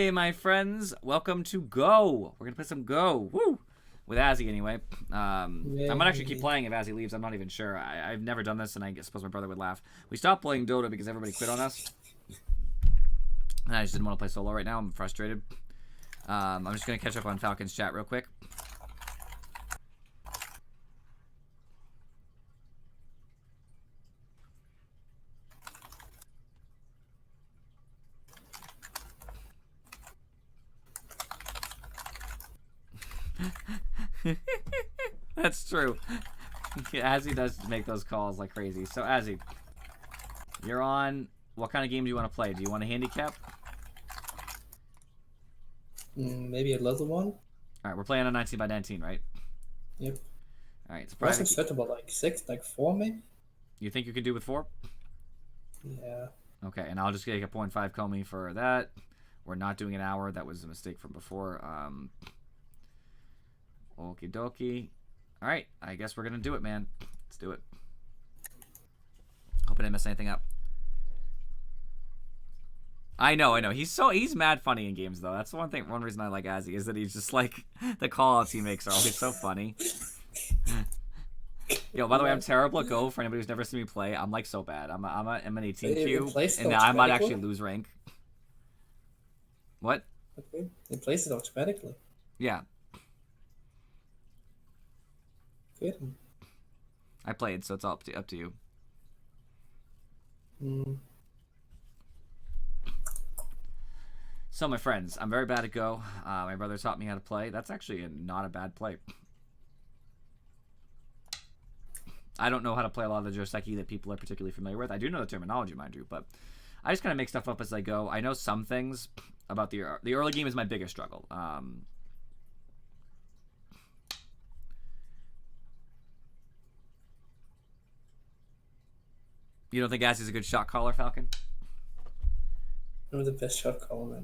Hey, my friends, welcome to Go. We're gonna play some Go, woo, with Azzy anyway. I might actually keep Yay. playing if Azzy leaves. I'm not even sure. I've never done this, and I suppose my brother would laugh. We stopped playing Dota because everybody quit on us, and I just didn't want to play solo right now. I'm frustrated. I'm just gonna catch up on Falcon's chat real quick. That's true. Azzy does make those calls like crazy. So Azzy, you're on. What kind of game do you want to play? Do you want a handicap? Maybe a little one. All right, we're playing on 19 by 19, right? Yep. All right, it's a Wasn't private. suitable like 6, like 4 maybe? You think you could do with 4? Yeah. Okay, and I'll just get a 0.5 Comey for that. We're not doing an hour. That was a mistake from before. Okie dokie. All right, I guess we're gonna do it, man. Let's do it. Hope I didn't mess anything up. I know. He's mad funny in games though. That's the one reason I like Azzy is that he's just like the callouts he makes are always so funny. Yo, by the way, I'm terrible at Go. For anybody who's never seen me play, I'm like so bad. I'm an 18 It Q, replaced and I might actually automatically? lose rank. What? Okay. It plays it automatically. Yeah, Good. I played, so it's all up to you. Mm. So, my friends, I'm very bad at Go. My brother taught me how to play. That's actually not a bad play. I don't know how to play a lot of the Joseki that people are particularly familiar with. I do know the terminology, mind you, but I just kind of make stuff up as I go. I know some things about the early game is my biggest struggle. You don't think Azzy's a good shot caller, Falcon? I'm the best shot caller,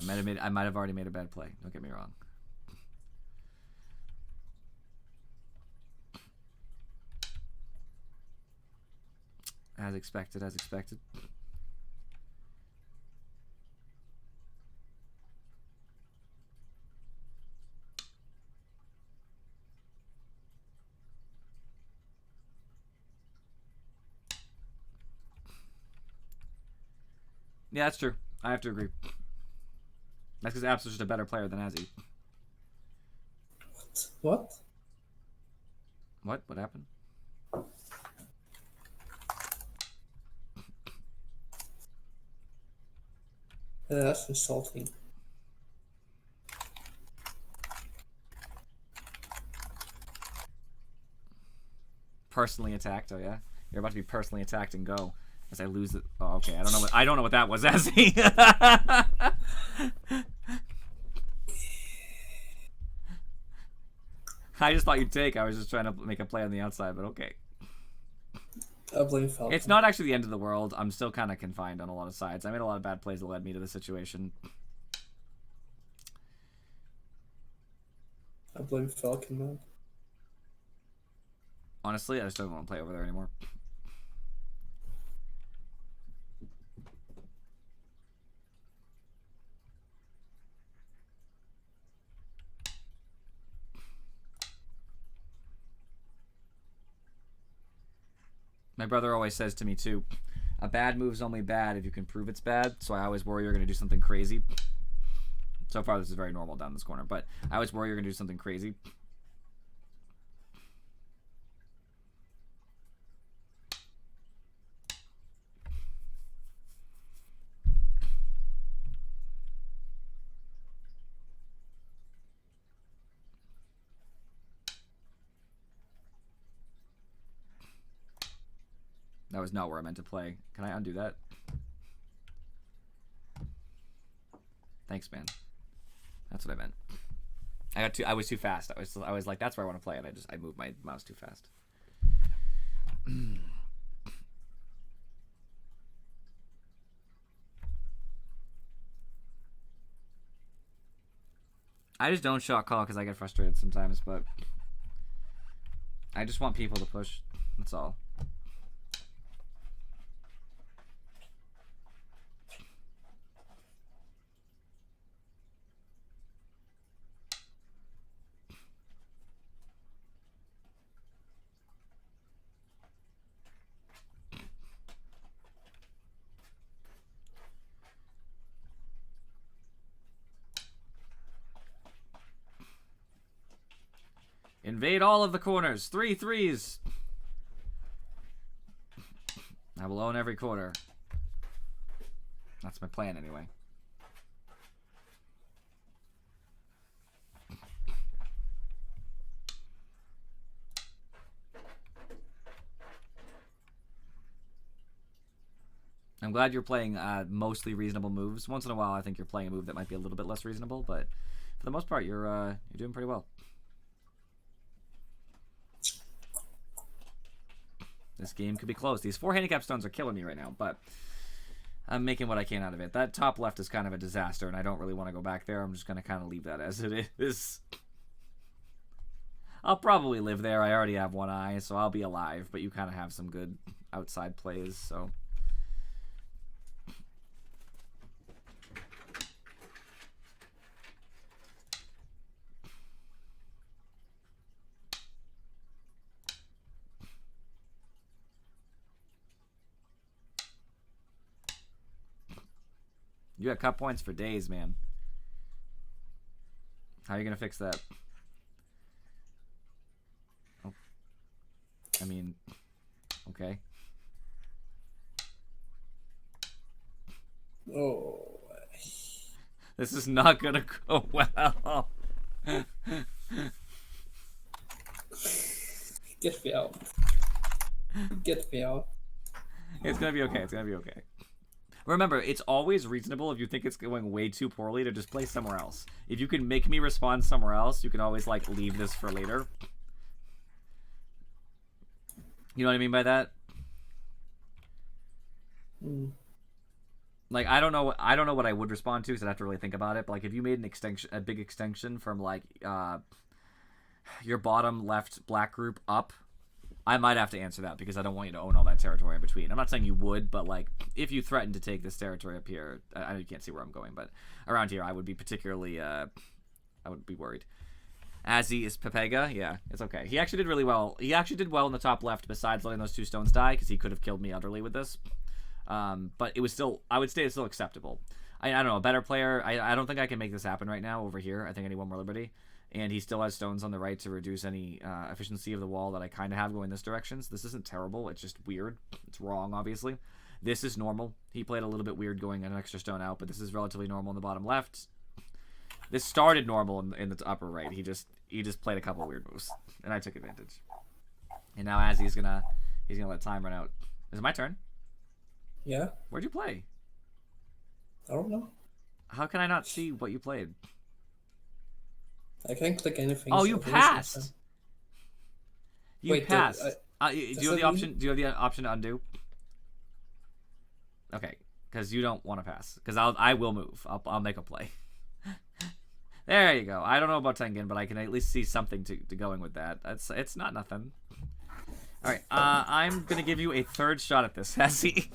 man. I might have already made a bad play. Don't get me wrong. As expected, as expected. Yeah, that's true. I have to agree. That's because Apps is just a better player than Azzy. What? What? What happened? That's insulting. Personally attacked. Oh yeah, you're about to be personally attacked and go. As I lose it. Oh, okay. I don't know what that was, Azzy. I just thought you'd take. I was just trying to make a play on the outside, but okay. I blame Falcon. It's not actually the end of the world. I'm still kind of confined on a lot of sides. I made a lot of bad plays that led me to this situation. I blame Falcon, man. Honestly, I just don't want to play over there anymore. My brother always says to me too, a bad move's only bad if you can prove it's bad. So I always worry you're going to do something crazy. So far, this is very normal down this corner, but I always worry you're going to do something crazy. That was not where I meant to play. Can I undo that? Thanks, man. That's what I meant. I was too fast. I was like, that's where I want to play, and I moved my mouse too fast. I just don't shot call because I get frustrated sometimes, but I just want people to push. That's all. Invade all of the corners. 3 threes. I will own every corner. That's my plan anyway. I'm glad you're playing mostly reasonable moves. Once in a while, I think you're playing a move that might be a little bit less reasonable, but for the most part, you're doing pretty well. This game could be close. These 4 handicap stones are killing me right now, but I'm making what I can out of it. That top left is kind of a disaster, and I don't really want to go back there. I'm just going to kind of leave that as it is. I'll probably live there. I already have 1 eye, so I'll be alive, but you kind of have some good outside plays, so... You got cut points for days, man. How are you going to fix that? Oh. I mean, okay. Oh. This is not going to go well. Get me out. Get me out. It's going to be okay. It's going to be okay. Remember, it's always reasonable if you think it's going way too poorly to just play somewhere else. If you can make me respond somewhere else, you can always, like, leave this for later. You know what I mean by that? Mm. Like, I don't know what I would respond to, because I'd have to really think about it. But, like, if you made a big extension from, like, your bottom left black group up, I might have to answer that, because I don't want you to own all that territory in between. I'm not saying you would, but, like, if you threaten to take this territory up here, I know you can't see where I'm going, but around here, I would be particularly, I would be worried. Azzy is Pepega? Yeah, it's okay. He actually did really well. He actually did well in the top left, besides letting those 2 stones die, because he could have killed me utterly with this. But it was still, I would say it's still acceptable. I don't know, a better player, I don't think I can make this happen right now over here. I think I need 1 more Liberty. And he still has stones on the right to reduce any efficiency of the wall that I kind of have going this direction. So this isn't terrible. It's just weird. It's wrong, obviously. This is normal. He played a little bit weird going an extra stone out, but this is relatively normal in the bottom left. This started normal in the upper right. He just played a couple weird moves, and I took advantage. And now as he's gonna let time run out. Is it my turn? Yeah. Where'd you play? I don't know. How can I not see what you played? I can't click anything. Oh, so you finish passed. this You Wait, passed. I- Do you does have the that option? Do you have the option to undo? Okay, because you don't want to pass. Because I will move. I'll make a play. There you go. I don't know about Tengen, but I can at least see something to going with that. It's not nothing. All right, I'm gonna give you a 3rd shot at this, Hessie.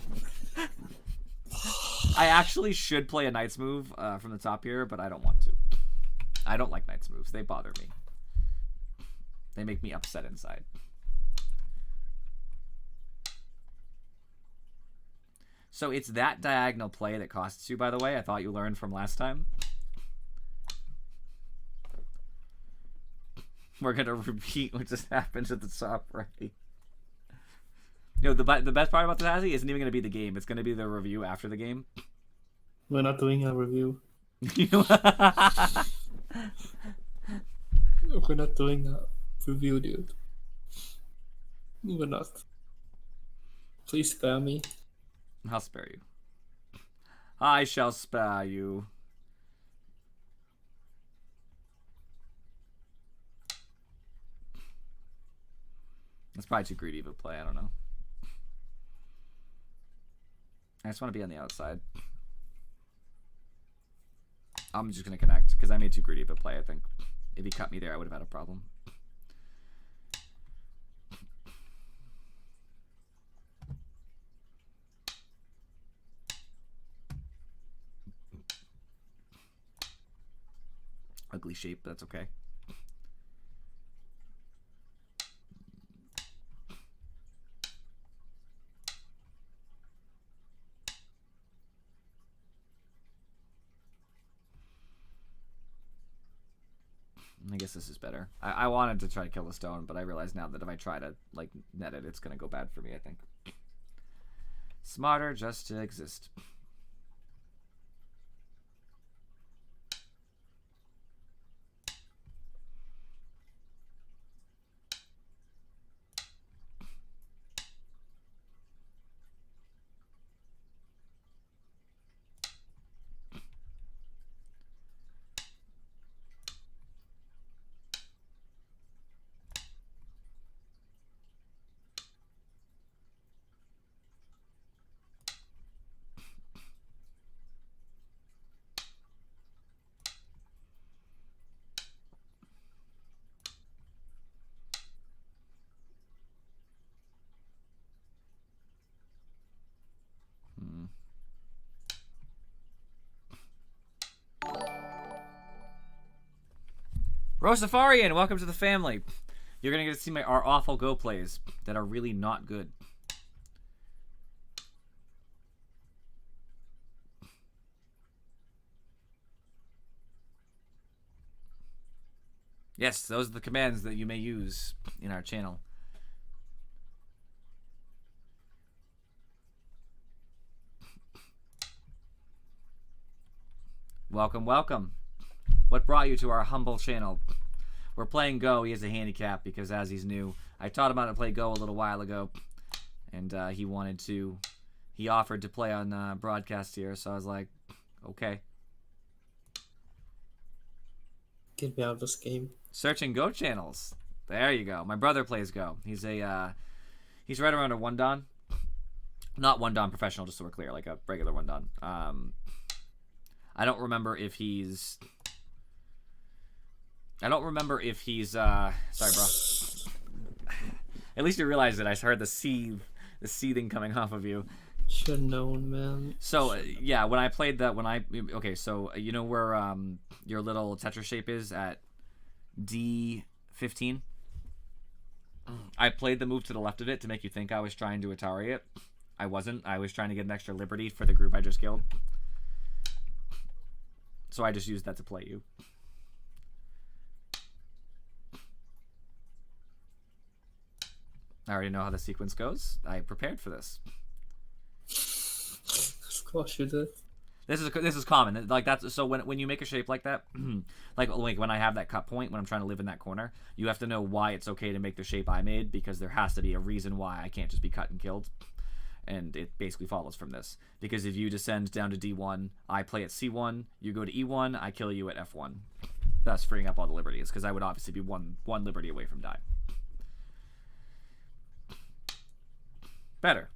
I actually should play a Knight's move from the top here, but I don't want to. I don't like Knight's moves. They bother me. They make me upset inside. So it's that diagonal play that costs you, by the way. I thought you learned from last time. We're going to repeat what just happened at the top right. You know, the best part about the Hazzy isn't even going to be the game. It's going to be the review after the game. We're not doing a review. We're not doing a review, dude. We're not. Please spare me. I'll spare you. I shall spare you. That's probably too greedy of a play. I don't know. I just want to be on the outside. I'm just going to connect because I made too greedy of a play, I think. If he cut me there, I would have had a problem. Ugly shape, but that's okay. guess this is better. I wanted to try to kill the stone, but I realize now that if I try to like net it, it's gonna go bad for me, I think. Smarter just to exist. Rosafarian, welcome to the family. You're gonna get to see our awful Go plays that are really not good. Yes, those are the commands that you may use in our channel. Welcome, welcome. What brought you to our humble channel? We're playing Go. He has a handicap because as he's new, I taught him how to play Go a little while ago, and he offered to play on broadcast here, so I was like, okay. Get me out of this game. Searching Go channels. There you go. My brother plays Go. He's right around a 1-dan. Not 1-dan professional, just so we're clear, like a regular 1-dan. I don't remember if he's sorry, bro. At least you realized it. I heard the seething coming off of you. Should have known, man. So yeah, when I played that, okay, so you know where your little Tetra shape is at D15. I played the move to the left of it to make you think I was trying to Atari it. I wasn't. I was trying to get an extra liberty for the group I just killed. So I just used that to play you. I already know how the sequence goes. I prepared for this. Of course you did. This is common. Like that's so when you make a shape like that, like when I have that cut point when I'm trying to live in that corner, you have to know why it's okay to make the shape I made because there has to be a reason why I can't just be cut and killed. And it basically follows from this. Because if you descend down to D1, I play at C1, you go to E1, I kill you at F1. Thus freeing up all the liberties, because I would obviously be one liberty away from dying. Better.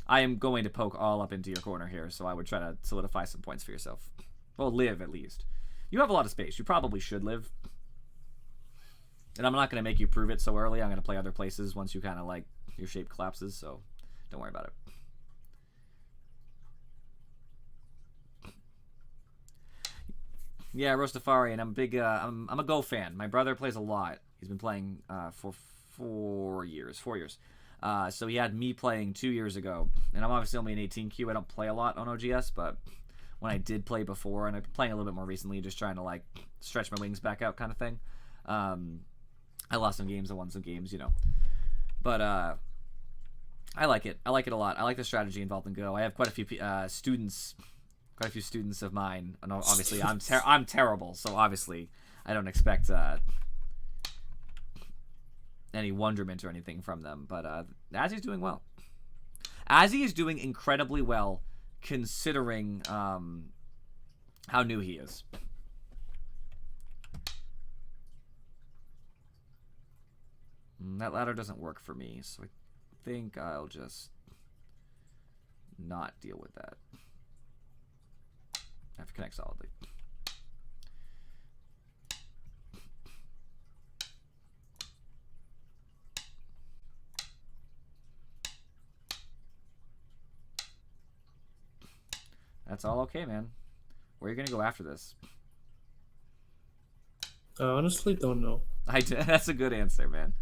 I am going to poke all up into your corner here, so I would try to solidify some points for yourself. Well, live, at least. You have a lot of space. You probably should live. And I'm not going to make you prove it so early. I'm going to play other places once you kind of, like, your shape collapses, so don't worry about it. Yeah, Rostafari, and I'm big. I'm a Go fan. My brother plays a lot. He's been playing for 4 years. 4 years. So he had me playing 2 years ago, and I'm obviously only an 18Q. I don't play a lot on OGS, but when I did play before, and I've been playing a little bit more recently, just trying to like stretch my wings back out, kind of thing. I lost some games. I won some games, you know. But I like it. I like it a lot. I like the strategy involved in Go. I have quite a few students. Quite a few students of mine. And obviously, I'm terrible, so obviously, I don't expect any wonderment or anything from them. But Azzy's doing well. Azzy is doing incredibly well, considering how new he is. That ladder doesn't work for me, so I think I'll just not deal with that. I have to connect solidly. That's all okay, man. Where are you gonna go after this? I honestly don't know. That's a good answer, man.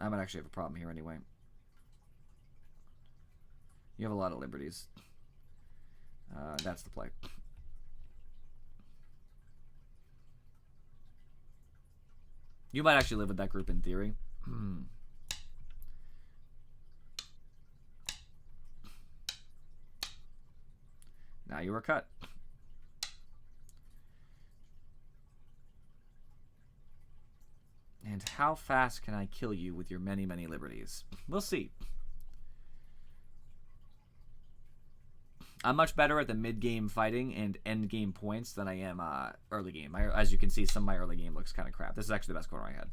I might actually have a problem here anyway. You have a lot of liberties. That's the play. You might actually live with that group in theory. Now you are cut. And how fast can I kill you with your many, many liberties? We'll see. I'm much better at the mid-game fighting and end-game points than I am early game. As you can see, some of my early game looks kind of crap. This is actually the best corner I had.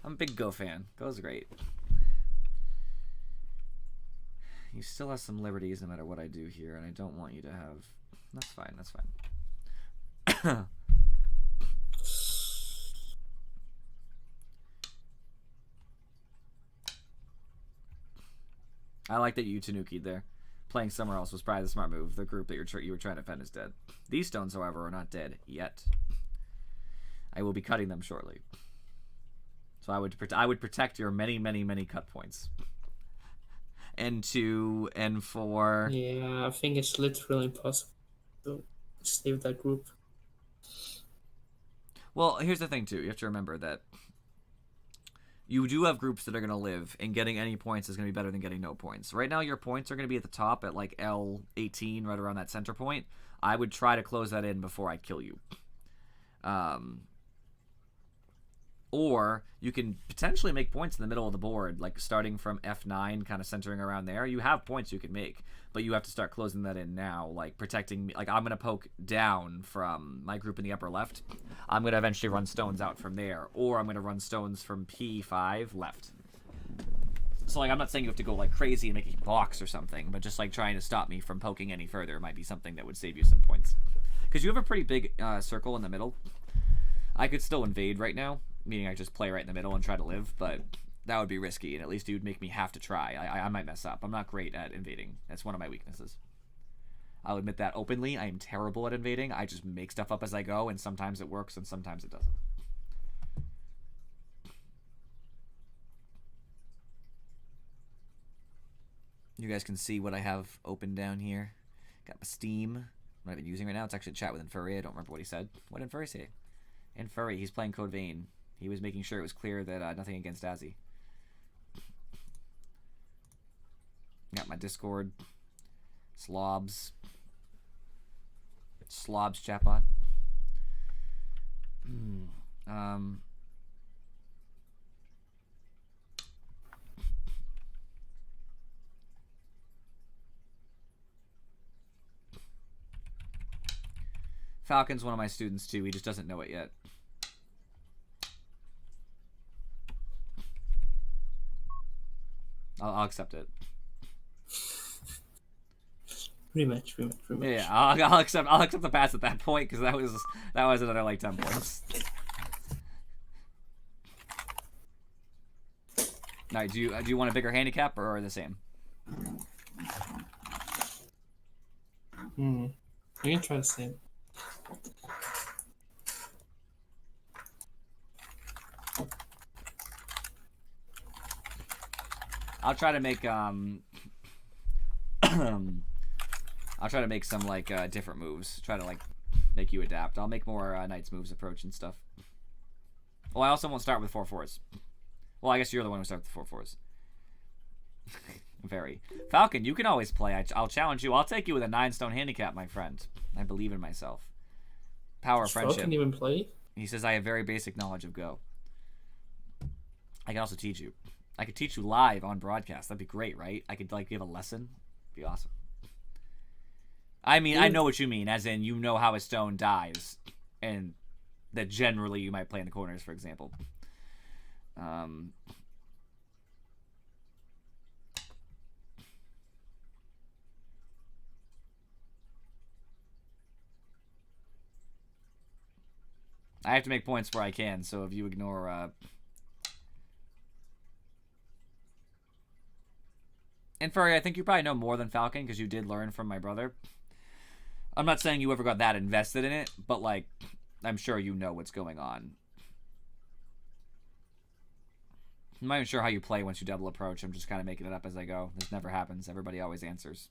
I'm a big Go fan. Go's great. You still have some liberties no matter what I do here, and I don't want you to have... That's fine, that's fine. I like that you Tanuki'd there. Playing somewhere else was probably the smart move. The group that you were trying to defend is dead. These stones, however, are not dead yet. I will be cutting them shortly. So I would protect your many, many, many cut points. N2, N4. Yeah, I think it's literally impossible to stay with that group. Well, here's the thing, too. You have to remember that you do have groups that are going to live, and getting any points is going to be better than getting no points. Right now, your points are going to be at the top at, like, L18, right around that center point. I would try to close that in before I kill you. Or you can potentially make points in the middle of the board, like starting from F9, kind of centering around there. You have points you can make, but you have to start closing that in now, like protecting. Like I'm gonna poke down from my group in the upper left. I'm gonna eventually run stones out from there, or I'm gonna run stones from P5 left. So like I'm not saying you have to go like crazy and make a box or something, but just like trying to stop me from poking any further might be something that would save you some points. Because you have a pretty big circle in the middle. I could still invade right now, meaning I just play right in the middle and try to live, but that would be risky, and at least it would make me have to try. I might mess up. I'm not great at invading. That's one of my weaknesses. I'll admit that openly. I am terrible at invading. I just make stuff up as I go, and sometimes it works, and sometimes it doesn't. You guys can see what I have open down here. Got my Steam. I'm not even using right now. It's actually a chat with Infuri. I don't remember what he said. What did Infuri say? Infuri, he's playing Code Vein. He was making sure it was clear that nothing against Azzy. Got my Discord. Slobs chatbot. Falcon's one of my students too. He just doesn't know it yet. I'll accept it. Rematch. Yeah, I'll accept the pass at that point because that was another like 10 points. All right, do you want a bigger handicap or the same? You can try the same. I'll try to make I'll try to make some like different moves. Try to like make you adapt. I'll make more Knights moves approach and stuff. Well, I also won't start with 4/4s. Well, I guess you're the one who starts with 4/4s. Very. Falcon, you can always play. I'll challenge you. I'll take you with a 9-stone handicap, my friend. I believe in myself. Power of friendship. Falcon even play? He says I have very basic knowledge of Go. I can also teach you. I could teach you live on broadcast. That'd be great, right? I could like give a lesson. Be awesome. I mean, I know what you mean, as in you know how a stone dies, and that generally you might play in the corners, for example. I have to make points where I can, so if you ignore... And Furry, I think you probably know more than Falcon, because you did learn from my brother. I'm not saying you ever got that invested in it, but, like, I'm sure you know what's going on. I'm not even sure how you play once you double approach. I'm just kind of making it up as I go. This never happens. Everybody always answers.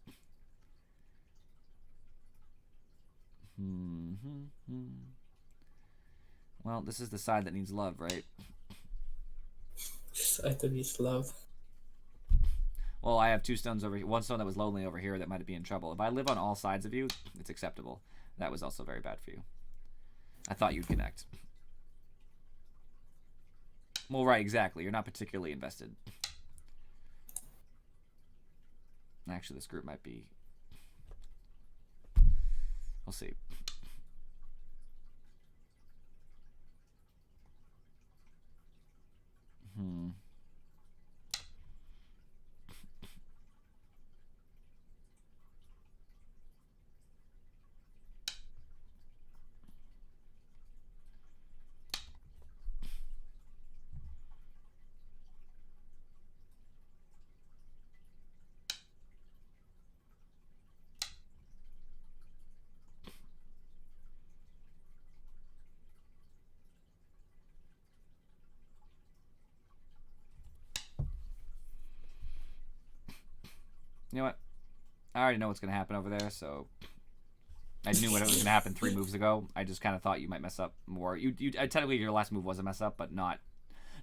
Well, this is the side that needs love, right? Side that needs love. Well, I have 2 stones over here. 1 stone that was lonely over here that might be in trouble. If I live on all sides of you, it's acceptable. That was also very bad for you. I thought you'd connect. Well, right, exactly. You're not particularly invested. Actually, this group might be... We'll see. You know what? I already know what's going to happen over there, so... I knew what was going to happen 3 moves ago. I just kind of thought you might mess up more. Technically, your last move was a mess up, but not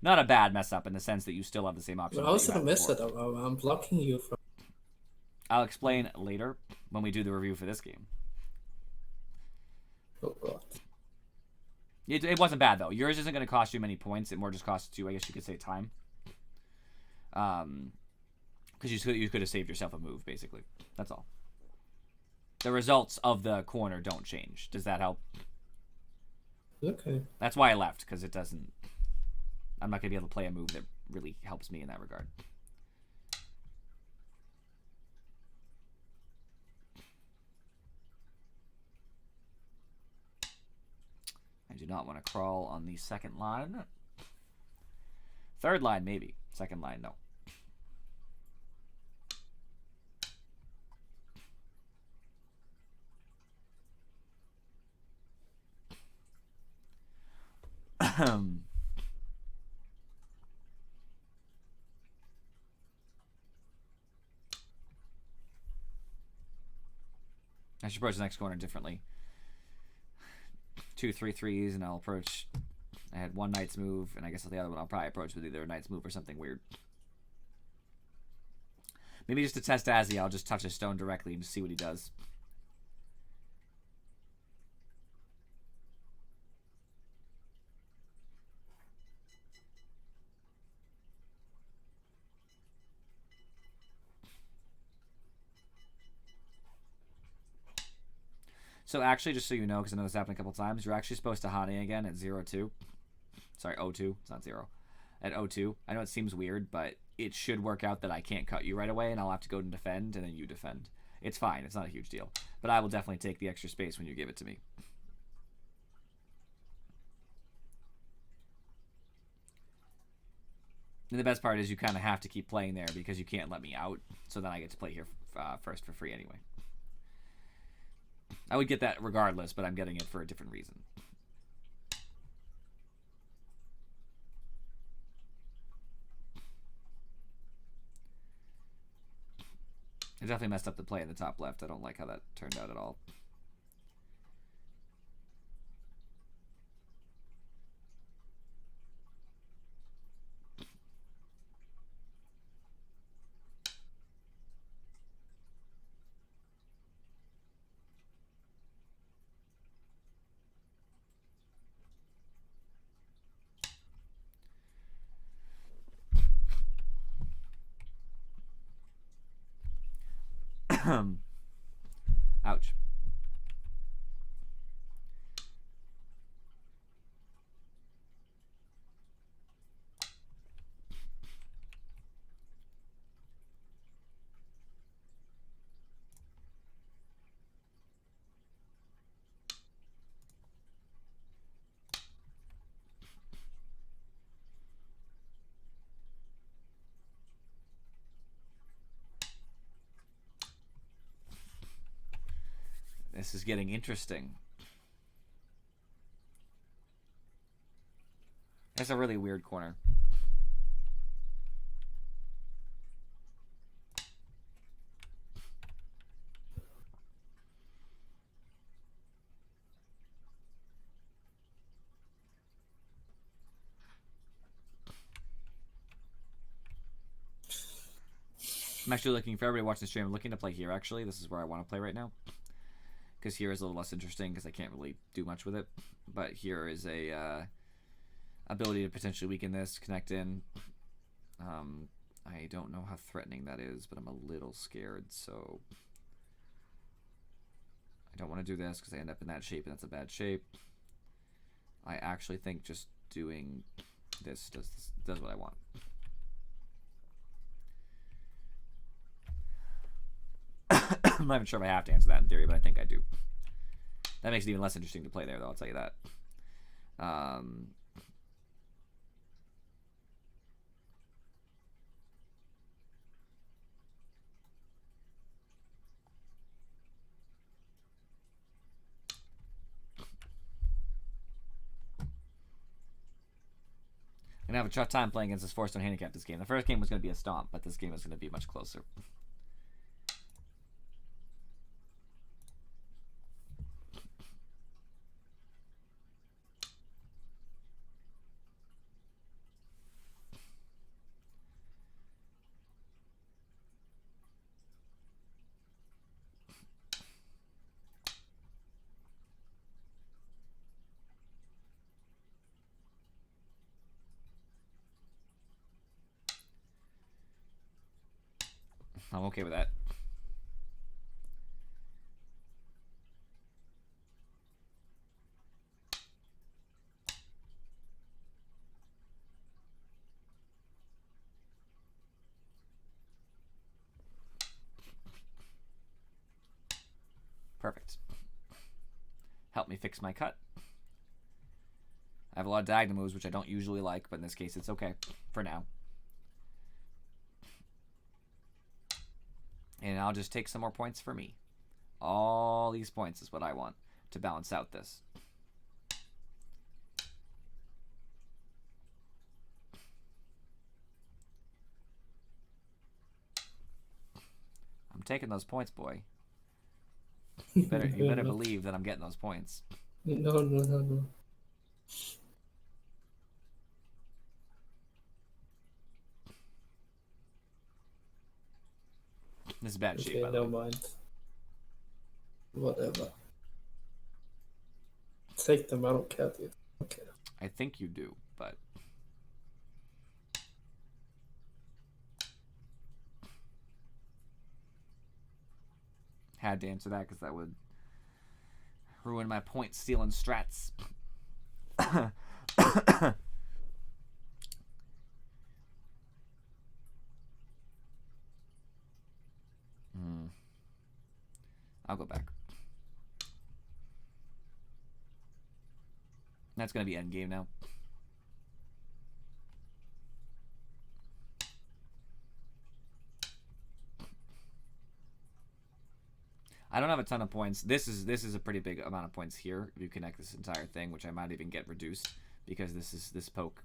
a bad mess up in the sense that you still have the same option. Well, I was gonna mess it up. I'm blocking you from... I'll explain later when we do the review for this game. Oh, God. It wasn't bad, though. Yours isn't going to cost you many points. It more just costs you, I guess you could say, time. Because you could have saved yourself a move, basically. That's all. The results of the corner don't change. Does that help? Okay. That's why I left, because it doesn't... I'm not going to be able to play a move that really helps me in that regard. I do not want to crawl on the second line. Third line, maybe. Second line, no. I should approach the next corner differently. 2 3-3s, and I'll approach. I had 1 knight's move, and I guess the other one I'll probably approach with either a knight's move or something weird. Maybe just to test Azzy, I'll just touch a stone directly and just see what he does. So actually, just so you know, because I know this happened a couple times, you're actually supposed to Hane again at 0-2. Sorry, 0-2. It's not 0. At 0-2. I know it seems weird, but it should work out that I can't cut you right away, and I'll have to go and defend, and then you defend. It's fine. It's not a huge deal. But I will definitely take the extra space when you give it to me. And the best part is you kind of have to keep playing there because you can't let me out, so then I get to play here first for free anyway. I would get that regardless, but I'm getting it for a different reason. I definitely messed up the play in the top left. I don't like how that turned out at all. Ouch. This is getting interesting. It's a really weird corner. I'm actually looking for everybody watching the stream. I'm looking to play here, actually. This is where I want to play right now. Because here is a little less interesting because I can't really do much with it. But here is a ability to potentially weaken this, connect in. I don't know how threatening that is, but I'm a little scared, so... I don't want to do this because I end up in that shape, and that's a bad shape. I actually think just doing this does what I want. I'm not even sure if I have to answer that in theory, but I think I do. That makes it even less interesting to play there, though, I'll tell you that. I'm going to have a tough time playing against this 4-stone handicap this game. The first game was going to be a stomp, but this game is going to be much closer. I'm okay with that. Perfect. Help me fix my cut. I have a lot of diagonal moves, which I don't usually like, but in this case, it's okay for now. And I'll just take some more points for me. All these points is what I want to balance out this. I'm taking those points, boy. You better believe that I'm getting those points. No. This is bad shape, Okay, by the no way. mind. Whatever. Take them, I don't care, dude. Okay. I think you do, but... Had to answer that because that would ruin my point stealing strats. I'll go back. That's going to be endgame now. I don't have a ton of points. This is a pretty big amount of points here. If you connect this entire thing, which I might even get reduced because this poke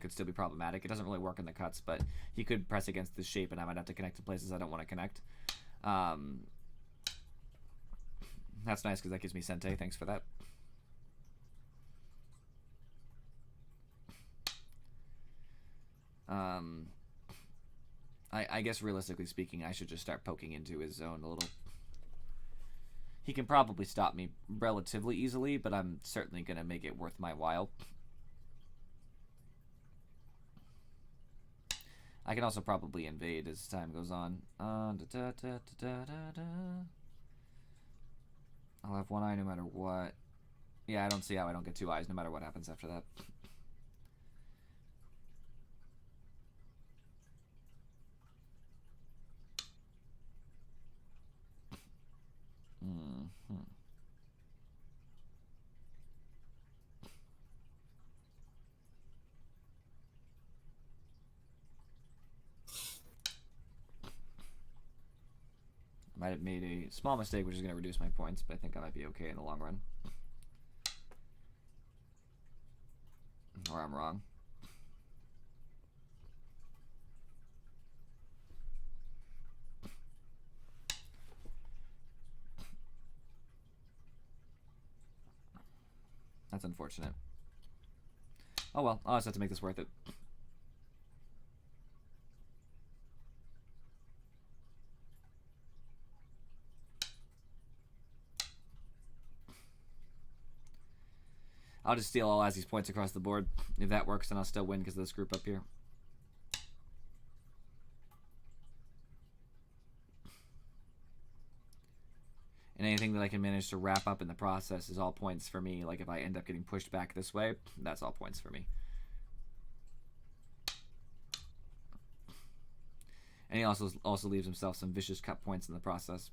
could still be problematic. It doesn't really work in the cuts, but he could press against this shape, and I might have to connect to places I don't want to connect. That's nice because that gives me Sente. Thanks for that. I guess realistically speaking, I should just start poking into his zone a little. He can probably stop me relatively easily, but I'm certainly going to make it worth my while. I can also probably invade as time goes on. I'll have one eye no matter what. Yeah, I don't see how I don't get two eyes no matter what happens after that. Might have made a small mistake, which is going to reduce my points, but I think I might be okay in the long run. Or I'm wrong. That's unfortunate. Oh well, I'll just have to make this worth it. I'll just steal all Azzy's points across the board. If that works, then I'll still win because of this group up here. And anything that I can manage to wrap up in the process is all points for me. Like if I end up getting pushed back this way, that's all points for me. And he also leaves himself some vicious cut points in the process.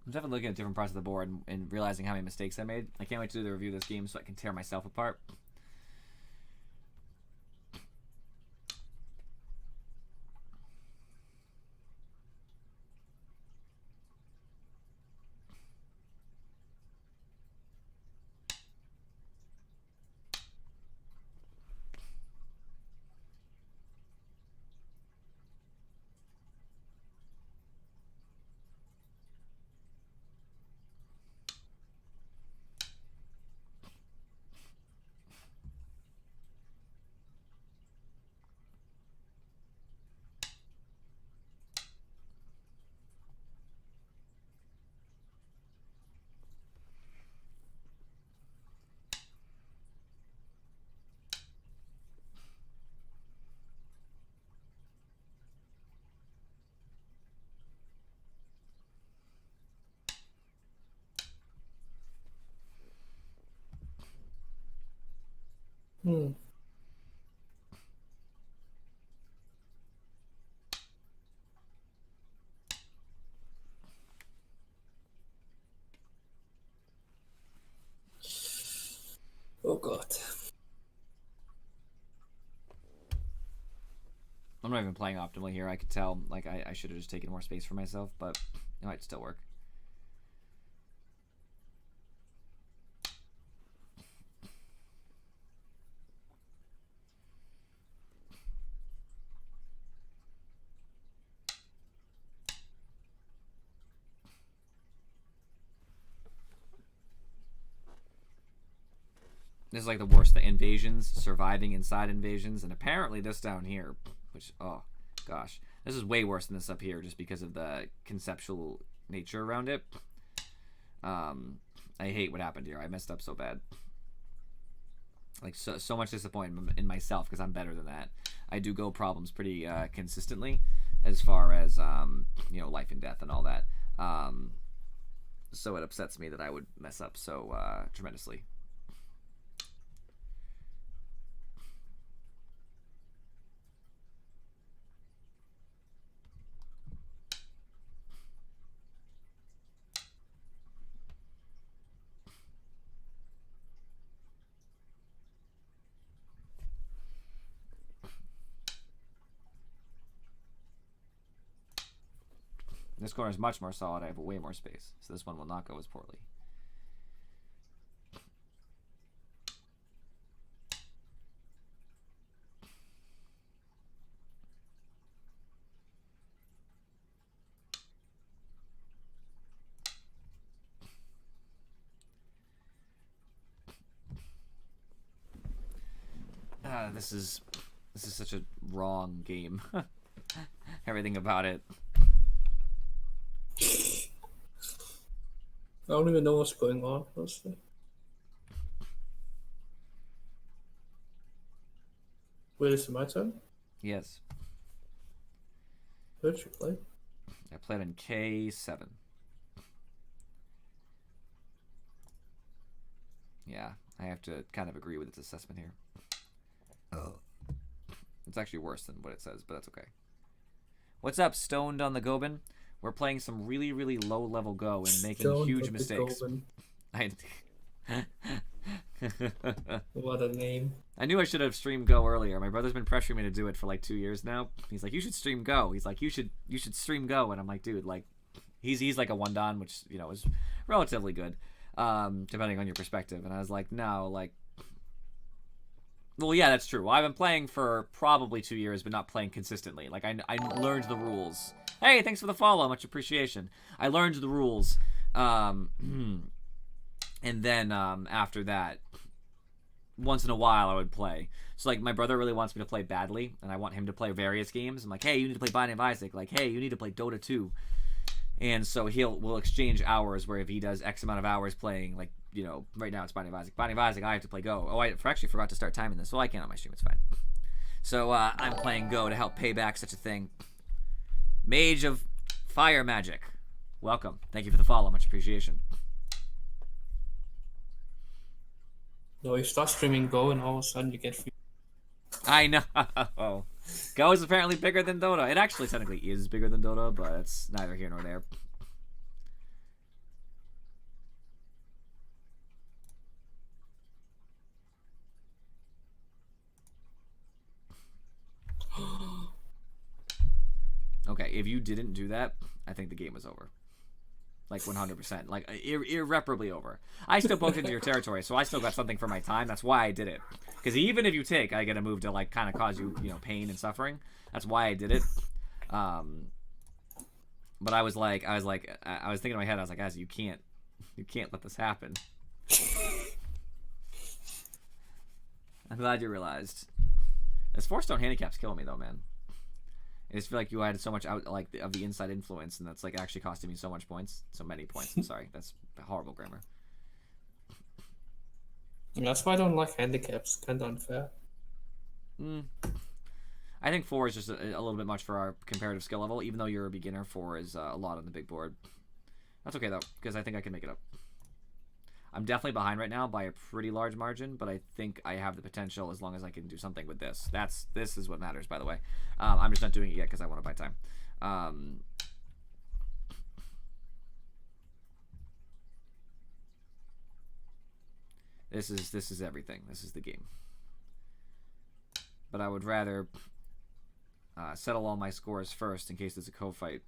I'm definitely looking at different parts of the board and realizing how many mistakes I made. I can't wait to do the review of this game so I can tear myself apart. Oh god. I'm not even playing optimally here. I could tell, like, I should have just taken more space for myself, but it might still work. This is like the worst. The invasions, surviving inside invasions, and apparently this down here, which, oh, gosh. This is way worse than this up here just because of the conceptual nature around it. I hate what happened here. I messed up so bad. Like, so much disappointment in myself because I'm better than that. I do go problems pretty consistently as far as, you know, life and death and all that. So it upsets me that I would mess up so tremendously. This corner is much more solid. I have way more space. So this one will not go as poorly. This is such a wrong game. Everything about it. I don't even know what's going on, honestly. Wait, is it my turn? Yes. Who did you play? I played on K7. Yeah, I have to kind of agree with its assessment here. Oh. It's actually worse than what it says, but that's okay. What's up, Stoned on the Gobin? We're playing some really, really low-level Go and making huge mistakes. What a name. I knew I should have streamed Go earlier. My brother's been pressuring me to do it for like 2 years now. He's like, you should stream Go. He's like, you should stream Go. And I'm like, dude, like, he's like a 1-dan, which, you know, is relatively good, depending on your perspective. And I was like, no, like, well, yeah, that's true. Well, I've been playing for probably 2 years, but not playing consistently. Like, I learned the rules. Hey, thanks for the follow. Much appreciation. I learned the rules. And then after that, once in a while I would play. So like my brother really wants me to play badly, and I want him to play various games. I'm like, hey, you need to play Binding of Isaac. Like, hey, you need to play Dota 2. And so we'll exchange hours where if he does X amount of hours playing, like, you know, right now it's Binding of Isaac. Binding of Isaac, I have to play Go. Oh, I actually forgot to start timing this. Well, I can on my stream. It's fine. So I'm playing Go to help pay back such a thing. Mage of Fire Magic. Welcome. Thank you for the follow. Much appreciation. No, you start streaming Go and all of a sudden you get free. I know. Go is apparently bigger than Dota. It actually technically is bigger than Dota, but it's neither here nor there. Okay, if you didn't do that, I think the game was over. Like 100%. Like irreparably over. I still poked into your territory, so I still got something for my time. That's why I did it. Because even if you take, I get a move to like kind of cause you, you know, pain and suffering. That's why I did it. But I was thinking in my head, I was like, guys, you can't let this happen. I'm glad you realized. This 4-stone handicap's killing me though, man. I just feel like you added so much out, like, of the inside influence, and that's, like, actually costing me so much points. So many points. I'm sorry. That's horrible grammar. That's why I don't like handicaps. Kind of unfair. I think 4 is just a little bit much for our comparative skill level. Even though you're a beginner, 4 is a lot on the big board. That's okay, though, because I think I can make it up. I'm definitely behind right now by a pretty large margin, but I think I have the potential as long as I can do something with this. This is what matters, by the way. I'm just not doing it yet because I want to buy time. This is everything. This is the game. But I would rather settle all my scores first in case there's a co-fight.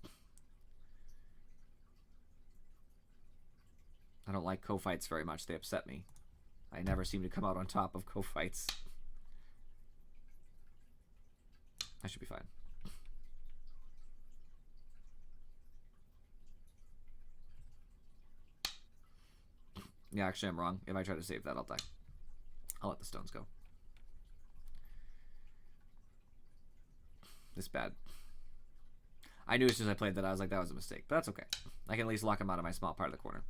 I don't like co-fights very much. They upset me. I never seem to come out on top of co-fights. I should be fine. Yeah, actually, I'm wrong. If I try to save that, I'll die. I'll let the stones go. This bad. I knew as soon as I played that, I was like, that was a mistake. But that's okay. I can at least lock him out of my small part of the corner.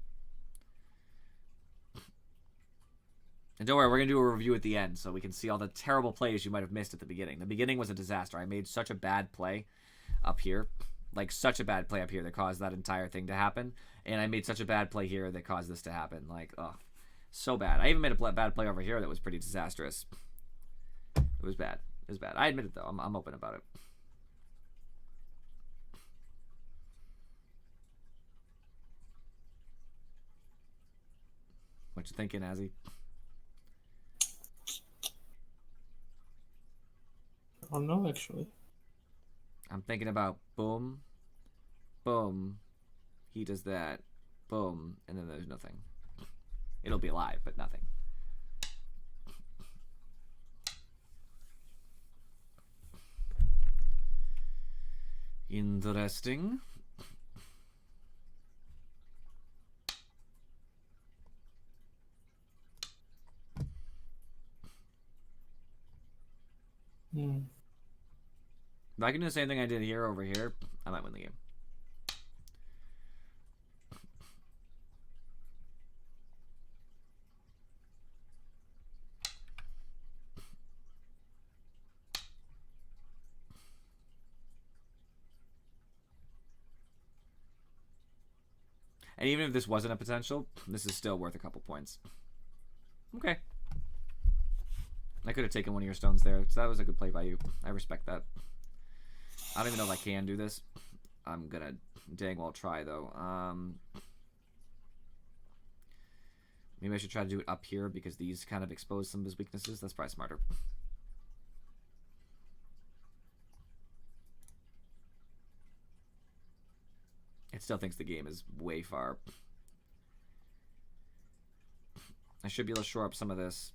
And don't worry, we're going to do a review at the end so we can see all the terrible plays you might have missed at the beginning. The beginning was a disaster. I made such a bad play up here. Like, such a bad play up here that caused that entire thing to happen. And I made such a bad play here that caused this to happen. Like, oh, so bad. I even made a bad play over here that was pretty disastrous. It was bad. It was bad. I admit it, though. I'm open about it. What you thinking, Azzy? I don't know, actually. I'm thinking about boom, boom, he does that, boom, and then there's nothing. It'll be alive, but nothing. Interesting. Hmm. If I can do the same thing I did here over here, I might win the game. And even if this wasn't a potential, this is still worth a couple points. Okay. I could have taken one of your stones there, so that was a good play by you. I respect that. I don't even know if I can do this. I'm gonna dang well try, though. Maybe I should try to do it up here because these kind of expose some of his weaknesses. That's probably smarter. It still thinks the game is way far. I should be able to shore up some of this.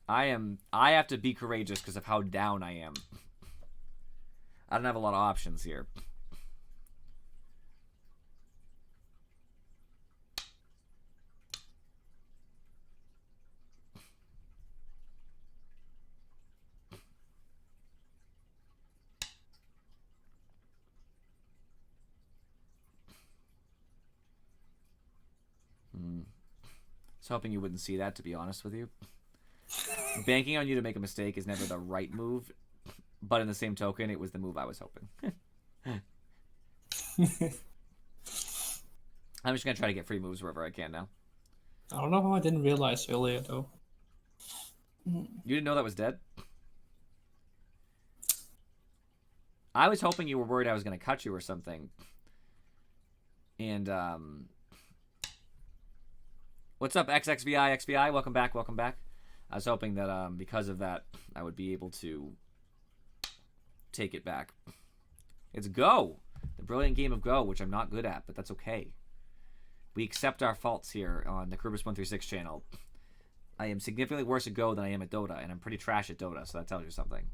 I have to be courageous because of how down I am. I don't have a lot of options here. I was hoping you wouldn't see that, to be honest with you. Banking on you to make a mistake is never the right move, but in the same token, it was the move I was hoping. I'm just going to try to get free moves wherever I can now. I don't know how I didn't realize earlier, though. You didn't know that was dead? I was hoping you were worried I was going to cut you or something. And, what's up, XXVI? Welcome back, welcome back. I was hoping that because of that, I would be able to take it back. It's Go! The brilliant game of Go, which I'm not good at, but that's okay. We accept our faults here on the Krubus136 channel. I am significantly worse at Go than I am at Dota, and I'm pretty trash at Dota, so that tells you something.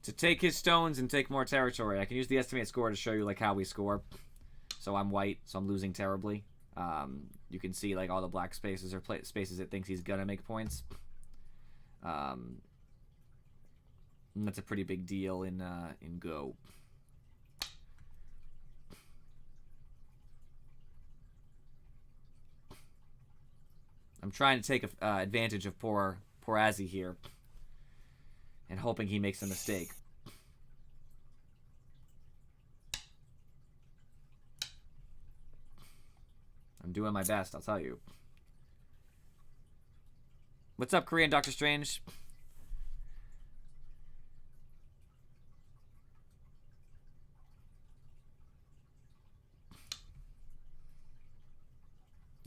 To take his stones and take more territory, I can use the estimate score to show you like how we score. So I'm white, so I'm losing terribly. You can see like all the black spaces or spaces it thinks he's gonna make points. And that's a pretty big deal in Go. I'm trying to take advantage of poor Azzy here, and hoping he makes a mistake. I'm doing my best, I'll tell you. What's up, Korean Doctor Strange?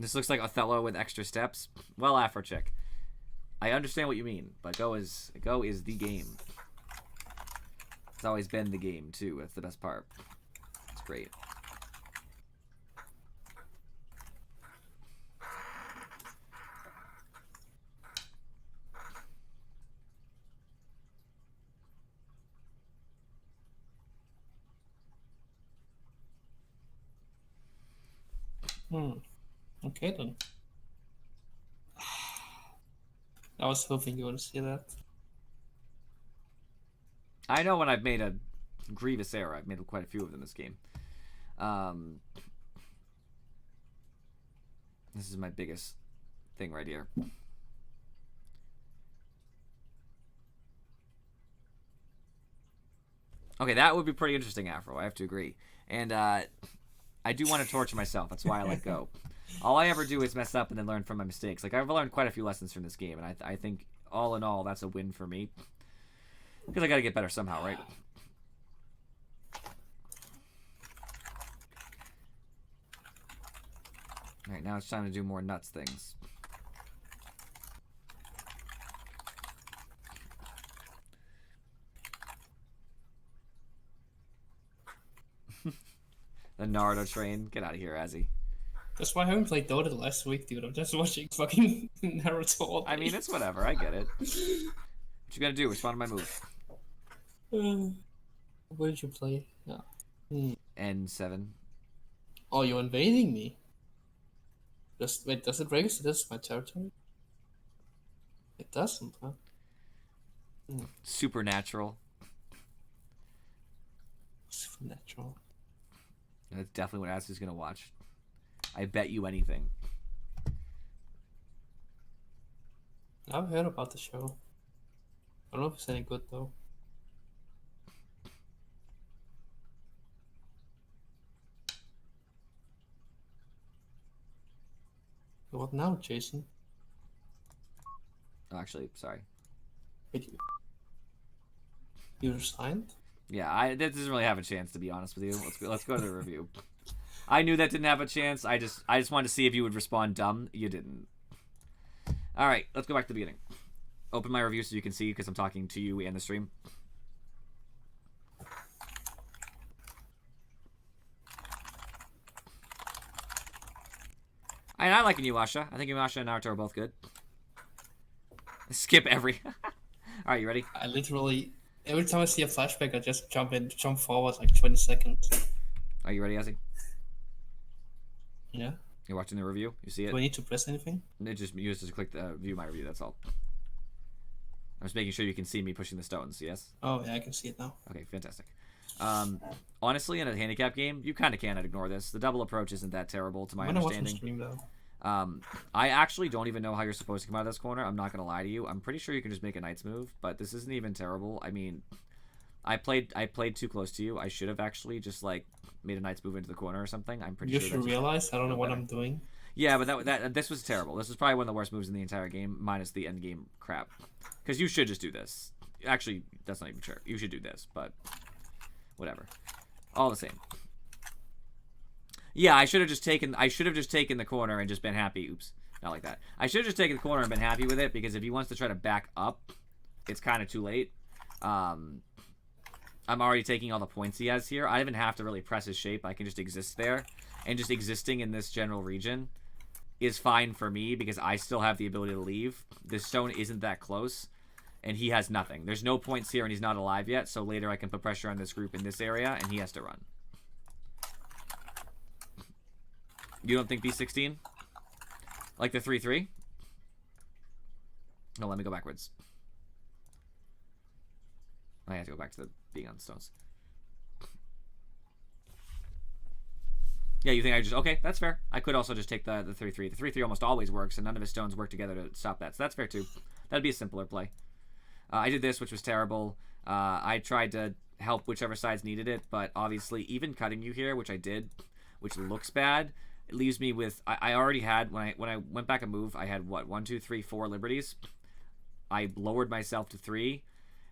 This looks like Othello with extra steps. Well, Afrochick, I understand what you mean, but Go is the game. It's always been the game too. That's the best part. It's great. Okay then. I was hoping you would see that. I know when I've made a grievous error. I've made quite a few of them this game. This is my biggest thing right here. Okay, that would be pretty interesting, Afro. I have to agree. And I do want to torture myself. That's why I let go. All I ever do is mess up and then learn from my mistakes. Like, I've learned quite a few lessons from this game, and I think, all in all, that's a win for me. Because I got to get better somehow, right? Alright, now it's time to do more nuts things. The Naruto train. Get out of here, Azzy. That's why I haven't played Dota the last week, dude. I'm just watching fucking Naruto all day. I mean, it's whatever. I get it. What you gotta do? Respond to my move. What did you play? Yeah. N7. Oh, you're invading me. Wait, does it register this as my territory? It doesn't, huh? Supernatural. Supernatural. That's definitely what Azzy's gonna watch. I bet you anything. I've heard about the show. I don't know if it's any good though. What now, Jason? Oh, actually, sorry. Wait, you resigned? Yeah, that doesn't really have a chance, to be honest with you. Let's go to the review. I knew that didn't have a chance. I just wanted to see if you would respond dumb. You didn't. All right, let's go back to the beginning. Open my review so you can see, because I'm talking to you and the stream. And I like Inuyasha. I think Inuyasha and Naruto are both good. Skip every. All right, you ready? I literally every time I see a flashback, I just jump forward like 20 seconds. Are you ready, Azzy? Yeah. You're watching the review. You see it? Do I need to press anything? You just click the view my review. That's all. I'm just making sure you can see me pushing the stones. Yes. Oh yeah, I can see it now. Okay, fantastic. Honestly, in a handicap game, you kind of cannot ignore this. The double approach isn't that terrible, to my understanding. Stream, though. I actually don't even know how you're supposed to come out of this corner. I'm not gonna lie to you. I'm pretty sure you can just make a knight's move, but this isn't even terrible. I mean, I played too close to you. I should have actually just like made a knight's move into the corner or something. I'm pretty sure. You should realize I don't know what I'm doing. Yeah, but this was terrible. This was probably one of the worst moves in the entire game, minus the end game crap. Because you should just do this. Actually, that's not even true. You should do this, but whatever. All the same. Yeah, I should have just taken the corner and just been happy. Oops, not like that. I should have just taken the corner and been happy with it, because if he wants to try to back up, it's kind of too late. I'm already taking all the points he has here. I don't even have to really press his shape. I can just exist there, and just existing in this general region is fine for me, because I still have the ability to leave. This stone isn't that close, and he has nothing. There's no points here, and he's not alive yet, so later I can put pressure on this group in this area, and he has to run. You don't think B16? Like the 3-3? No, let me go backwards. I have to go back to the being on the stones. Yeah, you think I just... Okay, that's fair. I could also just take the 3-3. The 3-3 almost always works, and none of his stones work together to stop that. So that's fair, too. That'd be a simpler play. I did this, which was terrible. I tried to help whichever sides needed it, but obviously, even cutting you here, which I did, which looks bad... It leaves me with... I already had... When I went back a move, I had, what, 1, 2, 3, 4 liberties. I lowered myself to 3,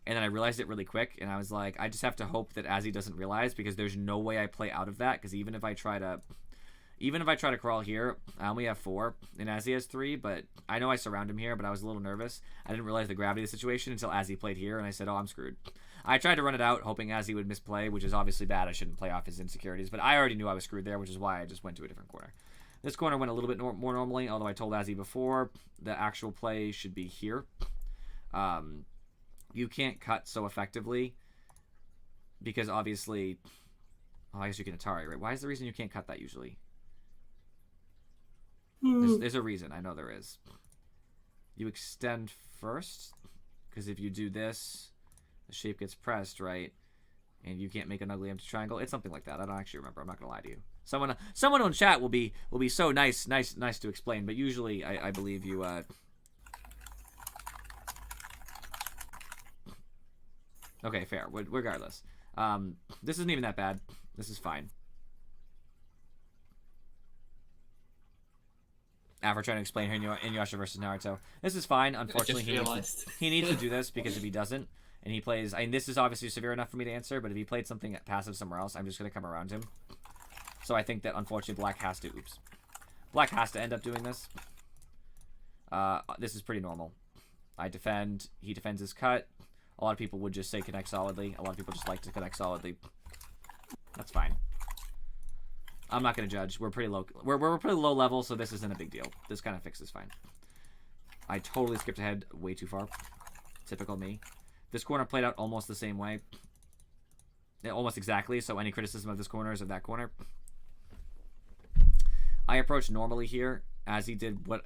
and then I realized it really quick, and I was like, I just have to hope that Azzy doesn't realize, because there's no way I play out of that, because even if I try to crawl here, I only have 4, and Azzy has 3, but I know I surround him here, but I was a little nervous. I didn't realize the gravity of the situation until Azzy played here, and I said, oh, I'm screwed. I tried to run it out, hoping Azzy would misplay, which is obviously bad. I shouldn't play off his insecurities, but I already knew I was screwed there, which is why I just went to a different corner. This corner went a little bit more normally, although I told Azzy before the actual play should be here. You can't cut so effectively, because obviously... Oh, I guess you can Atari, right? Why is the reason you can't cut that usually? There's a reason. I know there is. You extend first, because if you do this... The shape gets pressed, right? and you can't make an ugly empty triangle. It's something like that. I don't actually remember. I'm not gonna lie to you. Someone on chat will be so nice to explain. But usually, I believe you. Okay, fair. Regardless, this isn't even that bad. This is fine. After trying to explain Inuyasha versus Naruto, this is fine. Unfortunately, he needs to do this because if he doesn't, and he plays, I mean, this is obviously severe enough for me to answer, but if he played something passive somewhere else, I'm just gonna come around him. So I think that unfortunately Black has to end up doing this. This is pretty normal. I defend, he defends his cut. A lot of people would just say connect solidly. A lot of people just like to connect solidly. That's fine. I'm not gonna judge. We're pretty low. We're pretty low level, so this isn't a big deal. This kind of fixes fine. I totally skipped ahead way too far. Typical me. This corner played out almost the same way. Yeah, almost exactly. So any criticism of this corner is of that corner. I approached normally here, as he did. What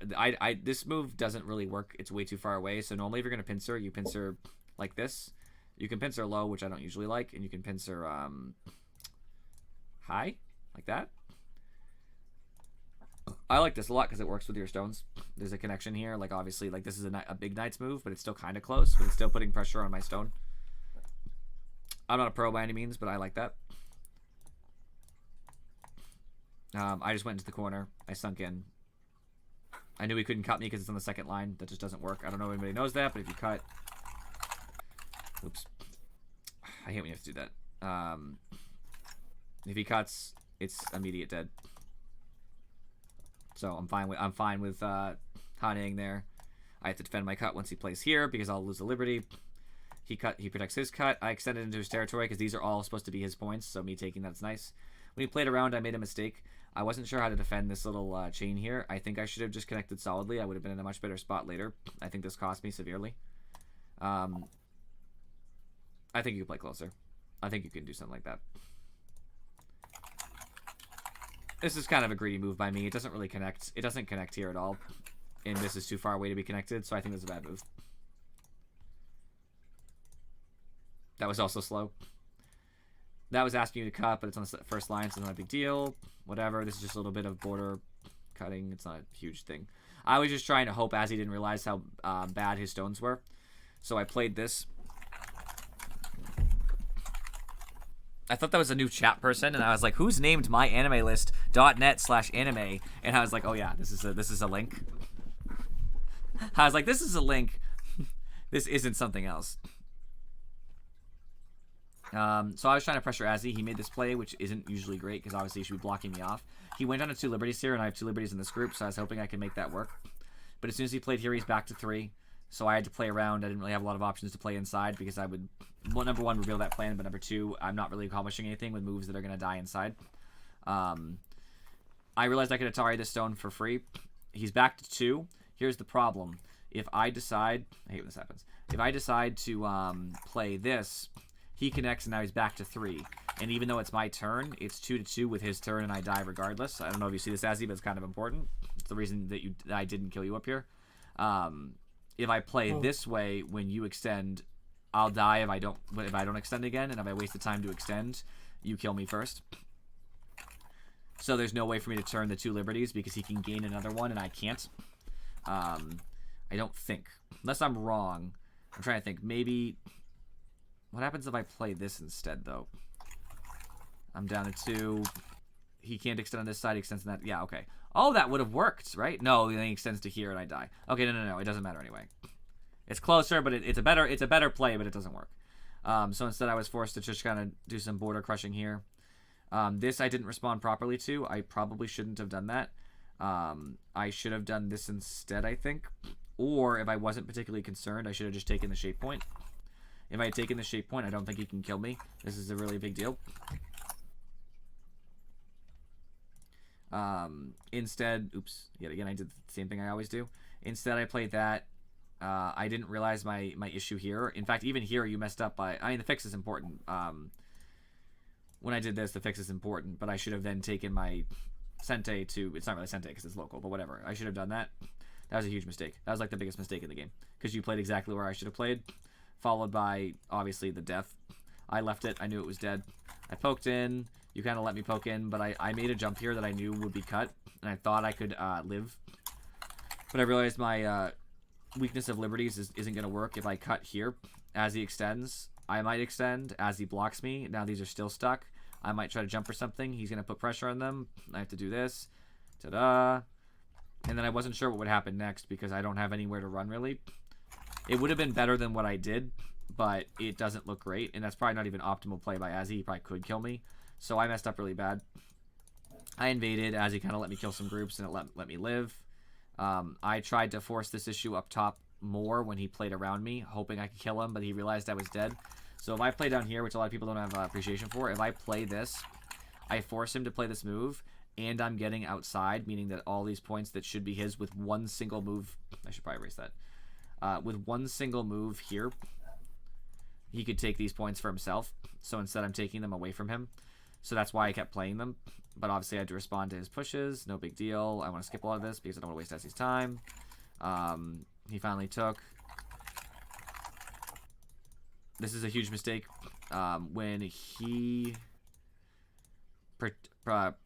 this move doesn't really work. It's way too far away. So normally, if you're gonna pincer, you pincer like this. You can pincer low, which I don't usually like, and you can pincer high. Like that. I like this a lot because it works with your stones. There's a connection here. Like, obviously, like, this is a big knight's move, but it's still kind of close. But it's still putting pressure on my stone. I'm not a pro by any means, but I like that. I just went into the corner. I sunk in. I knew he couldn't cut me because it's on the second line. That just doesn't work. I don't know if anybody knows that, but if you cut... Oops. I hate when you have to do that. If he cuts... It's immediate dead. So I'm fine with Haneing there. I have to defend my cut once he plays here because I'll lose the liberty. He protects his cut. I extended into his territory because these are all supposed to be his points, so me taking that's nice. When he played around, I made a mistake. I wasn't sure how to defend this little chain here. I think I should have just connected solidly. I would have been in a much better spot later. I think this cost me severely. I think you can play closer. I think you can do something like that. This is kind of a greedy move by me. It doesn't really connect. It doesn't connect here at all. And this is too far away to be connected, so I think this is a bad move. That was also slow. That was asking you to cut, but it's on the first line, so it's not a big deal. Whatever. This is just a little bit of border cutting. It's not a huge thing. I was just trying to hope Azzy didn't realize how bad his stones were. So I played this. I thought that was a new chat person, and I was like, "Who's named myanimelist.net/anime?" And I was like, "Oh yeah, this is a link." I was like, "This is a link. This isn't something else." So I was trying to pressure Azzy. He made this play, which isn't usually great because obviously he should be blocking me off. He went on to 2 liberties here, and I have 2 liberties in this group, so I was hoping I could make that work. But as soon as he played here, he's back to 3. So I had to play around. I didn't really have a lot of options to play inside because I would, well, number 1, reveal that plan, but number 2, I'm not really accomplishing anything with moves that are going to die inside. I realized I could Atari this stone for free. He's back to 2. Here's the problem. If I decide, I hate when this happens. If I decide to play this, he connects and now he's back to 3. And even though it's my turn, it's 2-2 with his turn and I die regardless. I don't know if you see this, Azzy, but it's kind of important. It's the reason that I didn't kill you up here. If I play this way, when you extend, I'll die if I don't extend again, and if I waste the time to extend, you kill me first. So there's no way for me to turn the 2 liberties because he can gain another one and I can't. I don't think, unless I'm wrong. I'm trying to think. Maybe what happens if I play this instead, though? I'm down to 2. He can't extend on this side. He extends on that. Yeah, okay. Oh, that would have worked, right? No, then he extends to here and I die. Okay, no. It doesn't matter anyway. It's closer, but it's a better play, but it doesn't work. So instead, I was forced to just kind of do some border crushing here. This I didn't respond properly to. I probably shouldn't have done that. I should have done this instead, I think. Or if I wasn't particularly concerned, I should have just taken the shape point. If I had taken the shape point, I don't think he can kill me. This is a really big deal. Instead, oops, yet again, I did the same thing I always do. Instead, I played that. I didn't realize my issue here. In fact, even here, you messed up by, I mean, the fix is important. When I did this, the fix is important, but I should have then taken my Sente to, it's not really Sente because it's local, but whatever. I should have done that. That was a huge mistake. That was like the biggest mistake in the game because you played exactly where I should have played, followed by, obviously, the death. I left it. I knew it was dead. I poked in. You kind of let me poke in, but I made a jump here that I knew would be cut, and I thought I could live. But I realized my weakness of liberties isn't going to work if I cut here. As he extends, I might extend. As he blocks me, now these are still stuck. I might try to jump or something. He's going to put pressure on them. I have to do this. Ta-da. And then I wasn't sure what would happen next because I don't have anywhere to run, really. It would have been better than what I did, but it doesn't look great. And that's probably not even optimal play by Azzy. He probably could kill me. So I messed up really bad. I invaded. Azzy kind of let me kill some groups, and it let me live. I tried to force this issue up top more when he played around me, hoping I could kill him, but he realized I was dead. So if I play down here, which a lot of people don't have appreciation for, if I play this, I force him to play this move, and I'm getting outside, meaning that all these points that should be his with one single move, I should probably erase that, with one single move here, he could take these points for himself. So instead I'm taking them away from him. So that's why I kept playing them. But obviously I had to respond to his pushes. No big deal. I want to skip a lot of this because I don't want to waste Essy's time. He finally took. This is a huge mistake. When he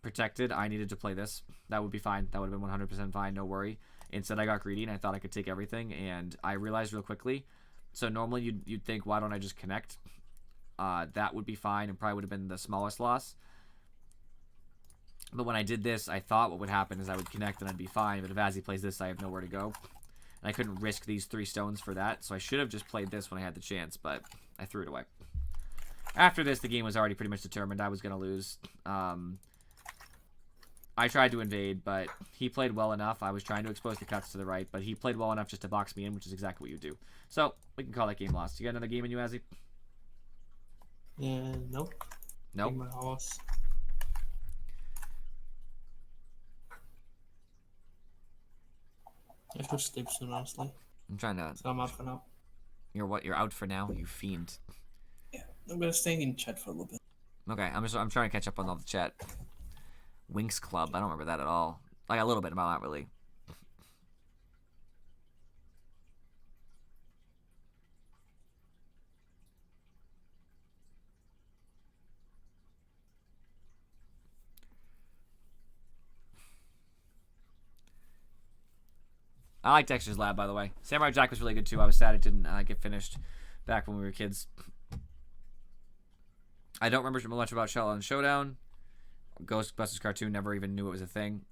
protected, I needed to play this. That would be fine. That would have been 100% fine. No worry. Instead, I got greedy and I thought I could take everything. And I realized real quickly. So normally you'd think, why don't I just connect? That would be fine and probably would have been the smallest loss. But when I did this, I thought what would happen is I would connect and I'd be fine. But if Azzy plays this, I have nowhere to go. And I couldn't risk these 3 stones for that. So I should have just played this when I had the chance, but I threw it away. After this, the game was already pretty much determined. I was going to lose. I tried to invade, but he played well enough. I was trying to expose the cuts to the right, but he played well enough just to box me in, which is exactly what you do. So we can call that game lost. You got another game in you, Azzy? Yeah, nope. Nope. Take my horse. I have to sleep soon, honestly. I'm trying to... So I'm out for now. You're what? You're out for now? You fiend. Yeah, I'm gonna stay in chat for a little bit. Okay, I'm trying to catch up on all the chat. Winx Club. I don't remember that at all. Like a little bit, but not really. I like Dexter's Lab, by the way. Samurai Jack was really good, too. I was sad it didn't get finished back when we were kids. I don't remember much about Shell Showdown. Ghostbusters cartoon, never even knew it was a thing.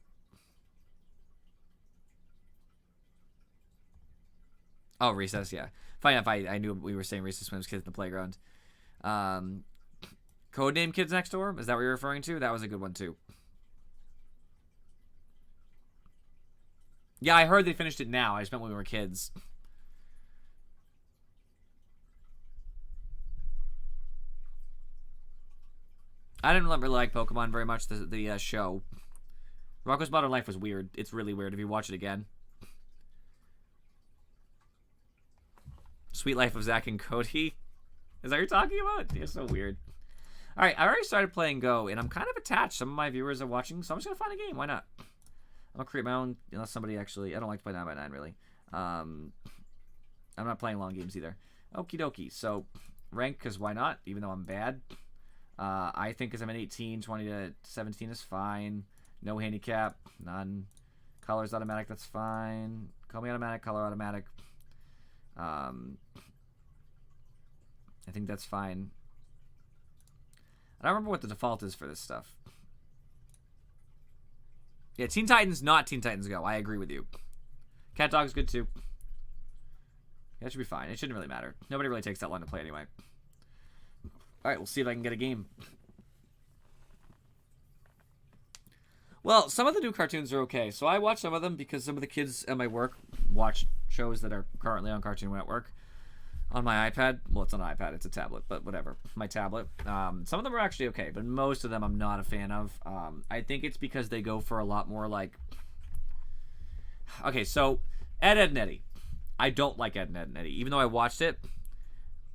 Oh, Recess, yeah. Funny enough, I knew we were saying Recess when I was kids in the playground. Codename Kids Next Door? Is that what you're referring to? That was a good one, too. Yeah, I heard they finished it now. I just meant when we were kids. I didn't really like Pokemon very much, the show. Rocko's Modern Life was weird. It's really weird if you watch it again. Sweet Life of Zach and Cody. Is that what you're talking about? You're so weird. Alright, I already started playing Go, and I'm kind of attached. Some of my viewers are watching, so I'm just going to find a game. Why not? I'm going to create my own, unless somebody actually... I don't like to play 9x9, really. I'm not playing long games either. Okie dokie. So, rank, because why not? Even though I'm bad. I think because I'm an 18, 20 to 17 is fine. No handicap. None. Colors automatic, that's fine. Call me automatic, color automatic. I think that's fine. I don't remember what the default is for this stuff. Yeah, Teen Titans, not Teen Titans Go. I agree with you. Cat Dog's good too. That should be fine. It shouldn't really matter. Nobody really takes that long to play anyway. Alright, we'll see if I can get a game. Well, some of the new cartoons are okay. So I watch some of them because some of the kids at my work watch shows that are currently on Cartoon Network on my iPad. Well, it's not an iPad, it's a tablet, but whatever. My tablet. Some of them are actually okay, but most of them I'm not a fan of. I think it's because they go for a lot more like... Okay, so Ed, Edd n Eddy. I don't like Ed, Edd n Eddy, even though I watched it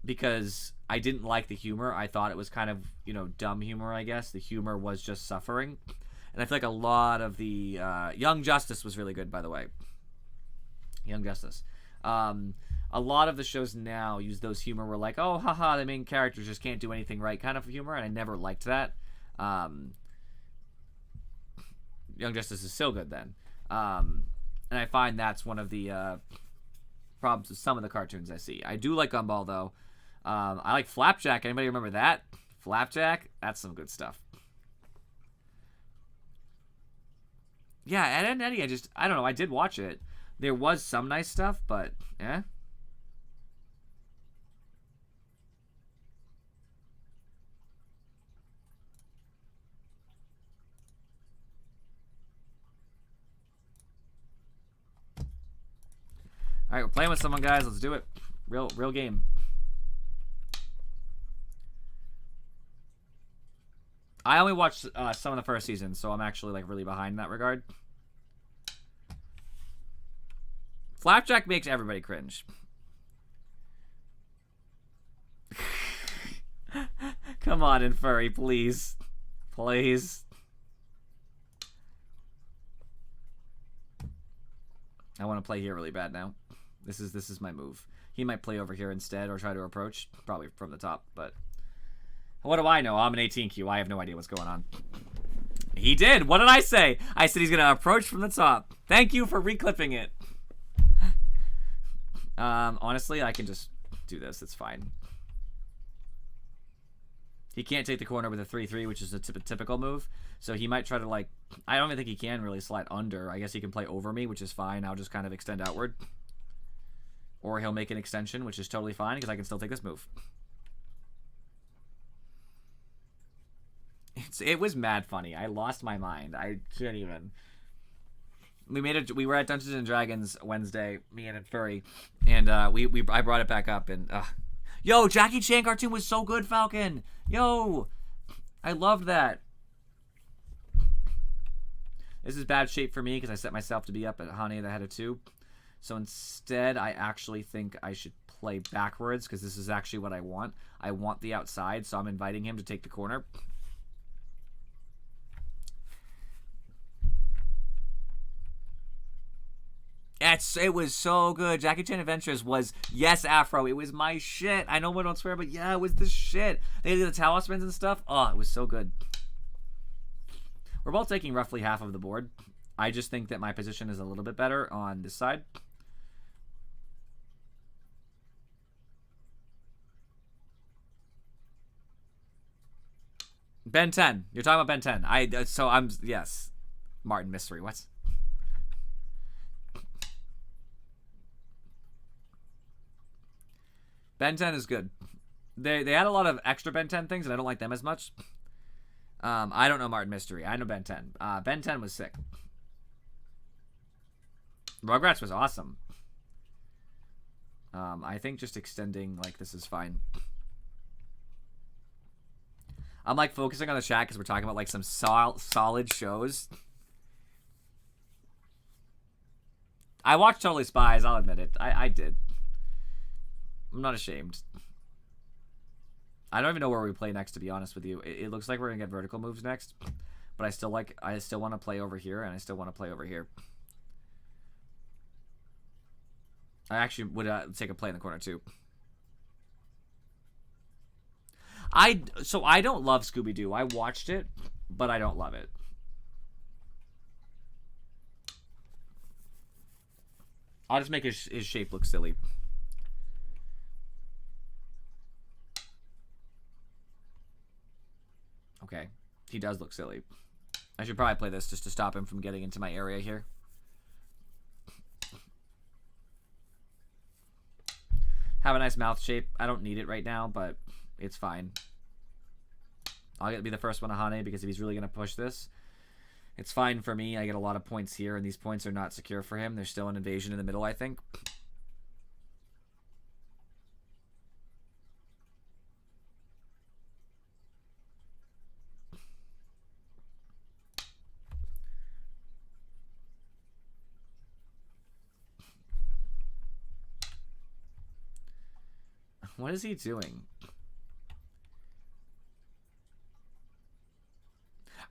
because I didn't like the humor. I thought it was kind of, dumb humor, I guess. The humor was just suffering. And I feel like a lot of the... Young Justice was really good, by the way. Young Justice. a lot of the shows now use those humor where like, oh, haha, the main characters just can't do anything right kind of humor, and I never liked that. Young Justice is so good then. And I find that's one of the problems with some of the cartoons I see. I do like Gumball, though. I like Flapjack. Anybody remember that? Flapjack? That's some good stuff. Yeah, Ed, Edd n Eddy, I don't know. I did watch it. There was some nice stuff, but, eh. All right, we're playing with someone, guys. Let's do it. Real game. I only watched some of the first season, so I'm actually like really behind in that regard. Flapjack makes everybody cringe. Come on, Infurry, please. Please. I want to play here really bad now. This is my move. He might play over here instead or try to approach. Probably from the top, but... What do I know? I'm an 18Q. I have no idea what's going on. He did! What did I say? I said he's going to approach from the top. Thank you for reclipping it. Honestly, I can just do this. It's fine. He can't take the corner with a 3-3, which is a typical move. So he might try to, like... I don't even think he can really slide under. I guess he can play over me, which is fine. I'll just kind of extend outward. Or he'll make an extension, which is totally fine, because I can still take this move. It was mad funny. I lost my mind. I can't even... We were at Dungeons and Dragons Wednesday, me and Infurry, and I brought it back up, and... Yo, Jackie Chan cartoon was so good, Falcon! Yo! I loved that. This is bad shape for me, because I set myself to be up at Hane at the head of 2. So instead, I actually think I should play backwards, because this is actually what I want. I want the outside, so I'm inviting him to take the corner. It was so good. Jackie Chan Adventures was, yes, Afro. It was my shit. I know I don't swear, but yeah, it was the shit. They did the towel spins and stuff. Oh, it was so good. We're both taking roughly half of the board. I just think that my position is a little bit better on this side. Ben 10. You're talking about Ben 10. Yes. Martin Mystery. What? Ben 10 is good. They had a lot of extra Ben 10 things, and I don't like them as much. I don't know Martin Mystery. I know Ben 10. Ben 10 was sick. Rugrats was awesome. I think just extending like this is fine. I'm like focusing on the chat because we're talking about like some solid shows. I watched Totally Spies. I'll admit it. I did. I'm not ashamed. I don't even know where we play next, to be honest with you. It looks like we're gonna get vertical moves next, but I still want to play over here, and I still want to play over here. I actually would take a play in the corner too. So I don't love Scooby-Doo. I watched it, but I don't love it. I'll just make his shape look silly. Okay, he does look silly. I should probably play this just to stop him from getting into my area here. Have a nice mouth shape. I don't need it right now, but it's fine. I'll be the first one to Hane because if he's really going to push this, it's fine for me. I get a lot of points here, and these points are not secure for him. There's still an invasion in the middle, I think. What is he doing?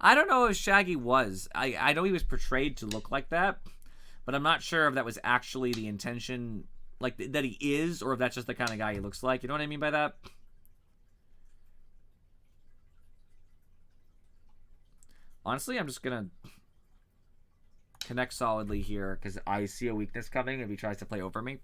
I don't know if Shaggy was. I know he was portrayed to look like that, but I'm not sure if that was actually the intention like that he is, or if that's just the kind of guy he looks like. You know what I mean by that? Honestly, I'm just gonna connect solidly here because I see a weakness coming if he tries to play over me.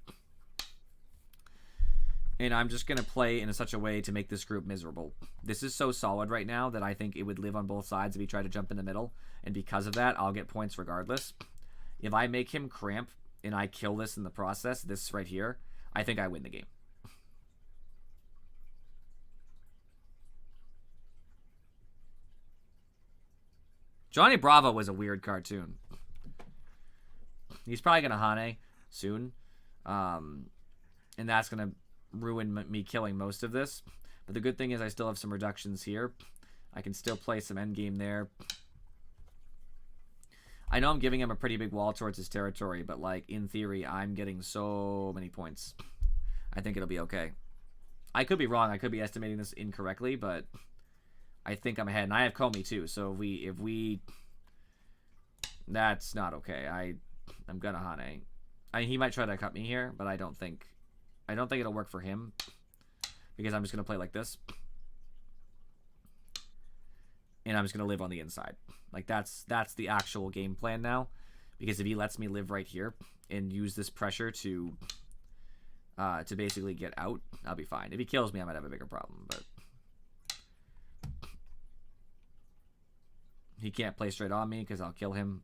And I'm just going to play in such a way to make this group miserable. This is so solid right now that I think it would live on both sides if he tried to jump in the middle. And because of that, I'll get points regardless. If I make him cramp and I kill this in the process, this right here, I think I win the game. Johnny Bravo was a weird cartoon. He's probably going to Hane soon. And that's going to ruin me killing most of this. But the good thing is I still have some reductions here. I can still play some endgame there. I know I'm giving him a pretty big wall towards his territory, but like in theory, I'm getting so many points. I think it'll be okay. I could be wrong. I could be estimating this incorrectly, but I think I'm ahead. And I have Comey too, so if we that's not okay. I'm gonna Hane. He might try to cut me here, but I don't think it'll work for him because I'm just going to play like this. And I'm just going to live on the inside. Like that's the actual game plan now, because if he lets me live right here and use this pressure to basically get out, I'll be fine. If he kills me, I might have a bigger problem, but he can't play straight on me because I'll kill him.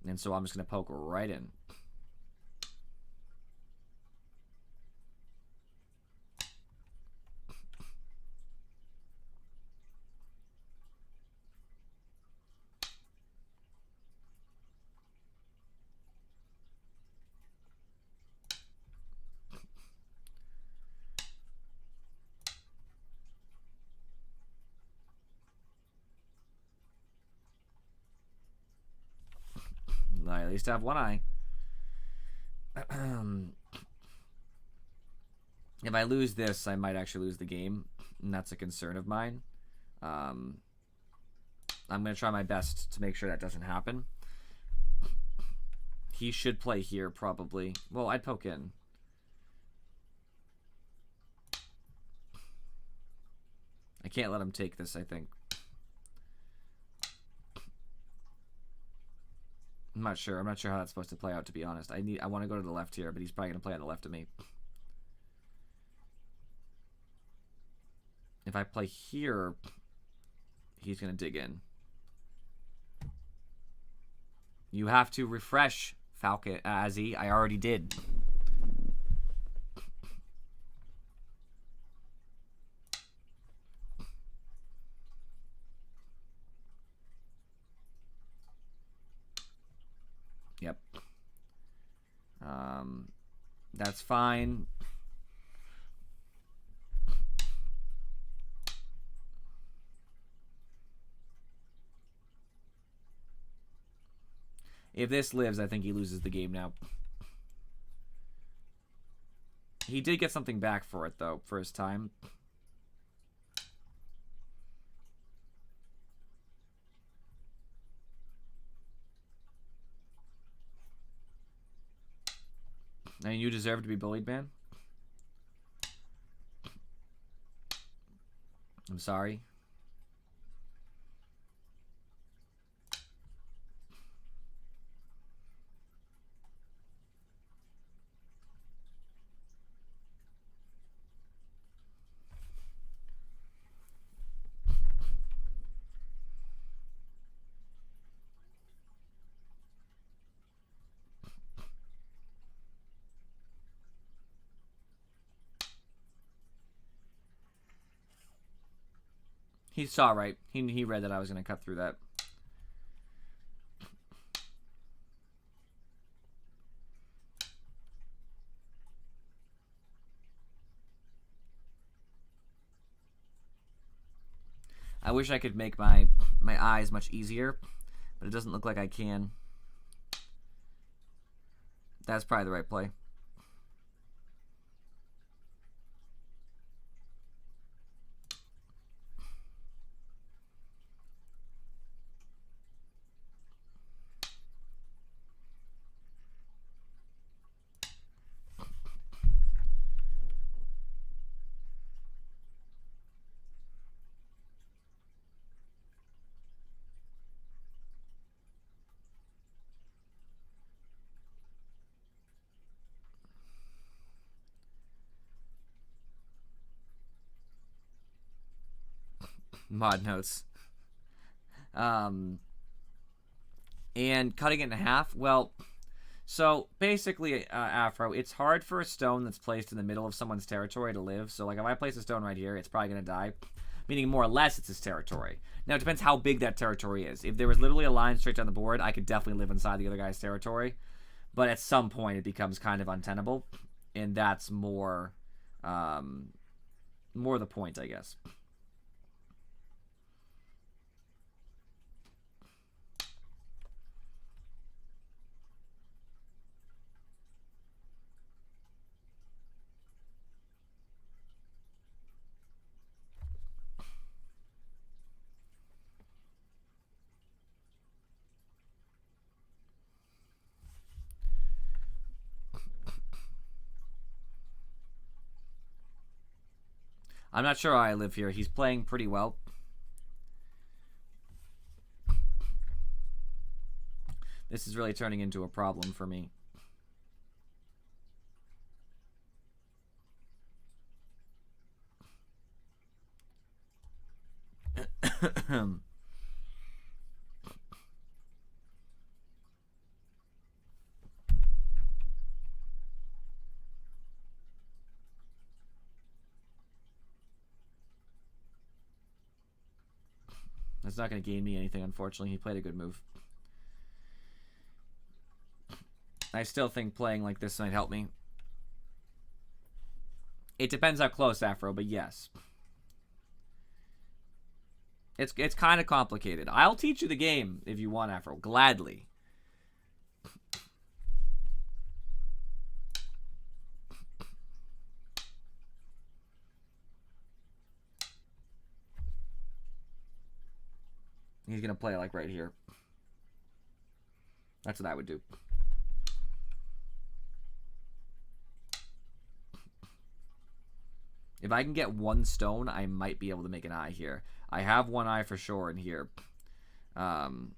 And so I'm just going to poke right in. I at least have one eye. If I lose this, I might actually lose the game, and that's a concern of mine. I'm going to try my best to make sure that doesn't happen. He should play here, probably. Well, I'd poke in. I can't let him take this, I think. I'm not sure. I'm not sure how that's supposed to play out, to be honest. I want to go to the left here, but he's probably going to play on the left of me. If I play here, he's going to dig in. You have to refresh, Falcon Azzy. I already did. Yep. That's fine. If this lives, I think he loses the game now. He did get something back for it, though, first time. I mean, you deserve to be bullied, man. I'm sorry. He saw right. He read that I was going to cut through that. I wish I could make my eyes much easier, but it doesn't look like I can. That's probably the right play. Mod notes. And cutting it in half, well, so basically, Afro, it's hard for a stone that's placed in the middle of someone's territory to live. So, like, if I place a stone right here, it's probably going to die. Meaning, more or less, it's his territory. Now, it depends how big that territory is. If there was literally a line straight down the board, I could definitely live inside the other guy's territory. But at some point, it becomes kind of untenable. And that's more the point, I guess. I'm not sure how I live here. He's playing pretty well. This is really turning into a problem for me. That's not going to gain me anything, unfortunately. He played a good move. I still think playing like this might help me. It depends how close, Afro, but yes. It's kind of complicated. I'll teach you the game if you want, Afro. Gladly. He's going to play like right here. That's what I would do. If I can get one stone, I might be able to make an eye here. I have one eye for sure in here. The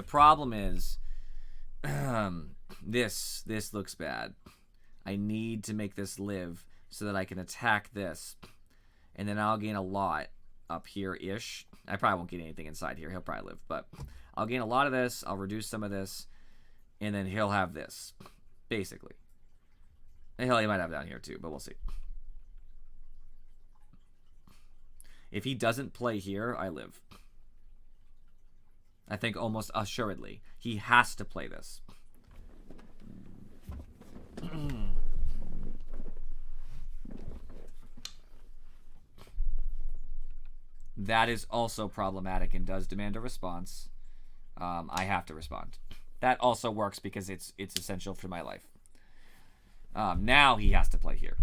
problem is this looks bad. I need to make this live so that I can attack this. And then I'll gain a lot up here-ish. I probably won't get anything inside here. He'll probably live. But I'll gain a lot of this. I'll reduce some of this. And then he'll have this, basically. And hell, he might have down here too, but we'll see. If he doesn't play here, I live. I think almost assuredly. He has to play this. That is also problematic and does demand a response. I have to respond. That also works because it's essential for my life. Now he has to play here.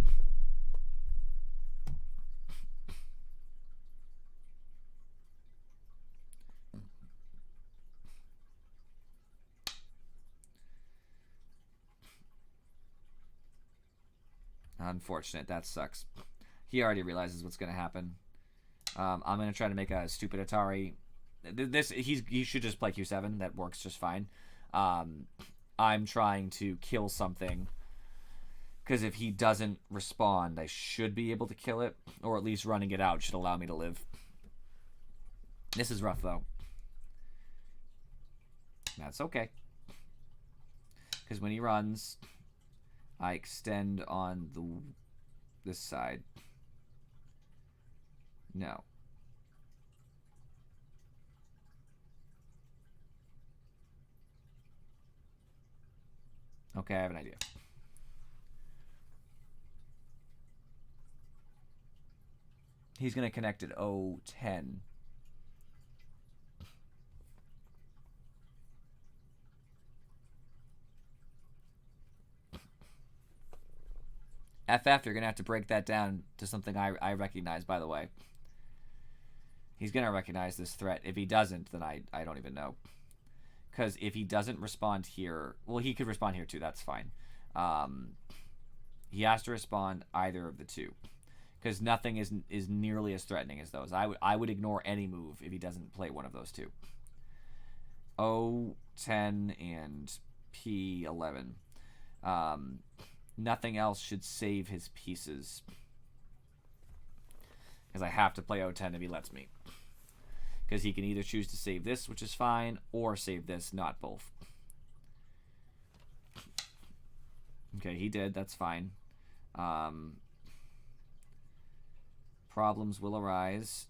Unfortunate. That sucks. He already realizes what's going to happen. I'm going to try to make a stupid Atari. He should just play Q7. That works just fine. I'm trying to kill something because if he doesn't respond, I should be able to kill it, or at least running it out should allow me to live. This is rough though. That's okay, because when he runs, I extend on this side. No. Okay, I have an idea. He's going to connect at 010. FF, you're going to have to break that down to something I recognize, by the way. He's going to recognize this threat. If he doesn't, then I don't even know. Because if he doesn't respond here... Well, he could respond here too. That's fine. He has to respond either of the two. Because nothing is nearly as threatening as those. I would ignore any move if he doesn't play one of those two. O10 and P11. nothing else should save his pieces. Because I have to play O10 if he lets me. Because he can either choose to save this, which is fine, or save this, not both. Okay, he did. That's fine. Problems will arise.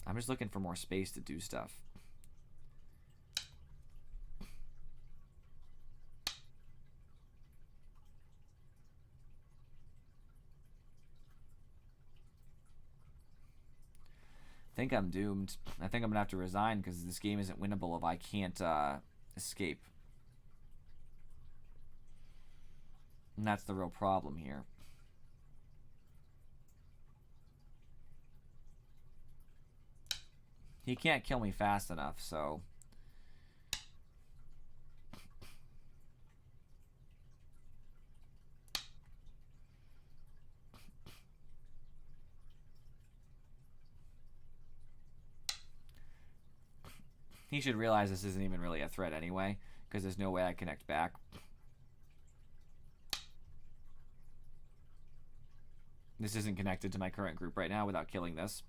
I'm just looking for more space to do stuff. I think I'm doomed. I think I'm going to have to resign because this game isn't winnable if I can't escape. And that's the real problem here. He can't kill me fast enough, so... He should realize this isn't even really a threat anyway, because there's no way I connect back. This isn't connected to my current group right now without killing this.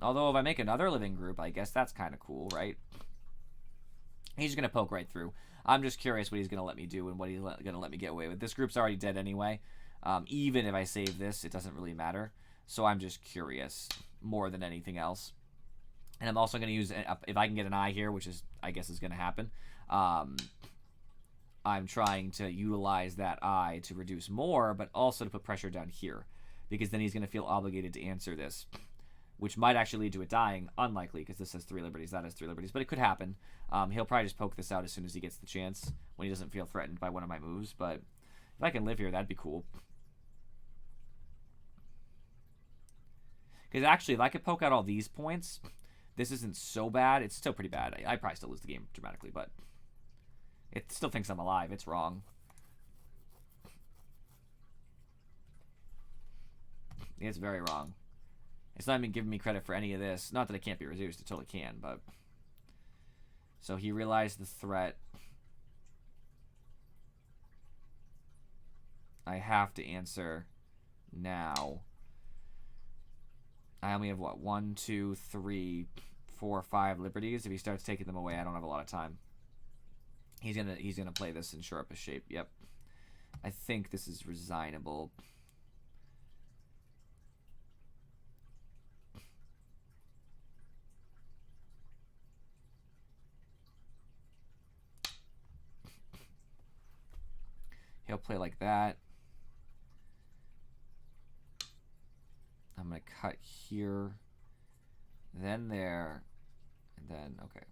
Although if I make another living group, I guess that's kind of cool, right? He's just going to poke right through. I'm just curious what he's going to let me do and what he's going to let me get away with. This group's already dead anyway. Even if I save this, it doesn't really matter. So I'm just curious more than anything else. And I'm also going to use, if I can get an eye here, which is, I guess is going to happen, I'm trying to utilize that eye to reduce more, but also to put pressure down here. Because then he's going to feel obligated to answer this, which might actually lead to it dying. Unlikely, because this has 3 liberties, that has 3 liberties, but it could happen. He'll probably just poke this out as soon as he gets the chance, when he doesn't feel threatened by one of my moves, but if I can live here, that'd be cool. Because actually, if I could poke out all these points, this isn't so bad. It's still pretty bad. I probably still lose the game dramatically, but it still thinks I'm alive. It's wrong. It's very wrong. It's not even giving me credit for any of this. Not that it can't be reduced. It totally can, but... So he realized the threat. I have to answer now. I only have, what, 1, 2, 3, 4, 5 liberties. If he starts taking them away, I don't have a lot of time. He's gonna play this and shore up his shape. Yep. I think this is resignable. He'll play like that. I'm going to cut here, then there, and then, okay.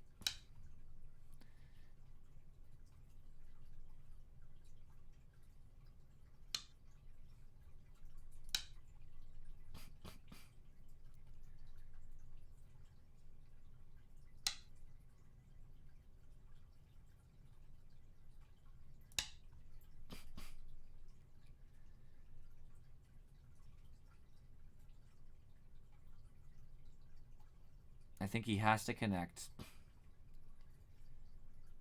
I think he has to connect.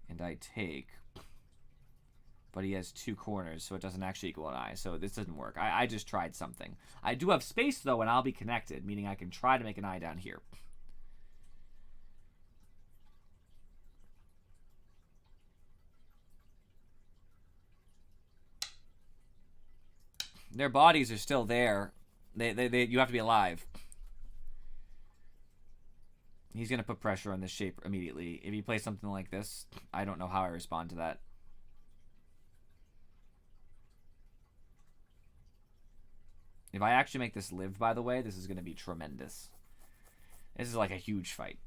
And I take. But he has 2 corners, so it doesn't actually equal an eye. So this doesn't work. I just tried something. I do have space, though, and I'll be connected, meaning I can try to make an eye down here. Their bodies are still there. You have to be alive. He's going to put pressure on this shape immediately. If he plays something like this, I don't know how I respond to that. If I actually make this live, by the way, this is going to be tremendous. This is like a huge fight.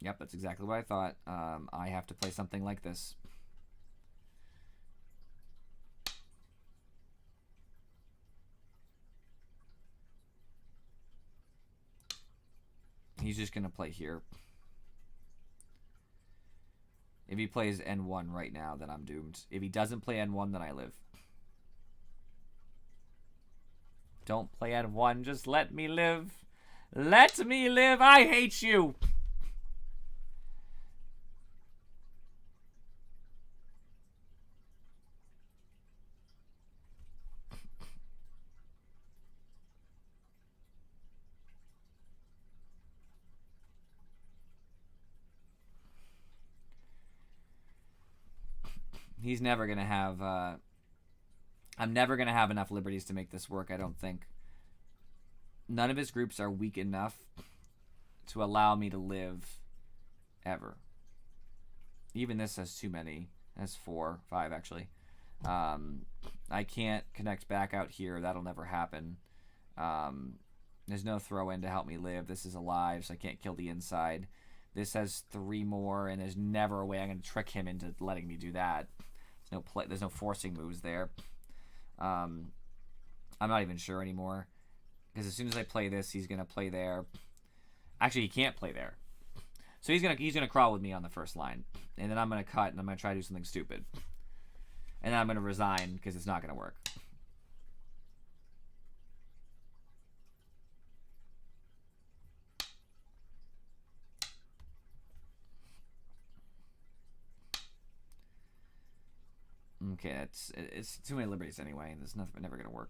Yep, that's exactly what I thought. I have to play something like this. He's just going to play here. If he plays N1 right now, then I'm doomed. If he doesn't play N1, then I live. Don't play at 1. Just let me live. Let me live. I hate you. He's never going to have... I'm never going to have enough liberties to make this work, I don't think. None of his groups are weak enough to allow me to live ever. Even this has too many. That's 4, 5 actually. I can't connect back out here. That'll never happen. There's no throw in to help me live. This is alive, so I can't kill the inside. This has 3 more, and there's never a way I'm going to trick him into letting me do that. There's no forcing moves there. I'm not even sure anymore. Because as soon as I play this, he's going to play there. Actually, he can't play there. So he's gonna crawl with me on the first line. And then I'm going to cut, and I'm going to try to do something stupid. And then I'm going to resign, because it's not going to work. Okay, it's too many liberties anyway. There's never going to work.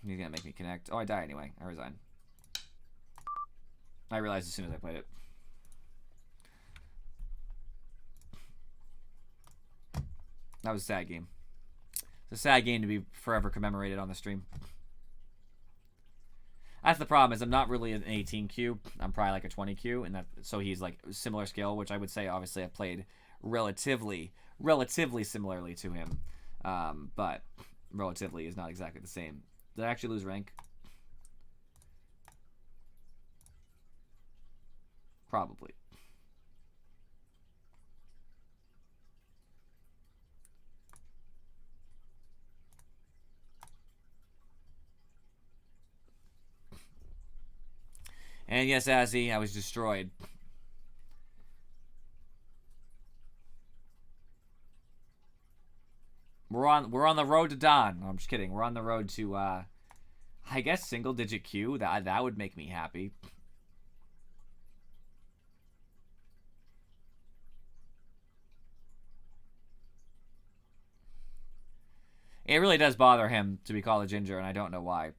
He's gonna make me connect. Oh, I die anyway. I resign. I realized as soon as I played it. That was a sad game. It's a sad game to be forever commemorated on the stream. That's the problem, is I'm not really an 18Q. I'm probably like a 20Q, and so he's like similar skill, which I would say obviously I played relatively similarly to him. But relatively is not exactly the same. Did I actually lose rank? Probably. And yes, Azzy, I was destroyed. We're on the road to Dawn. No, I'm just kidding. We're on the road to I guess single digit Q. That would make me happy. It really does bother him to be called a ginger, and I don't know why.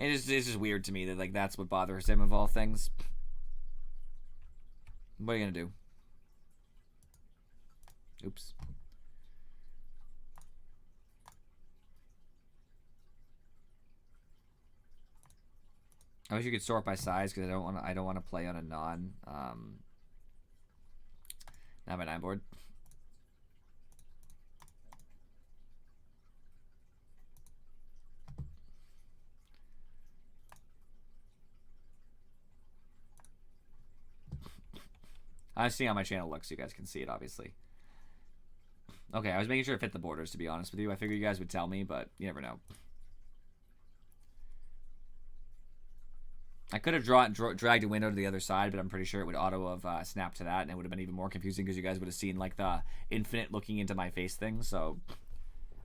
It's just weird to me that like that's what bothers him of all things. What are you gonna do? Oops. I wish you could sort by size because I don't want to play on a non not my 9 board. I'm seeing how my channel looks so you guys can see it, obviously. Okay, I was making sure it fit the borders, to be honest with you. I figured you guys would tell me, but you never know. I could have dragged a window to the other side, but I'm pretty sure it would auto have snapped to that, and it would have been even more confusing because you guys would have seen like the infinite looking into my face thing. So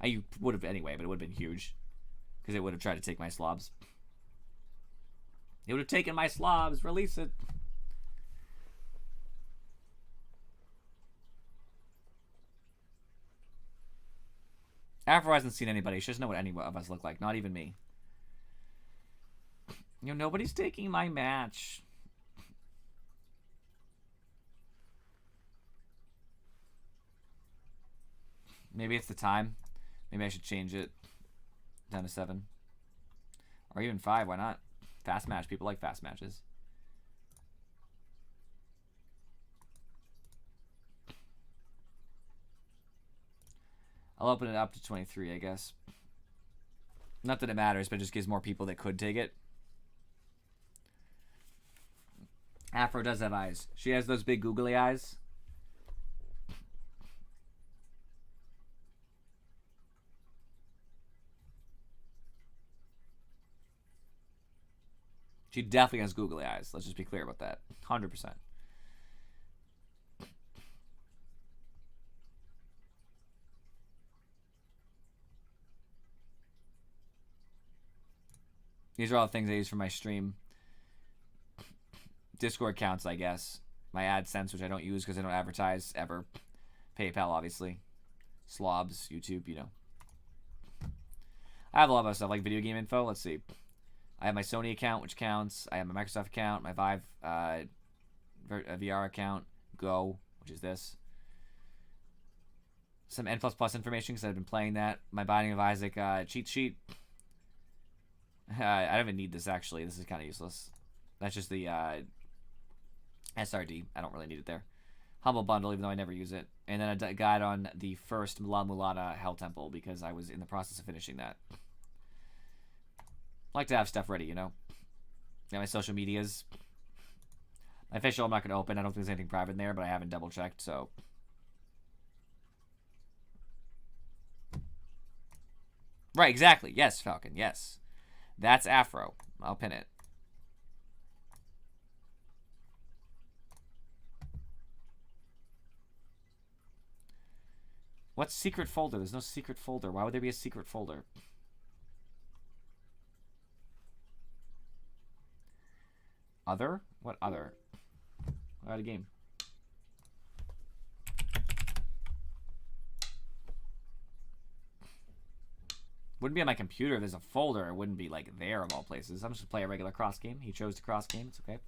I would have anyway, but it would have been huge because it would have tried to take my slobs. It would have taken my slobs. Release it. Afro hasn't seen anybody. She doesn't know what any of us look like. Not even me. You know, nobody's taking my match. Maybe it's the time. Maybe I should change it down to 7. Or even 5. Why not? Fast match. People like fast matches. I'll open it up to 23, I guess. Not that it matters, but it just gives more people that could take it. Afro does have eyes. She has those big googly eyes. She definitely has googly eyes. Let's just be clear about that. 100%. These are all the things I use for my stream. Discord counts, I guess. My AdSense, which I don't use because I don't advertise ever. PayPal, obviously. Slobs, YouTube, you know. I have a lot of stuff like video game info. Let's see. I have my Sony account, which counts. I have my Microsoft account, my Vive VR account, Go, which is this. Some N++ information because I've been playing that. My Binding of Isaac cheat sheet. I don't even need this, actually. This is kind of useless. That's just the SRD. I don't really need it there. Humble Bundle, even though I never use it. And then a guide on the first La Mulana Hell Temple because I was in the process of finishing that. I like to have stuff ready, you know? Yeah, my social medias. My official I'm not going to open. I don't think there's anything private in there, but I haven't double-checked, so... Right, exactly. Yes, Falcon, yes. That's Afro. I'll pin it. What's secret folder? There's no secret folder. Why would there be a secret folder? Other? What other? I got a game. Wouldn't be on my computer. There's a folder. It wouldn't be like there of all places. I'm just gonna play a regular cross game. He chose to cross game. It's okay.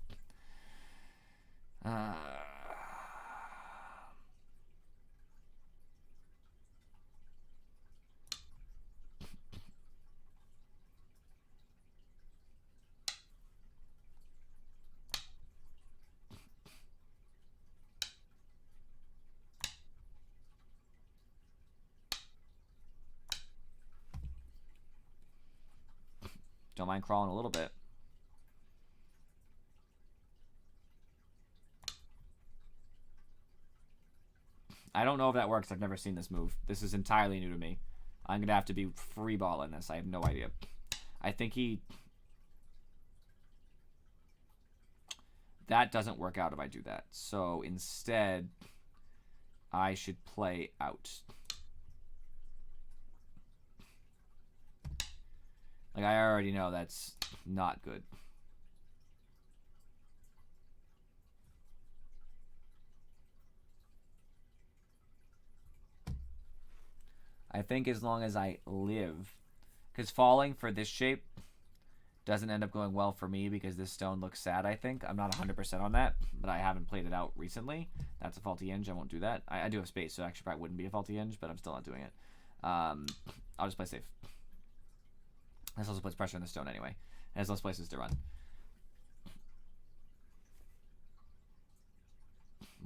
Don't mind crawling a little bit. I don't know if that works. I've never seen this move. This is entirely new to me. I'm going to have to be free balling this. I have no idea. I think he... That doesn't work out if I do that. So instead, I should play out. Like, I already know that's not good. I think as long as I live. Because falling for this shape doesn't end up going well for me because this stone looks sad, I think. I'm not 100% on that, but I haven't played it out recently. That's a faulty hinge. I won't do that. I do have space, so it actually probably wouldn't be a faulty hinge, but I'm still not doing it. I'll just play safe. This also puts pressure on the stone anyway. It has less places to run.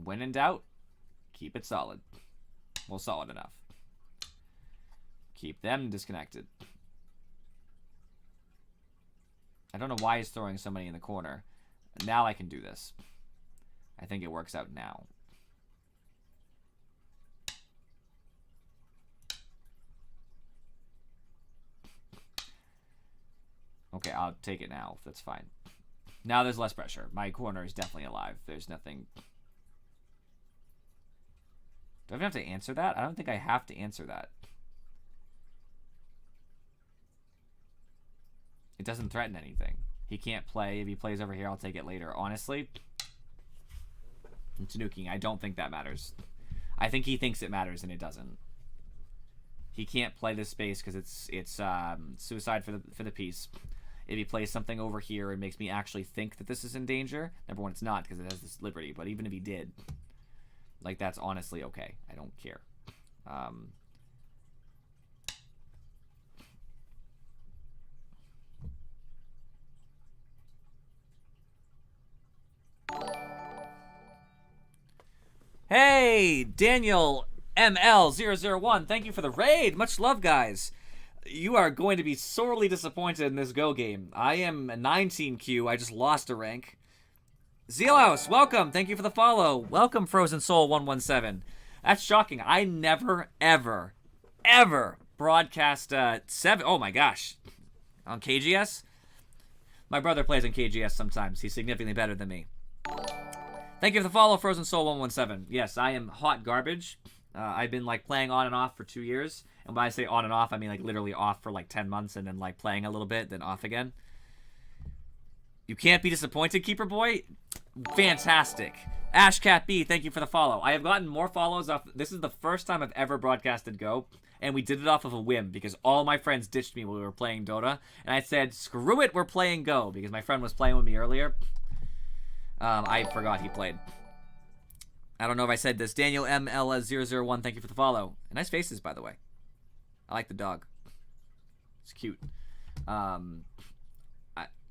When in doubt, keep it solid. Well, solid enough. Keep them disconnected. I don't know why he's throwing so many in the corner. Now I can do this. I think it works out now. Okay, I'll take it now. That's fine. Now there's less pressure. My corner is definitely alive. There's nothing... Do I even have to answer that? I don't think I have to answer that. It doesn't threaten anything. He can't play. If he plays over here, I'll take it later. Honestly, it's nuking. I don't think that matters. I think he thinks it matters and it doesn't. He can't play this space because it's suicide for the piece. If he plays something over here, it makes me actually think that this is in danger. Number one, it's not because it has this liberty. But even if he did, like, that's honestly okay. I don't care. Hey, Daniel ML001. Thank you for the raid. Much love, guys. You are going to be sorely disappointed in this Go game. I am a 19Q. I just lost a rank. Zealhouse, welcome. Thank you for the follow. Welcome, Frozen Soul 117. That's shocking. I never, ever, ever broadcast 7. Oh my gosh. On KGS? My brother plays on KGS sometimes. He's significantly better than me. Thank you for the follow, Frozen Soul 117. Yes, I am hot garbage. I've been like playing on and off for 2 years. And when I say on and off, I mean like literally off for like 10 months and then like playing a little bit, then off again. You can't be disappointed, Keeper Boy. Fantastic. Ashcat B, thank you for the follow. I have gotten more follows off. This is the first time I've ever broadcasted Go, and we did it off of a whim because all my friends ditched me when we were playing Dota, and I said, screw it, we're playing Go, because my friend was playing with me earlier. I forgot he played. I don't know if I said this. Daniel ML001, thank you for the follow. Nice faces, by the way. I like the dog. It's cute.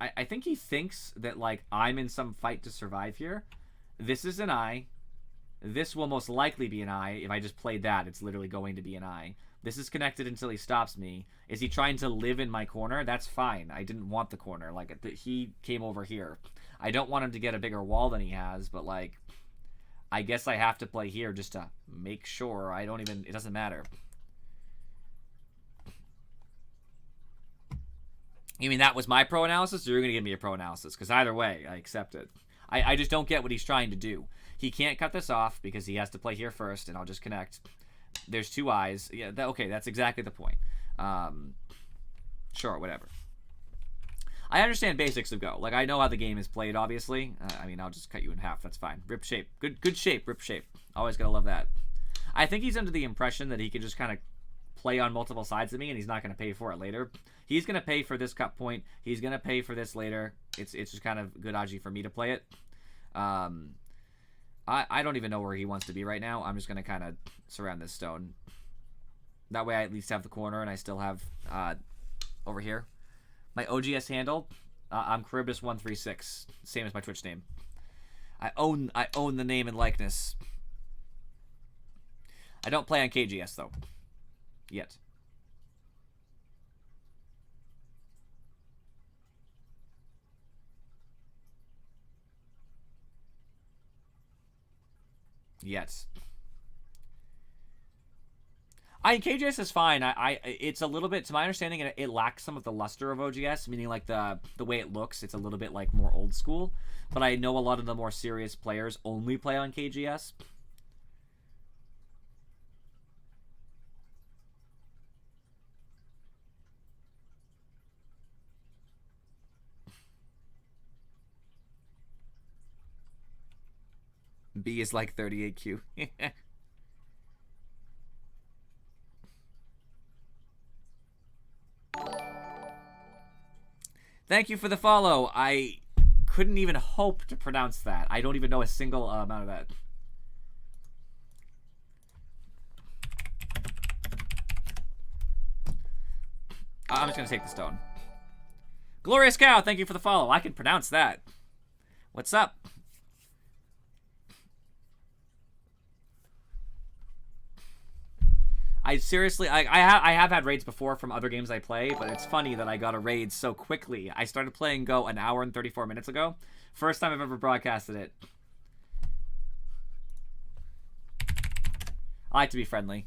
I think he thinks that, like, I'm in some fight to survive here. This is an I. This will most likely be an I. If I just played that, it's literally going to be an I. This is connected until he stops me. Is he trying to live in my corner? That's fine. I didn't want the corner. Like, he came over here. I don't want him to get a bigger wall than he has, but, like, I guess I have to play here just to make sure. It doesn't matter. You mean that was my pro analysis, or you're going to give me a pro analysis? Because either way, I accept it. I just don't get what he's trying to do. He can't cut this off because he has to play here first, and I'll just connect. There's 2 eyes. Yeah, okay, that's exactly the point. Sure, whatever. I understand basics of Go. Like, I know how the game is played, obviously. I mean, I'll just cut you in half. That's fine. Rip shape. Good shape, rip shape. Always gotta love that. I think he's under the impression that he can just kind of play on multiple sides of me, and he's not going to pay for it later. He's going to pay for this cut point. He's going to pay for this later. It's just kind of good Aji for me to play it. I don't even know where he wants to be right now. I'm just going to kind of surround this stone. That way I at least have the corner, and I still have over here my OGS handle. I'm Charybdis136, same as my Twitch name. I own the name and likeness. I don't play on KGS though. Yet. KGS is fine. It's a little bit, to my understanding, it lacks some of the luster of OGS, meaning like the way it looks, it's a little bit like more old school. But I know a lot of the more serious players only play on KGS. B is like 38Q. Thank you for the follow. I couldn't even hope to pronounce that. I don't even know a single amount of that. I'm just going to take the stone. Glorious Cow, thank you for the follow. I can pronounce that. What's up? I seriously, I have had raids before from other games I play, but it's funny that I got a raid so quickly. I started playing Go an hour and 34 minutes ago. First time I've ever broadcasted it. I like to be friendly.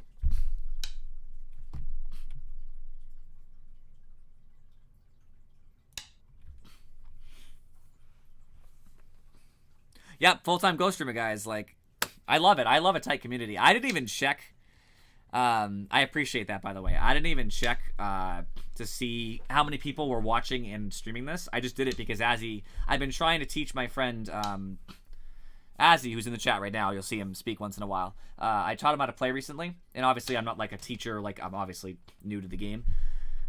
Yep, full-time Ghost streamer, guys. Like, I love it. I love a tight community. I didn't even check. I appreciate that, by the way. I didn't even check to see how many people were watching and streaming this. I just did it because Azzy, I've been trying to teach my friend Azzy, who's in the chat right now. You'll see him speak once in a while. I taught him how to play recently, and obviously I'm not like a teacher. Like, I'm obviously new to the game,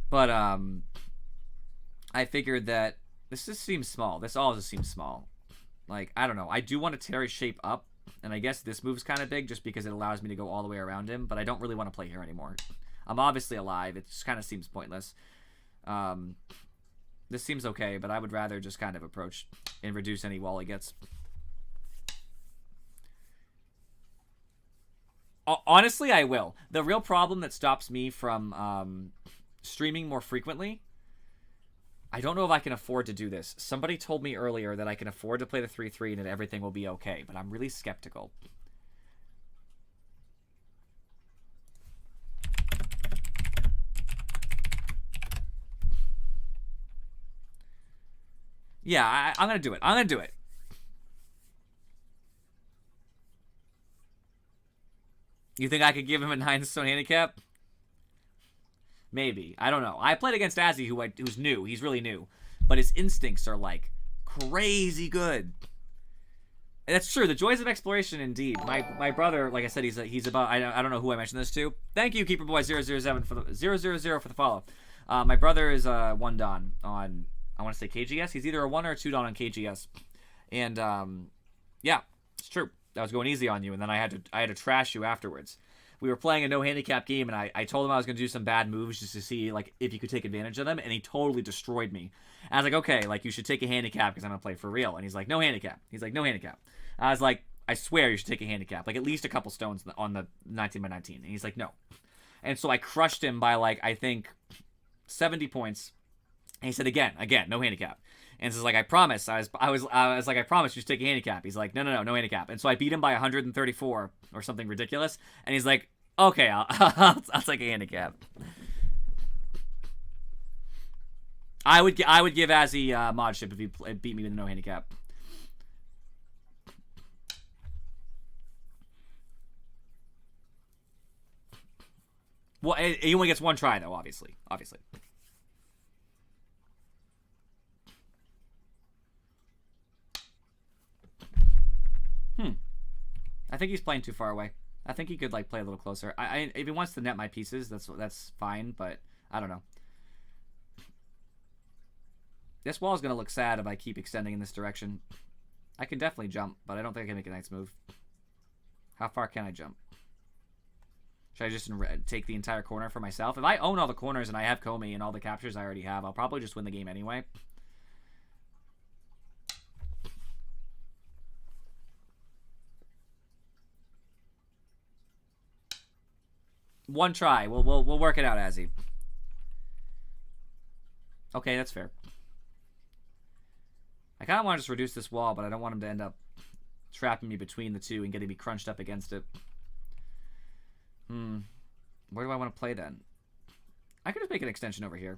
but I figured that this just seems small. This all just seems small. Like, I don't know. I do want to tear his shape up. And I guess this move's kind of big just because it allows me to go all the way around him. But I don't really want to play here anymore. I'm obviously alive. It just kind of seems pointless. This seems okay, but I would rather just kind of approach and reduce any wall he gets. Honestly, I will. The real problem that stops me from streaming more frequently. I don't know if I can afford to do this. Somebody told me earlier that I can afford to play the 3-3 and that everything will be okay, but I'm really skeptical. Yeah, I'm going to do it. I'm going to do it. You think I could give him a 9-stone handicap? Maybe. I don't know. I played against Azzy, who's new. He's really new. But his instincts are, like, crazy good. And that's true. The joys of exploration, indeed. My brother, like I said, he's about... I don't know who I mentioned this to. Thank you, KeeperBoy007 for the 000 for the follow. My brother is 1 Don on... I want to say KGS. He's either a 1 or a 2 Don on KGS. And, yeah, it's true. I was going easy on you, and then I had to trash you afterwards. We were playing a no handicap game, and I told him I was going to do some bad moves just to see like if you could take advantage of them, and he totally destroyed me. I was like, okay, like you should take a handicap because I'm going to play for real. And he's like, no handicap. He's like, no handicap. I was like, I swear you should take a handicap, like at least a couple stones on the 19x19. And he's like, no. And so I crushed him by like, I think 70 points. And he said, again, no handicap. And this is like, I promise. I was like, I promise you should take a handicap. He's like, no handicap. And so I beat him by 134 or something ridiculous. And he's like, okay, I'll take a handicap. I would give Azzy modship if he beat me with no handicap. Well, he only gets 1 try though, obviously. I think he's playing too far away. I think he could like play a little closer. If he wants to net my pieces, that's fine, but I don't know. This wall is going to look sad if I keep extending in this direction. I can definitely jump, but I don't think I can make a knight's move. How far can I jump? Should I just take the entire corner for myself? If I own all the corners and I have Comey and all the captures I already have, I'll probably just win the game anyway. One try. We'll work it out, Azzy. Okay, that's fair. I kind of want to just reduce this wall, but I don't want him to end up trapping me between the two and getting me crunched up against it. Where do I want to play then? I could just make an extension over here.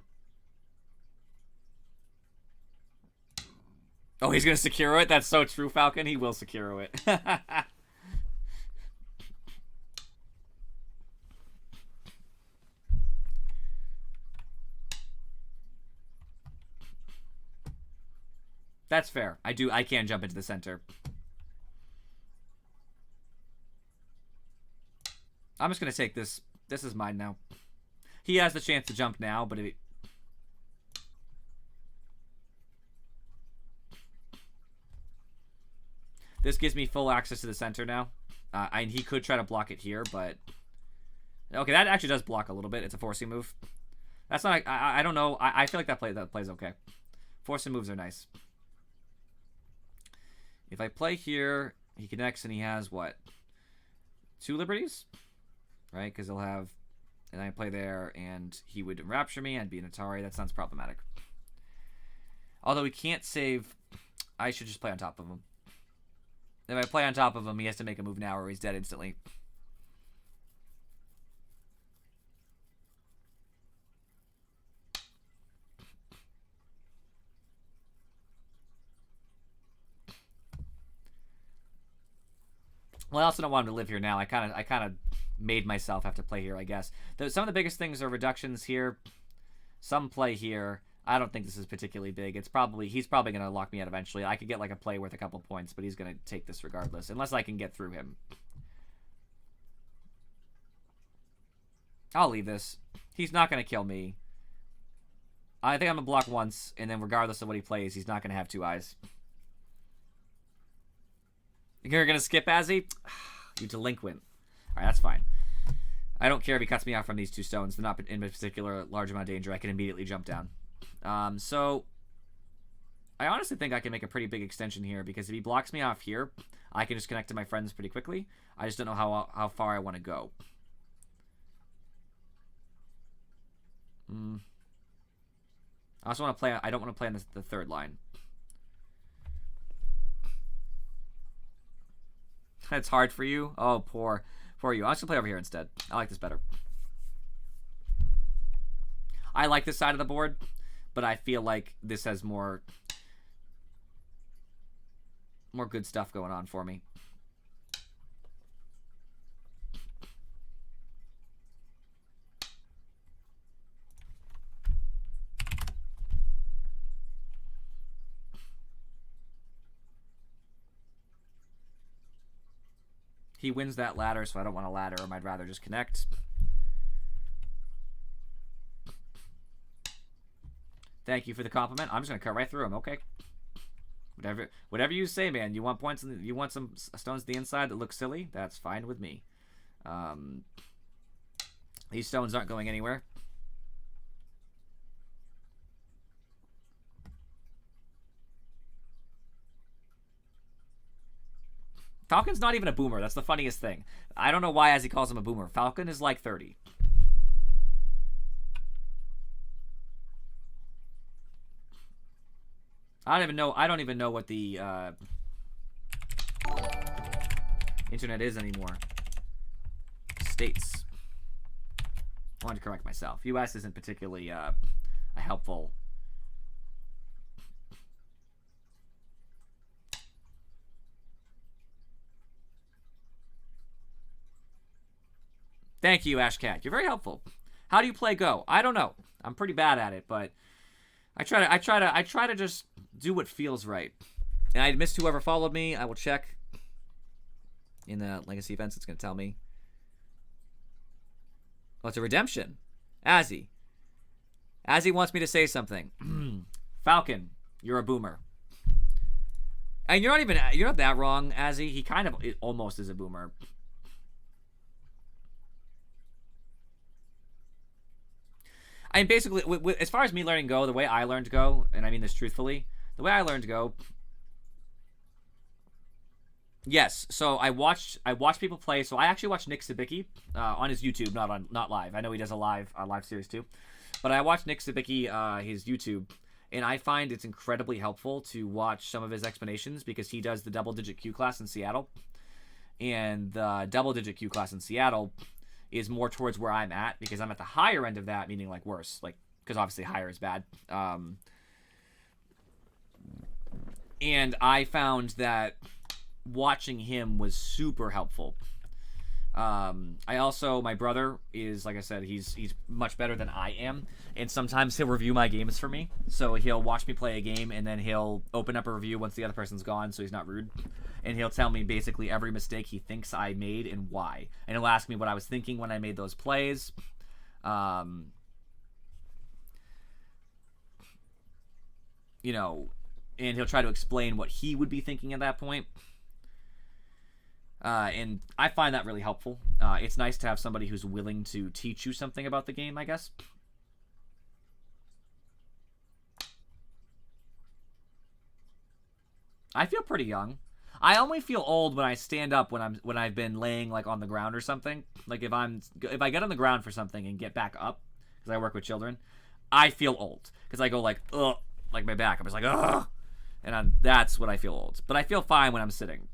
Oh, he's going to secure it? That's so true, Falcon. He will secure it. That's fair. I can jump into the center. I'm just going to take this. This is mine now. He has the chance to jump now, but if this gives me full access to the center now. He could try to block it here, but... Okay, that actually does block a little bit. It's a forcing move. That's not... I don't know. I feel like that plays okay. Forcing moves are nice. If I play here, he connects and he has what? 2 liberties? Right? Because he'll have... And I play there and he would enrapture me. I'd be an Atari. That sounds problematic. Although he can't save... I should just play on top of him. If I play on top of him, he has to make a move now or he's dead instantly. Well, I also don't want him to live here now. I kind of made myself have to play here, I guess. Some of the biggest things are reductions here. Some play here. I don't think this is particularly big. He's probably going to lock me out eventually. I could get like a play worth a couple points, but he's going to take this regardless, unless I can get through him. I'll leave this. He's not going to kill me. I think I'm going to block once, and then regardless of what he plays, he's not going to have 2 eyes. You're going to skip Azzy? You delinquent. Alright, that's fine. I don't care if he cuts me off from these 2 stones. They're not in a particular large amount of danger. I can immediately jump down. So, I honestly think I can make a pretty big extension here, because if he blocks me off here, I can just connect to my friends pretty quickly. I just don't know how far I want to go. I also want to play. I don't want to play on the third line. It's hard for you. Oh, poor you. I'll just play over here instead. I like this better. I like this side of the board, but I feel like this has more good stuff going on for me. He wins that ladder, so I don't want to ladder him. I'd rather just connect. Thank you for the compliment. I'm just gonna cut right through him. Okay. Whatever you say, man. You want points? You want some stones to the inside that look silly? That's fine with me. These stones aren't going anywhere. Falcon's not even a boomer. That's the funniest thing. I don't know why as he calls him a boomer. Falcon is like 30. I don't even know what the internet is anymore. States. I wanted to correct myself. US isn't particularly a helpful. Thank you, Ashcat. You're very helpful. How do you play Go? I don't know. I'm pretty bad at it, but I try to just do what feels right. And I missed whoever followed me. I will check in the legacy events. It's going to tell me. Oh, it's a redemption. Azzy wants me to say something. Falcon, you're a boomer. And you're not that wrong, Azzy. He kind of almost is a boomer. I mean, basically, as far as me learning Go, the way I learned Go, and I mean this truthfully, the way I learned Go, yes. So I watched people play. So I actually watched Nick Sabicki on his YouTube, not live. I know he does a live series too, but I watched Nick Sabicki his YouTube, and I find it's incredibly helpful to watch some of his explanations because he does the double-digit Q class in Seattle, and the double-digit Q class in Seattle is more towards where I'm at because I'm at the higher end of that, meaning like worse, like because obviously higher is bad. And I found that watching him was super helpful. I also, my brother is, like I said, he's much better than I am, and sometimes he'll review my games for me. So he'll watch me play a game, and then he'll open up a review once the other person's gone, so he's not rude. And he'll tell me basically every mistake he thinks I made and why. And he'll ask me what I was thinking when I made those plays. You know, and he'll try to explain what he would be thinking at that point. And I find that really helpful. It's nice to have somebody who's willing to teach you something about the game, I guess. I feel pretty young. I only feel old when I stand up when I've been laying like on the ground or something. Like if I get on the ground for something and get back up because I work with children, I feel old because I go like ugh, like my back. I'm just like ugh, and that's when I feel old. But I feel fine when I'm sitting.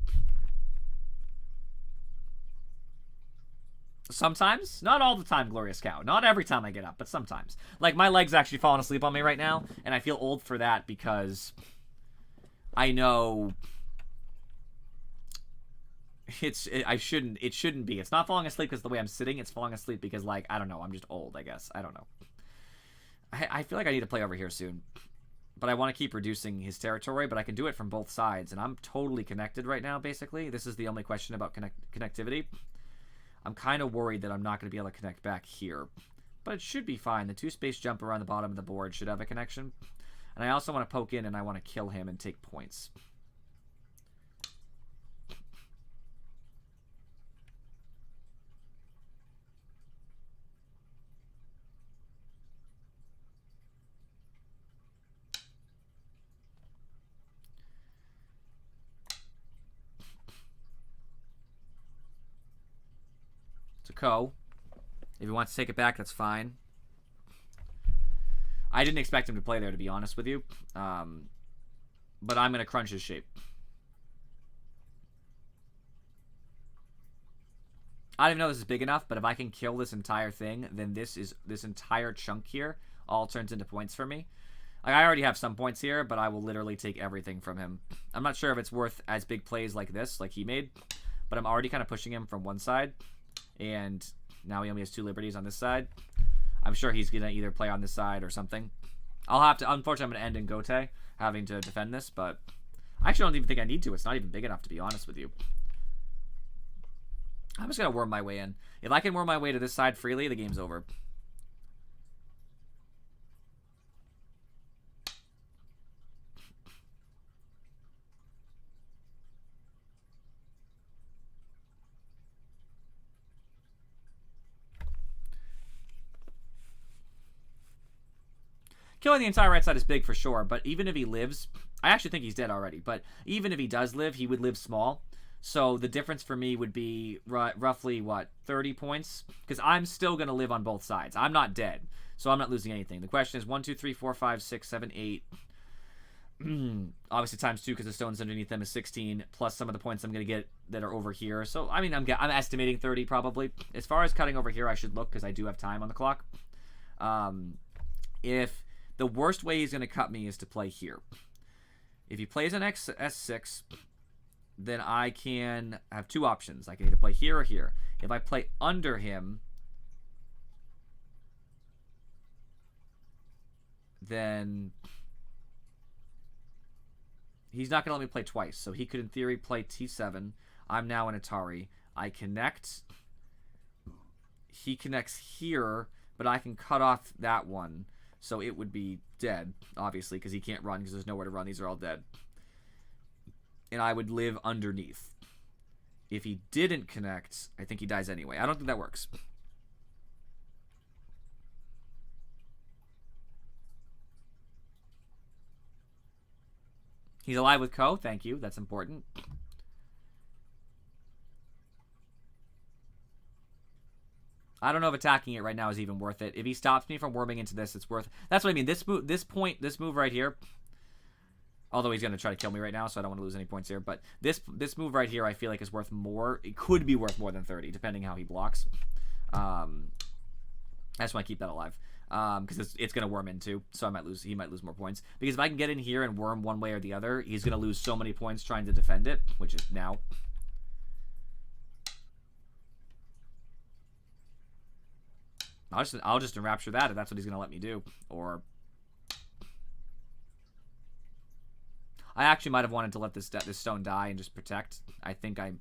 Sometimes, not all the time, Glorious Cow. Not every time I get up, but sometimes. Like my leg's actually falling asleep on me right now, and I feel old for that because I know it shouldn't be. It's not falling asleep because the way I'm sitting. It's falling asleep because like I don't know. I'm just old. I guess I don't know. I feel like I need to play over here soon, but I want to keep reducing his territory. But I can do it from both sides, and I'm totally connected right now. Basically, this is the only question about connectivity. I'm kind of worried that I'm not going to be able to connect back here, but it should be fine. The 2-space jumper on the bottom of the board should have a connection, and I also want to poke in and I want to kill him and take points. Co. If he wants to take it back, that's fine. I didn't expect him to play there, to be honest with you. But I'm going to crunch his shape. I don't even know this is big enough, but if I can kill this entire thing, then this entire chunk here all turns into points for me. Like, I already have some points here, but I will literally take everything from him. I'm not sure if it's worth as big plays like this, like he made, but I'm already kind of pushing him from one side, and now he only has 2 liberties on this side. I'm sure he's going to either play on this side or something. I'll have to, unfortunately, I'm going to end in Gote, having to defend this, but I actually don't even think I need to. It's not even big enough, to be honest with you. I'm just going to worm my way in. If I can worm my way to this side freely, the game's over. Killing the entire right side is big for sure, but even if he lives, I actually think he's dead already, but even if he does live, he would live small. So the difference for me would be roughly, what, 30 points? Because I'm still going to live on both sides. I'm not dead, so I'm not losing anything. The question is 1, 2, 3, 4, 5, 6, 7, 8. Obviously times 2 because the stones underneath them is 16, plus some of the points I'm going to get that are over here. So, I mean, I'm estimating 30 probably. As far as cutting over here, I should look because I do have time on the clock. If the worst way he's going to cut me is to play here. If he plays an S6, then I can have 2 options. I can either play here or here. If I play under him, then he's not going to let me play twice. So he could, in theory, play T7. I'm now in Atari. I connect. He connects here, but I can cut off that one. So it would be dead, obviously, because he can't run because there's nowhere to run. These are all dead. And I would live underneath. If he didn't connect, I think he dies anyway. I don't think that works. He's alive with Ko. Thank you. That's important. I don't know if attacking it right now is even worth it. If he stops me from worming into this, it's worth. That's what I mean. This move right here. Although he's gonna try to kill me right now, so I don't want to lose any points here. But this move right here, I feel like is worth more. It could be worth more than 30, depending how he blocks. I just want to keep that alive because it's gonna worm in too, so I might lose. He might lose more points because if I can get in here and worm one way or the other, he's gonna lose so many points trying to defend it, which is now. I'll just enrapture that if that's what he's gonna let me do. Or I actually might have wanted to let this stone die and just protect. I think I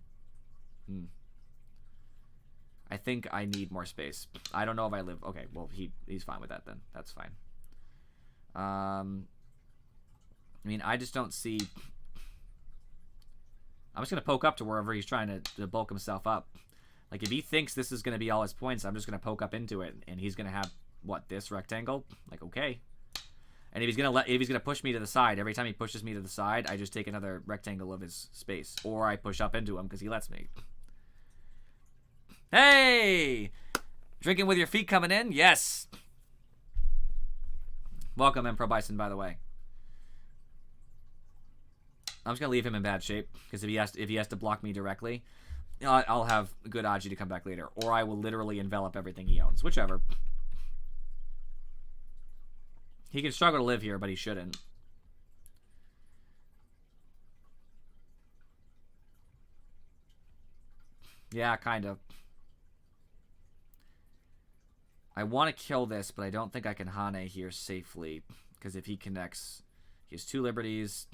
need more space. I don't know if I live. Okay, well he's fine with that then. That's fine. I mean, I just don't see. I'm just gonna poke up to wherever he's trying to bulk himself up. Like, if he thinks this is going to be all his points, I'm just going to poke up into it, and he's going to have, what, this rectangle? Like, okay. And if he's going to push me to the side, every time he pushes me to the side, I just take another rectangle of his space. Or I push up into him because he lets me. Hey! Drinking with your feet coming in? Yes! Welcome, Empro Bison, by the way. I'm just going to leave him in bad shape, because if he has to block me directly, I'll have good Aji to come back later. Or I will literally envelop everything he owns. Whichever. He can struggle to live here, but he shouldn't. Yeah, kind of. I want to kill this, but I don't think I can Hane here safely. Because if he connects, he has 2 liberties.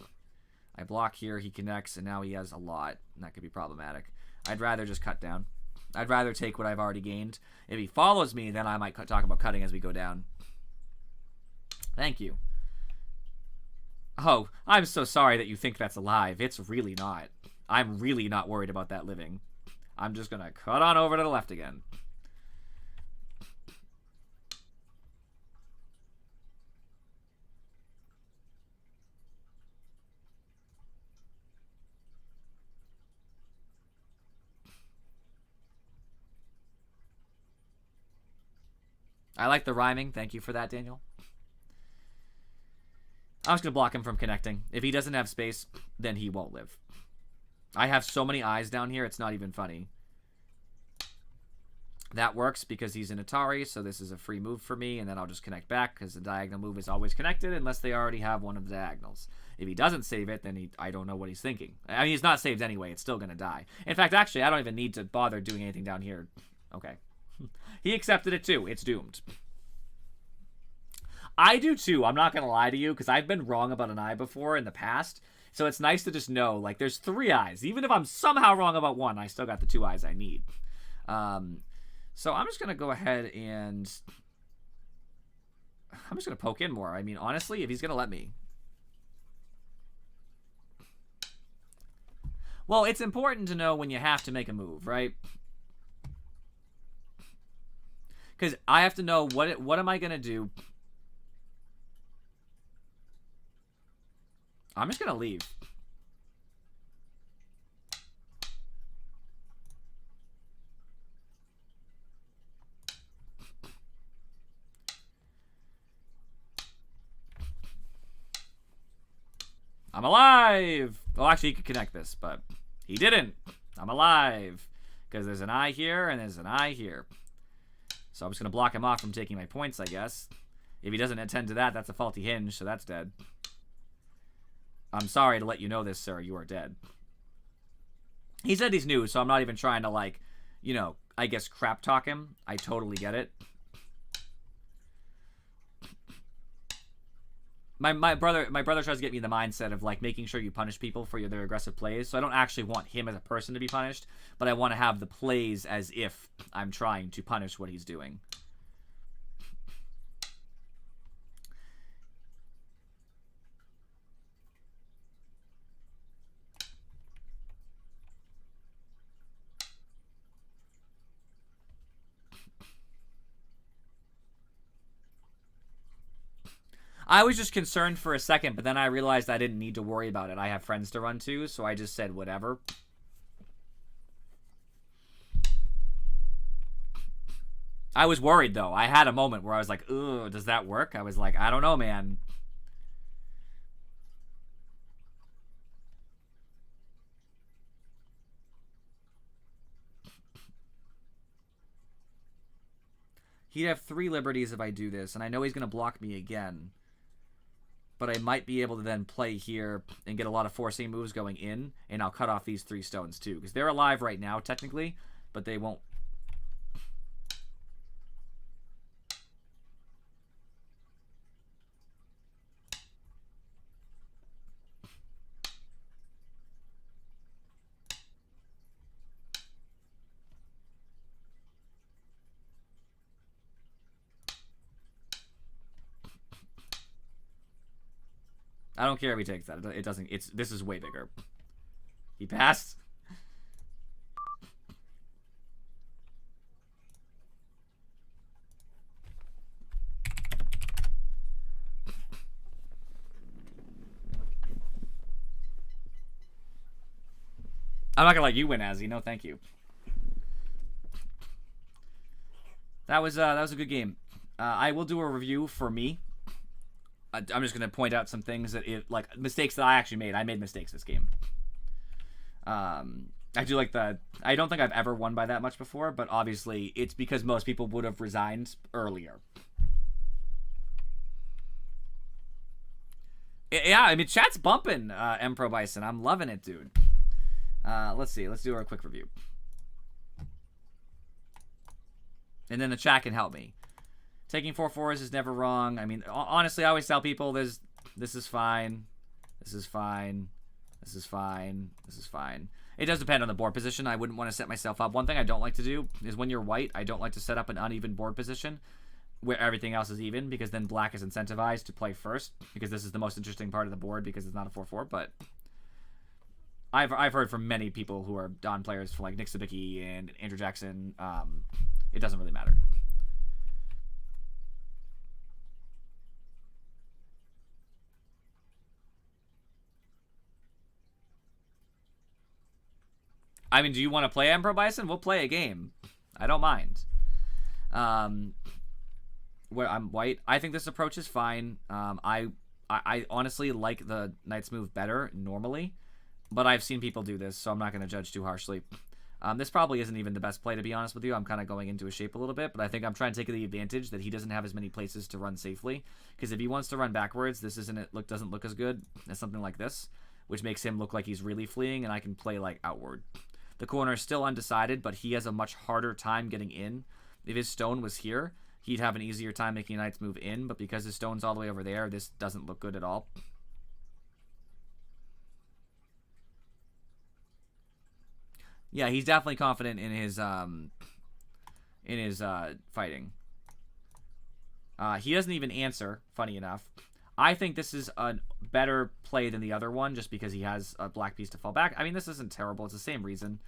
I block here, he connects, and now he has a lot. And that could be problematic. I'd rather just cut down. I'd rather take what I've already gained. If he follows me, then I might talk about cutting as we go down. Thank you. Oh, I'm so sorry that you think that's alive. It's really not. I'm really not worried about that living. I'm just going to cut on over to the left again. I like the rhyming. Thank you for that, Daniel. I'm just going to block him from connecting. If he doesn't have space, then he won't live. I have so many eyes down here, it's not even funny. That works because he's an Atari, so this is a free move for me, and then I'll just connect back because the diagonal move is always connected unless they already have one of the diagonals. If he doesn't save it, then I don't know what he's thinking. I mean, he's not saved anyway. It's still going to die. In fact, actually, I don't even need to bother doing anything down here. Okay. He accepted it too. It's doomed. I do too. I'm not going to lie to you because I've been wrong about an eye before in the past. So it's nice to just know, like, there's 3 eyes. Even if I'm somehow wrong about one, I still got the 2 eyes I need. So I'm just going to go ahead and... I'm just going to poke in more. I mean, honestly, if he's going to let me. Well, it's important to know when you have to make a move, right? Because I have to know what am I going to do. I'm just going to leave. I'm alive! Well, actually, he could connect this, but he didn't. I'm alive. Because there's an eye here and there's an eye here. So I'm just going to block him off from taking my points, I guess. If he doesn't attend to that, that's a faulty hinge, so that's dead. I'm sorry to let you know this, sir. You are dead. He said he's new, so I'm not even trying to, like, you know, I guess crap talk him. I totally get it. My brother tries to get me in the mindset of, like, making sure you punish people for their aggressive plays. So I don't actually want him as a person to be punished, but I want to have the plays as if I'm trying to punish what he's doing. I was just concerned for a second, but then I realized I didn't need to worry about it. I have friends to run to, so I just said whatever. I was worried, though. I had a moment where I was like, ugh, does that work? I was like, I don't know, man. He'd have 3 liberties if I do this, and I know he's going to block me again. But I might be able to then play here and get a lot of forcing moves going in, and I'll cut off these 3 stones too. Because they're alive right now, technically, but they won't. I don't care if he takes that. It doesn't. This is way bigger. He passed. I'm not gonna let you win, Azzy. No, thank you. That was a good game. I will do a review for me. I'm just gonna point out some things that like mistakes that I actually made. I made mistakes this game. I do like I don't think I've ever won by that much before, but obviously it's because most people would have resigned earlier. Yeah, I mean, chat's bumping, Empro Bison. I'm loving it, dude. Let's see. Let's do a quick review. And then the chat can help me. Taking 4/4s is never wrong. I mean, honestly, I always tell people this is fine. This is fine. This is fine. This is fine. It does depend on the board position. I wouldn't want to set myself up. One thing I don't like to do is when you're white, I don't like to set up an uneven board position where everything else is even, because then black is incentivized to play first, because this is the most interesting part of the board because it's not a 4/4. But I've heard from many people who are Don players, from like Nick Sabicki and Andrew Jackson. It doesn't really matter. I mean, do you want to play Empro Bison? We'll play a game. I don't mind. Where I'm white, I think this approach is fine. I I honestly like the knight's move better normally, but I've seen people do this, so I'm not going to judge too harshly. This probably isn't even the best play, to be honest with you. I'm kind of going into his shape a little bit, but I think I'm trying to take the advantage that he doesn't have as many places to run safely. Because if he wants to run backwards, this doesn't look as good as something like this, which makes him look like he's really fleeing, and I can play like outward. The corner is still undecided, but he has a much harder time getting in. If his stone was here, he'd have an easier time making a knight's move in, but because his stone's all the way over there, this doesn't look good at all. Yeah, he's definitely confident in his fighting. He doesn't even answer, funny enough. I think this is a better play than the other one, just because he has a black piece to fall back. I mean, this isn't terrible. It's the same reason.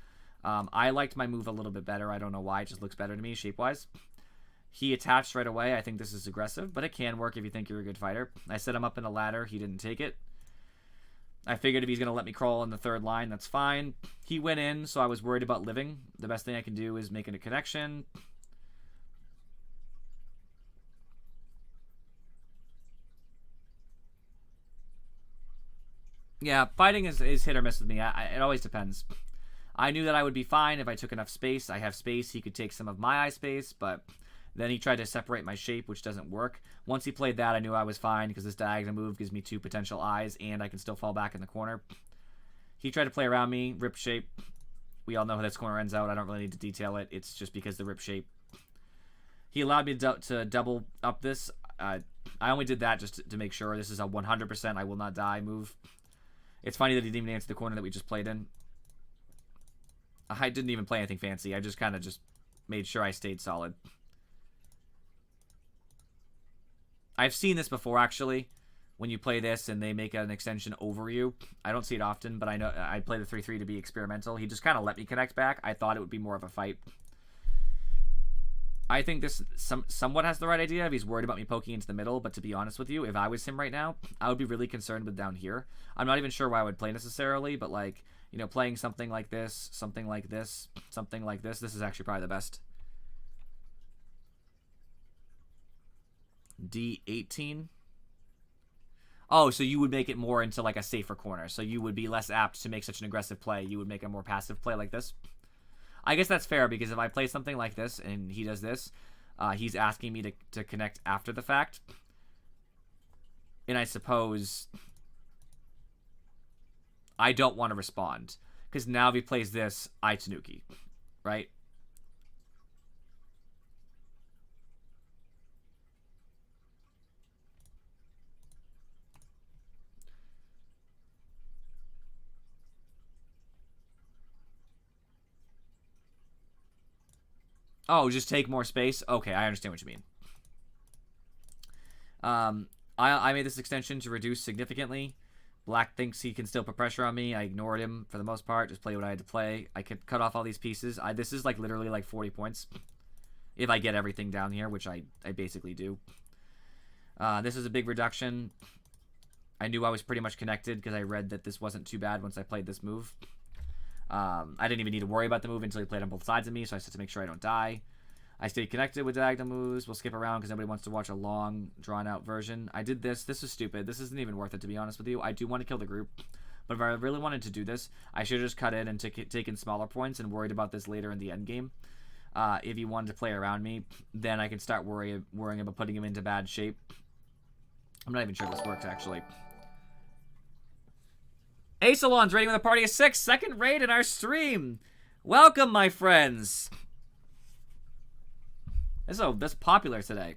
I liked my move a little bit better. I don't know why. It just looks better to me, shape-wise. He attached right away. I think this is aggressive, but it can work if you think you're a good fighter. I set him up in a ladder. He didn't take it. I figured if he's going to let me crawl in the third line, that's fine. He went in, so I was worried about living. The best thing I can do is making a connection. Yeah, fighting is hit or miss with me. It always depends. I knew that I would be fine if I took enough space. I have space. He could take some of my eye space, but then he tried to separate my shape, which doesn't work. Once he played that, I knew I was fine because this diagonal move gives me 2 potential eyes, and I can still fall back in the corner. He tried to play around me, rip shape. We all know how this corner ends out. I don't really need to detail it. It's just because the rip shape. He allowed me to double up this. I only did that just to make sure. This is a 100% I will not die move. It's funny that he didn't even answer the corner that we just played in. I didn't even play anything fancy. I just kind of just made sure I stayed solid. I've seen this before, actually, when you play this and they make an extension over you. I don't see it often, but I know I play the 3-3 to be experimental. He just kind of let me connect back. I thought it would be more of a fight. I think this somewhat has the right idea if he's worried about me poking into the middle, but to be honest with you, if I was him right now, I would be really concerned with down here. I'm not even sure why I would play necessarily, but like, you know, playing something like this, something like this, something like this is actually probably the best. D18. Oh, so you would make it more into like a safer corner. So you would be less apt to make such an aggressive play. You would make a more passive play like this. I guess that's fair because if I play something like this and he does this, he's asking me to connect after the fact. And I suppose I don't want to respond because now if he plays this, I Tanuki, right? Oh, just take more space? Okay, I understand what you mean. I made this extension to reduce significantly. Black thinks he can still put pressure on me. I ignored him for the most part. Just play what I had to play. I could cut off all these pieces. This is like literally like 40 points. If I get everything down here, which I basically do. This is a big reduction. I knew I was pretty much connected because I read that this wasn't too bad once I played this move. I didn't even need to worry about the move until he played on both sides of me, so I just had to make sure I don't die. I stayed connected with diagonal moves. We'll skip around because nobody wants to watch a long, drawn-out version. I did this. This was stupid. This isn't even worth it, to be honest with you. I do want to kill the group, but if I really wanted to do this, I should have just cut in and taken smaller points and worried about this later in the end game. If he wanted to play around me, then I can start worrying about putting him into bad shape. I'm not even sure if this works, actually. Asalon's rating with a party of 6. Second raid in our stream. Welcome, my friends. This is popular today.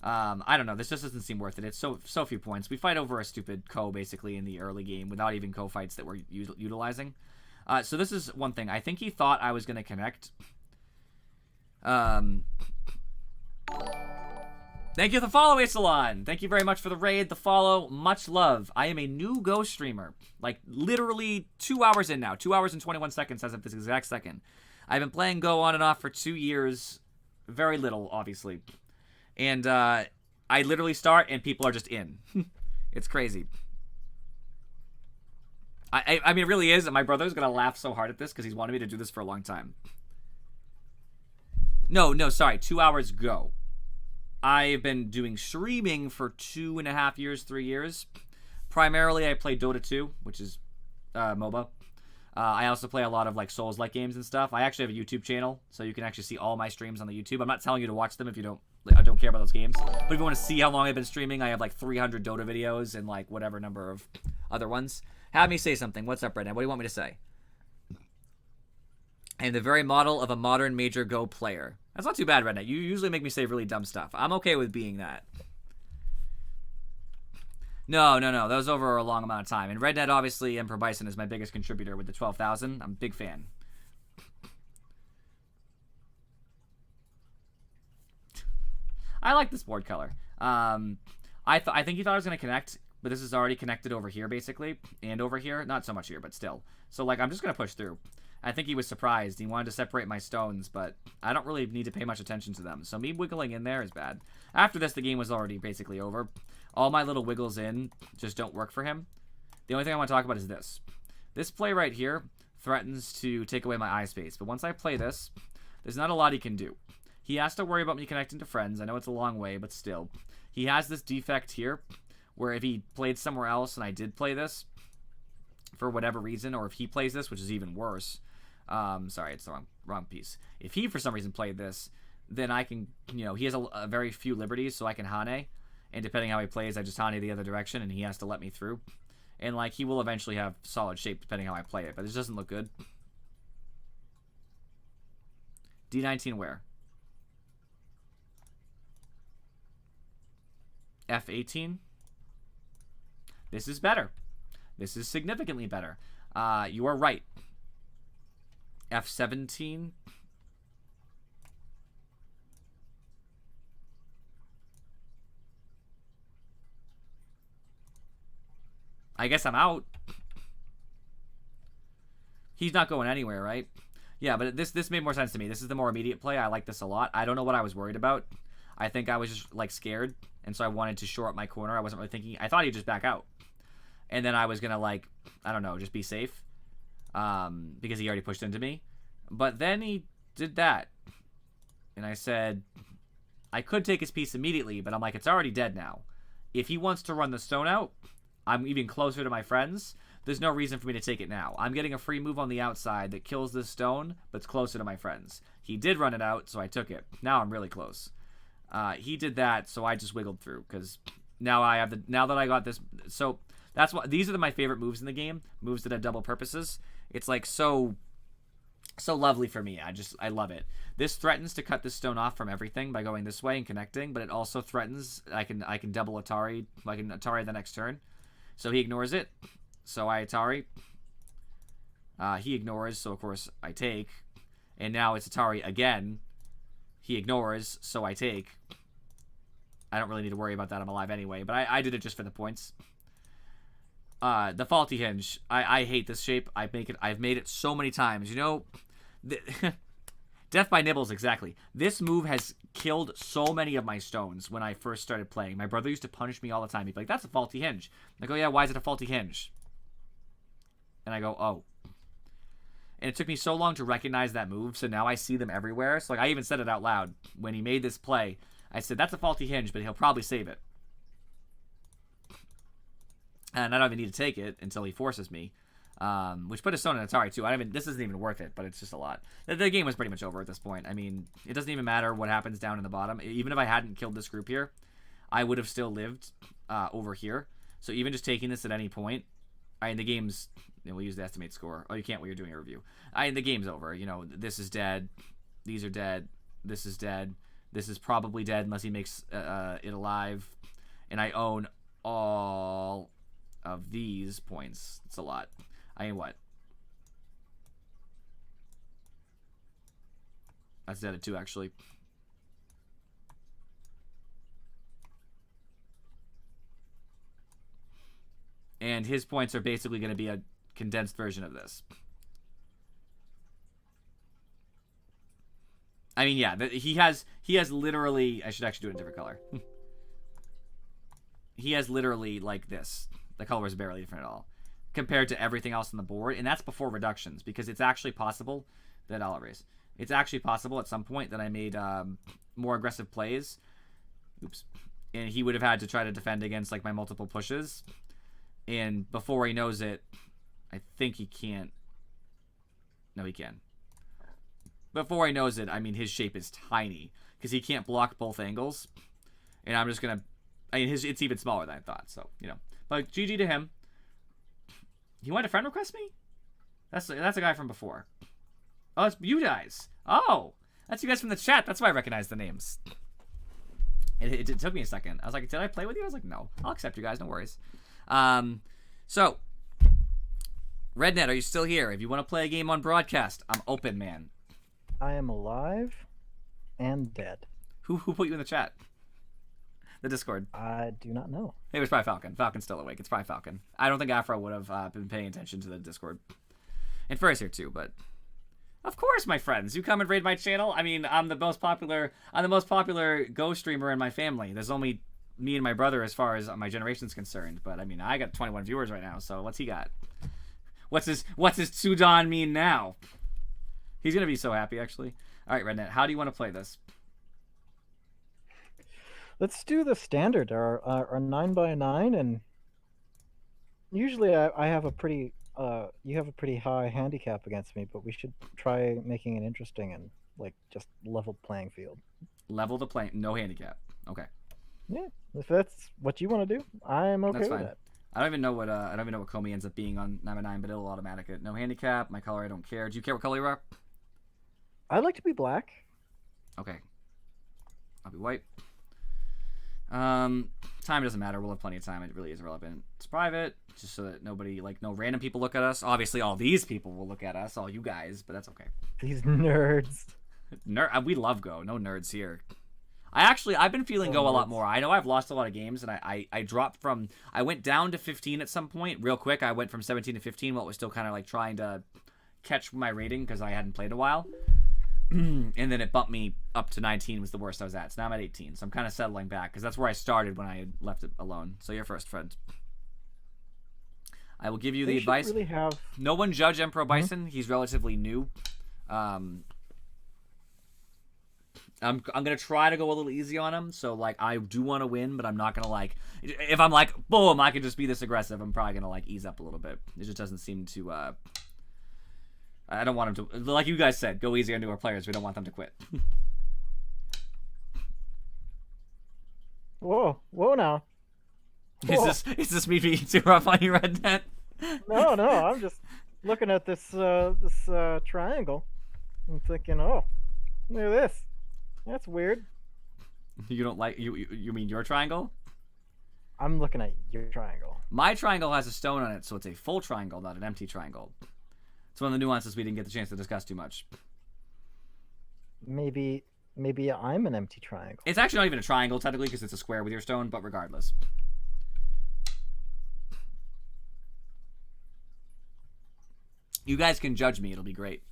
I don't know. This just doesn't seem worth it. It's so few points. We fight over a stupid Ko, basically, in the early game without even Ko fights that we're utilizing. So this is one thing. I think he thought I was going to connect. Thank you for the follow, Asalon. Thank you very much for the raid, the follow. Much love. I am a new Go streamer. Like, literally 2 hours in now. 2 hours and 21 seconds as of this exact second. I've been playing Go on and off for 2 years. Very little, obviously. And I literally start and people are just in. It's crazy. I mean, it really is. And my brother's going to laugh so hard at this because he's wanted me to do this for a long time. No, sorry. 2 hours Go. I've been doing streaming for 2.5 years, 3 years. Primarily, I play Dota 2, which is MOBA. I also play a lot of like Souls-like games and stuff. I actually have a YouTube channel, so you can actually see all my streams on the YouTube. I'm not telling you to watch them if you don't. I don't care about those games. But if you want to see how long I've been streaming, I have like 300 Dota videos and like whatever number of other ones. Have me say something. What's up, Brendan? What do you want me to say? And the very model of a modern Major Go player. That's not too bad, Rednet. You usually make me say really dumb stuff. I'm okay with being that. No. That was over a long amount of time. And Rednet, obviously, Emperor Bison is my biggest contributor with the 12,000. I'm a big fan. I like this board color. I think he thought I was going to connect, but this is already connected over here, basically. And over here. Not so much here, but still. So, like, I'm just going to push through. I think he was surprised. He wanted to separate my stones, but I don't really need to pay much attention to them. So me wiggling in there is bad. After this, the game was already basically over. All my little wiggles in just don't work for him. The only thing I want to talk about is this. This play right here threatens to take away my eye space. But once I play this, there's not a lot he can do. He has to worry about me connecting to friends. I know it's a long way, but still. He has this defect here, where if he played somewhere else and I did play this, for whatever reason, or if he plays this, which is even worse. Sorry, it's the wrong piece. If he, for some reason, played this, then I can, he has a very few liberties, so I can Hane. And depending how he plays, I just Hane the other direction, and he has to let me through. And, like, he will eventually have solid shape depending how I play it, but this doesn't look good. D19 where? F18? This is better. This is significantly better. You are right. F17. I guess I'm out. He's not going anywhere, right? Yeah, but this made more sense to me. This is the more immediate play. I like this a lot. I don't know what I was worried about. I think I was just, like, scared, and so I wanted to shore up my corner. I wasn't really thinking. I thought he'd just back out. And then I was going to, like, I don't know, just be safe. Because he already pushed into me. But then he did that. And I said, I could take his piece immediately, but I'm like, it's already dead now. If he wants to run the stone out, I'm even closer to my friends. There's no reason for me to take it now. I'm getting a free move on the outside that kills this stone, but it's closer to my friends. He did run it out, so I took it. Now I'm really close. He did that, so I just wiggled through, because now that I got this, so that's what, these are my favorite moves in the game, moves that have double purposes. It's like so lovely for me. I love it. This threatens to cut this stone off from everything by going this way and connecting, but it also threatens I can double Atari. I can Atari the next turn. So he ignores it. So I Atari. He ignores, so of course I take. And now it's Atari again. He ignores, so I take. I don't really need to worry about that. I'm alive anyway, but I did it just for the points. The faulty hinge. I hate this shape. I've made it so many times. Death by nibbles, exactly. This move has killed so many of my stones when I first started playing. My brother used to punish me all the time. He'd be like, that's a faulty hinge. I go, yeah, why is it a faulty hinge? And I go, oh. And it took me so long to recognize that move, so now I see them everywhere. So, like, I even said it out loud. When he made this play, I said, that's a faulty hinge, but he'll probably save it. And I don't even need to take it until he forces me. Which put a stone in Atari, too. This isn't even worth it, but it's just a lot. The game was pretty much over at this point. I mean, it doesn't even matter what happens down in the bottom. Even if I hadn't killed this group here, I would have still lived over here. So even just taking this at any point, the game's... we'll use the estimate score. Oh, you can't when you're doing a review. The game's over. This is dead. These are dead. This is dead. This is probably dead unless he makes it alive. And I own all of these points. It's a lot. What? That's dead at 2, actually. And his points are basically going to be a condensed version of this. I mean, yeah, he has literally... I should actually do it in a different color. He has literally, like, this. The color is barely different at all, compared to everything else on the board, and that's before reductions, because it's actually possible that I'll erase. It's actually possible at some point that I made more aggressive plays Oops. And he would have had to try to defend against like my multiple pushes. And before he knows it, I think he can't. No, he can. Before he knows it, I mean, his shape is tiny because he can't block both angles. And I'm just going to... I mean, it's even smaller than I thought, so, you know. But GG to him. He wanted to friend request me? That's a guy from before. Oh, it's you guys. Oh, that's you guys from the chat. That's why I recognize the names. It took me a second. I was like, did I play with you? I was like, no. I'll accept you guys. No worries. So, Rednet, are you still here? If you want to play a game on broadcast, I'm open, man. I am alive and dead. Who put you in the chat? The Discord. I do not know. It was probably Falcon. Falcon's still awake. It's probably Falcon. I don't think Afro would have been paying attention to the Discord. And Furry's here too, but of course, my friends, you come and raid my channel. I mean, I'm the most popular Go streamer in my family. There's only me and my brother as far as my generation's concerned. But I mean, I got 21 viewers right now. So what's he got? What's his Sudan mean now? He's gonna be so happy, actually. All right, Rednet, how do you want to play this? Let's do the standard, our 9x9, and usually I have a pretty you have a pretty high handicap against me, but we should try making it interesting and like just level playing field. Level the playing, no handicap. Okay. Yeah, if that's what you want to do, I'm okay That's with fine. that. I don't even know what Comey ends up being on 9x9, but it'll automatic it. No handicap. My color, I don't care. Do you care what color you are? I like to be black. Okay. I'll be white. Time doesn't matter. We'll have plenty of time. It really is irrelevant. It's private, just so that nobody, like, no random people look at us. Obviously, all these people will look at us, all you guys, but that's okay. These nerds. We love Go. No nerds here. I've been feeling Go a lot more. I know I've lost a lot of games, and I dropped from... I went down to 15 at some point, real quick. I went from 17 to 15 while it was still kind of, like, trying to catch my rating because I hadn't played in a while. And then it bumped me up to 19 was the worst I was at. So now I'm at 18. So I'm kind of settling back because that's where I started when I had left it alone. So you're first, friend. I will give you the advice. Really have... No one judge Emperor Bison. He's relatively new. I'm gonna try to go a little easy on him. So like I do want to win, but I'm not gonna like. If I'm like boom, I can just be this aggressive. I'm probably gonna like ease up a little bit. It just doesn't seem to. I don't want him to, like you guys said, go easy on our players. We don't want them to quit. Whoa now. Whoa. Is this me being too rough on you, Rednet? No, I'm just looking at this triangle. I'm thinking, oh, look at this. That's weird. You don't like you mean your triangle? I'm looking at your triangle. My triangle has a stone on it, so it's a full triangle, not an empty triangle. It's one of the nuances we didn't get the chance to discuss too much. Maybe I'm an empty triangle. It's actually not even a triangle, technically, because it's a square with your stone, but regardless. You guys can judge me. It'll be great.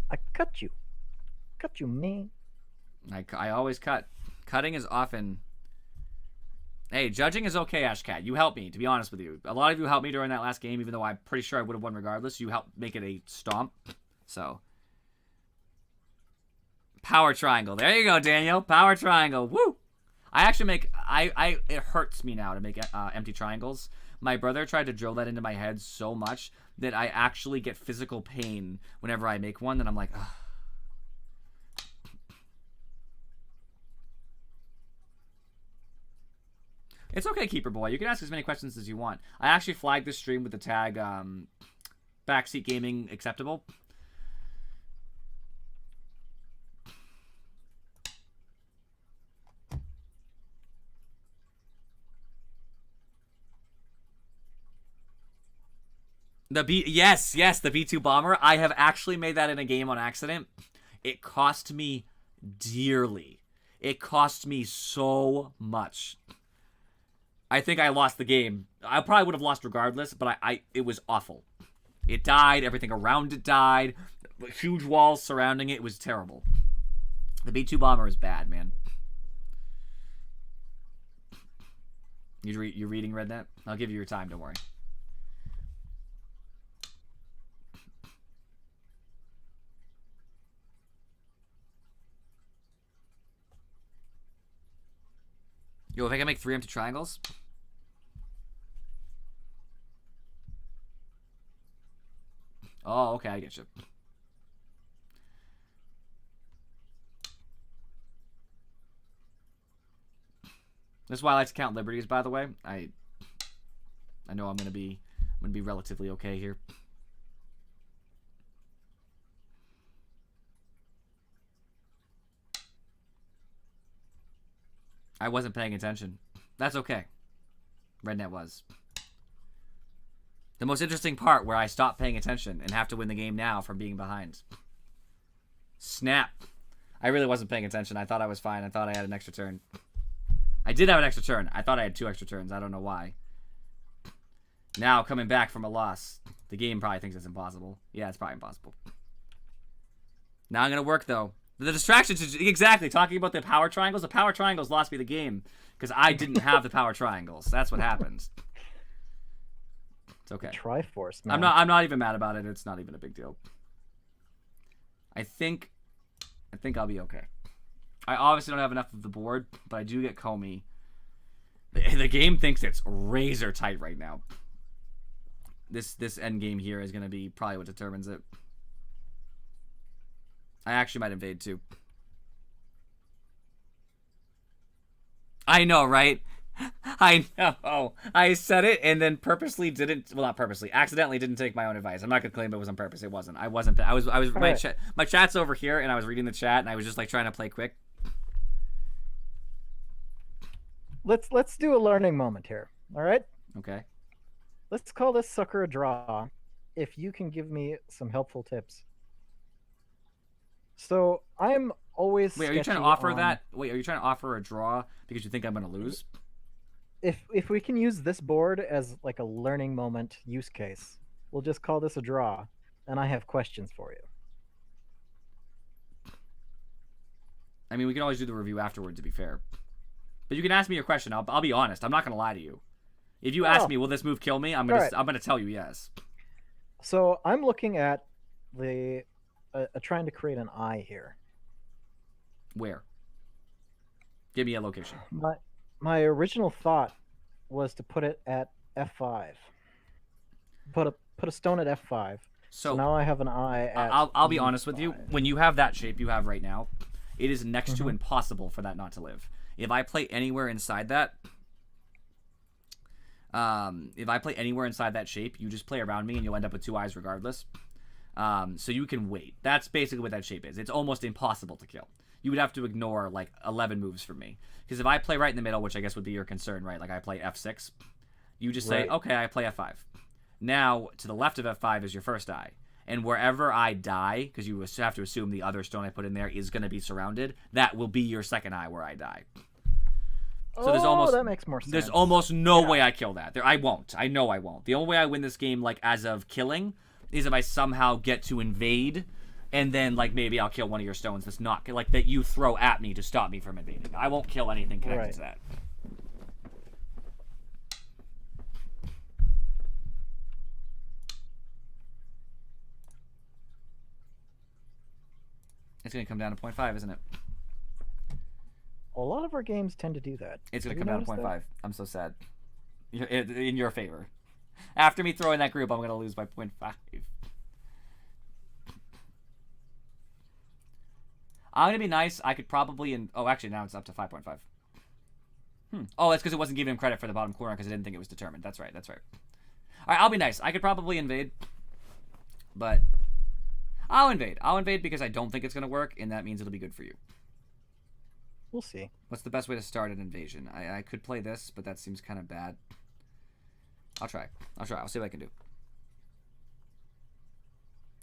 I cut you. Cut you, man. I always cut. Cutting is often... Hey, judging is okay, Ashcat. You helped me, to be honest with you. A lot of you helped me during that last game, even though I'm pretty sure I would have won regardless. You helped make it a stomp. So... Power triangle. There you go, Daniel. Power triangle. Woo! I actually make... It hurts me now to make empty triangles. My brother tried to drill that into my head so much that I actually get physical pain whenever I make one, and I'm like, ugh. It's okay, Keeper Boy. You can ask as many questions as you want. I actually flagged this stream with the tag Backseat Gaming Acceptable. Yes, the V2 bomber. I have actually made that in a game on accident. It cost me dearly. It cost me so much. I think I lost the game. I probably would have lost regardless, but it was awful. It died. Everything around it died. Huge walls surrounding it. It was terrible. The B2 bomber is bad, man. You're reading Rednet? I'll give you your time, don't worry. Yo, if I can make 3 empty triangles. Oh, okay, I get you. This is why I like to count liberties, by the way. I know I'm gonna be relatively okay here. I wasn't paying attention. That's okay. Rednet was. The most interesting part where I stop paying attention and have to win the game now from being behind. Snap. I really wasn't paying attention. I thought I was fine. I thought I had an extra turn. I did have an extra turn. I thought I had 2 extra turns. I don't know why. Now, coming back from a loss, the game probably thinks it's impossible. Yeah, it's probably impossible. Now I'm going to work, though. The distractions, exactly. Talking about the power triangles. The power triangles lost me the game because I didn't have the power triangles. That's what happens. It's okay. Triforce, man. I'm not even mad about it. It's not even a big deal. I think I'll be okay. I obviously don't have enough of the board, but I do get Comey. The game thinks it's razor tight right now. This end game here is going to be probably what determines it. I actually might invade too. I know, right? I know. I said it and then purposely didn't. Well, not purposely. Accidentally didn't take my own advice. I'm not gonna claim it was on purpose. It wasn't. I wasn't. I was. My chat's over here, and I was reading the chat, and I was just like trying to play quick. Let's do a learning moment here. All right. Okay. Let's call this sucker a draw. If you can give me some helpful tips. So I'm always. Wait, are you trying to offer that? Wait, are you trying to offer a draw because you think I'm gonna lose? If we can use this board as like a learning moment use case, we'll just call this a draw, and I have questions for you. I mean, we can always do the review afterward, to be fair. But you can ask me your question. I'll be honest. I'm not gonna lie to you. If you ask me, will this move kill me? I'm gonna tell you yes. So I'm looking at the trying to create an eye here. Where? Give me a location. My original thought was to put it at F5. Put a stone at F5. So now I have an eye at I'll be honest with you. When you have that shape you have right now, it is next to impossible for that not to live. If I play anywhere inside that, shape, you just play around me and you'll end up with 2 eyes regardless. So you can wait. That's basically what that shape is. It's almost impossible to kill. You would have to ignore like 11 moves from me. Because if I play right in the middle, which I guess would be your concern, right? Like I play F6, you just say, okay, I play F5. Now, to the left of F5 is your first eye. And wherever I die, because you have to assume the other stone I put in there is going to be surrounded, that will be your second eye where I die. So that makes more sense. There's almost no way I kill that. I won't. I know I won't. The only way I win this game, like as of killing, is if I somehow get to invade, and then like maybe I'll kill one of your stones that's not like that you throw at me to stop me from invading. I won't kill anything connected to that. It's gonna come down to 0.5, isn't it? A lot of our games tend to do that. It's gonna come down to 0.5. I'm so sad. In your favor. After me throwing that group, I'm gonna lose by 0.5. I'm gonna be nice. I could probably oh, actually now it's up to 5.5. Oh, that's because it wasn't giving him credit for the bottom corner because I didn't think it was determined. That's right. All right, I'll be nice. I could probably invade, but I'll invade. I'll invade because I don't think it's gonna work, and that means it'll be good for you. We'll see. What's the best way to start an invasion? I could play this, but that seems kind of bad. I'll try. I'll see what I can do.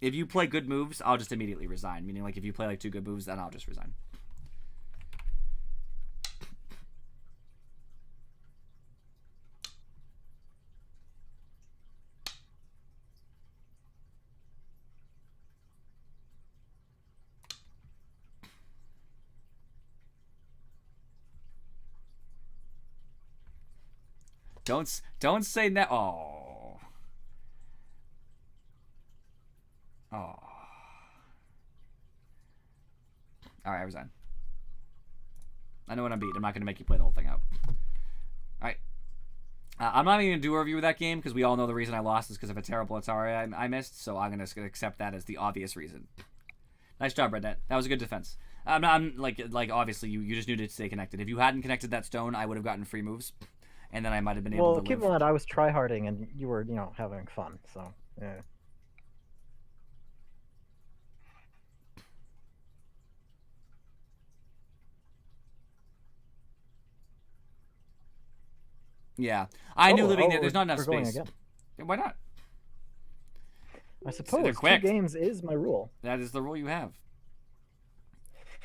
If you play good moves, I'll just immediately resign. Meaning, like, if you play, like, 2 good moves, then I'll just resign. Don't say that. Oh. Oh. All right, I resign. I know what I'm beat. I'm not going to make you play the whole thing out. All right. I'm not even going to do a review of that game because we all know the reason I lost is because of a terrible Atari I missed. So I'm going to accept that as the obvious reason. Nice job, Rednet. That was a good defense. I'm like obviously you just needed to stay connected. If you hadn't connected that stone, I would have gotten free moves, and then I might have been able to. Well, keep in mind I was tryharding and you were, having fun. So yeah. Yeah, I knew living there. There's not enough we're going space. again. Why not? I suppose 2 quick. games is my rule. That is the rule you have.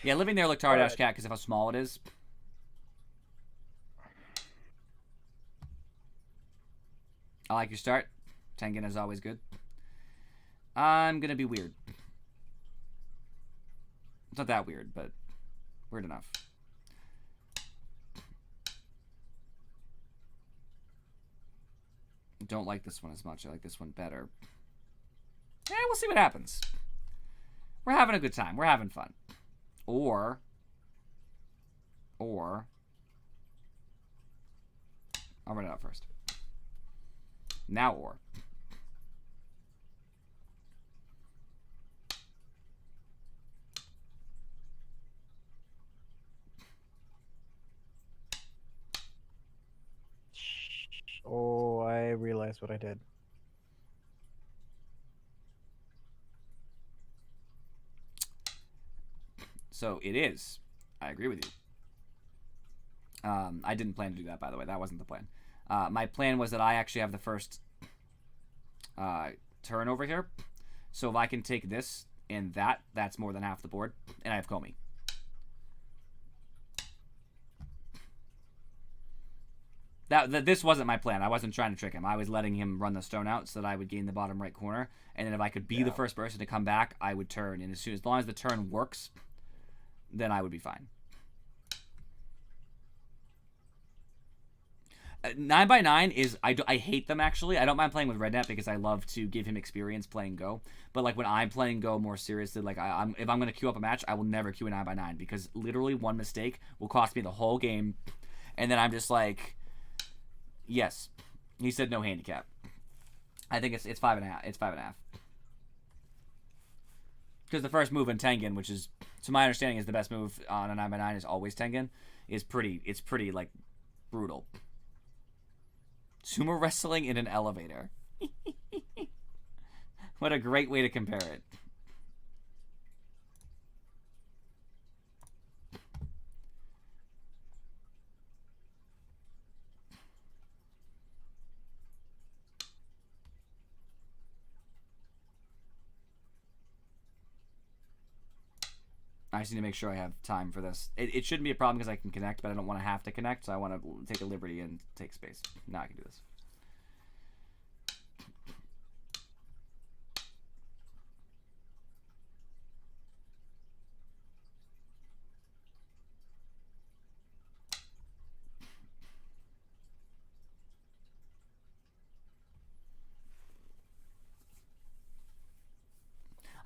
Yeah, living there looked hard, Ashcat, because of how small it is. I like your start. Tengen is always good. I'm gonna be weird. It's not that weird, but weird enough. Don't like this one as much. I like this one better. Yeah, we'll see what happens. We're having a good time. We're having fun. Or I'll run it out first. Now or. Oh, I realized what I did. So it is. I agree with you. I didn't plan to do that, by the way. That wasn't the plan. My plan was that I actually have the first turn over here. So if I can take this and that, that's more than half the board. And I have Komi. This wasn't my plan. I wasn't trying to trick him. I was letting him run the stone out so that I would gain the bottom right corner. And then if I could be the first person to come back, I would turn. And as long as the turn works, then I would be fine. 9x9 is I hate them actually. I don't mind playing with Rednet because I love to give him experience playing Go. But like when I'm playing Go more seriously, like if I'm gonna queue up a match, I will never queue a 9x9 because literally one mistake will cost me the whole game, and then I'm just like, yes, he said no handicap. I think it's 5.5. It's 5.5 because the first move in Tengen, which is to my understanding is the best move on a 9x9, is always Tengen. It's pretty like brutal. Sumo wrestling in an elevator. What a great way to compare it. I just need to make sure I have time for this. It shouldn't be a problem because I can connect, but I don't want to have to connect, so I want to take a liberty and take space. Now I can do this.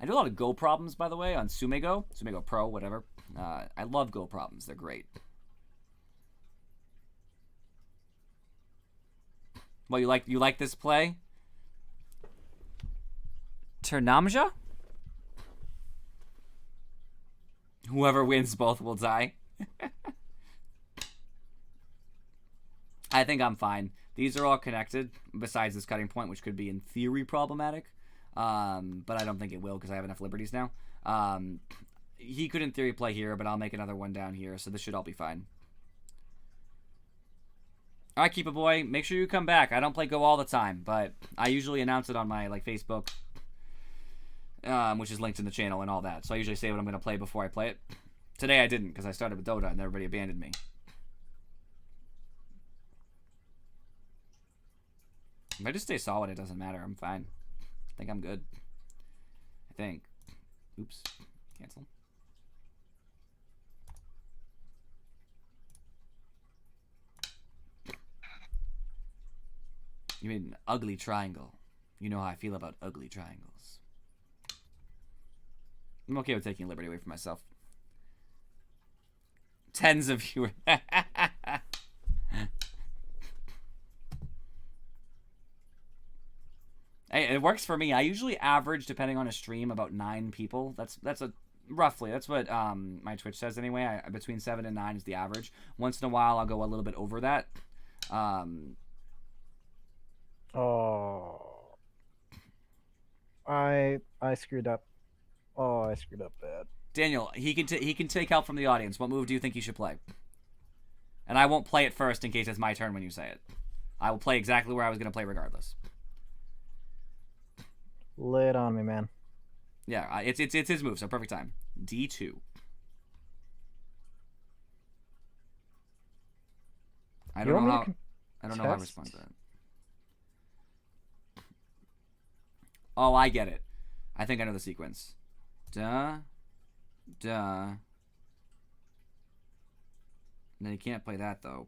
I do a lot of Go problems, by the way, on Sumego Pro, whatever. I love Go problems. They're great. Well, you like this play? Ternamja? Whoever wins both will die. I think I'm fine. These are all connected, besides this cutting point, which could be in theory problematic. But I don't think it will because I have enough liberties now. He could in theory play here, but I'll make another one down here, so this should all be fine. Alright, Keep It Boy, make sure you come back. I don't play Go all the time, but I usually announce it on my Facebook, which is linked in the channel and all that. So I usually say what I'm going to play before I play it. Today I didn't because I started with Dota and everybody abandoned me. If I just stay solid, it doesn't matter. I'm fine. I think I'm good. I think. Oops. Cancel. You mean ugly triangle. You know how I feel about ugly triangles. I'm okay with taking liberty away from myself. Tens of viewers. Hey, it works for me. I usually average, depending on a stream, about 9 people. That's roughly. That's what my Twitch says anyway. Between 7 and 9 is the average. Once in a while, I'll go a little bit over that. Oh, I screwed up. Oh, I screwed up bad. Daniel, he can take help from the audience. What move do you think he should play? And I won't play it first in case it's my turn when you say it. I will play exactly where I was going to play regardless. Lay it on me, man. Yeah, it's his move, so perfect time. D2. I don't know how I respond to that. Oh, I get it. I think I know the sequence. Duh. And then he can't play that though.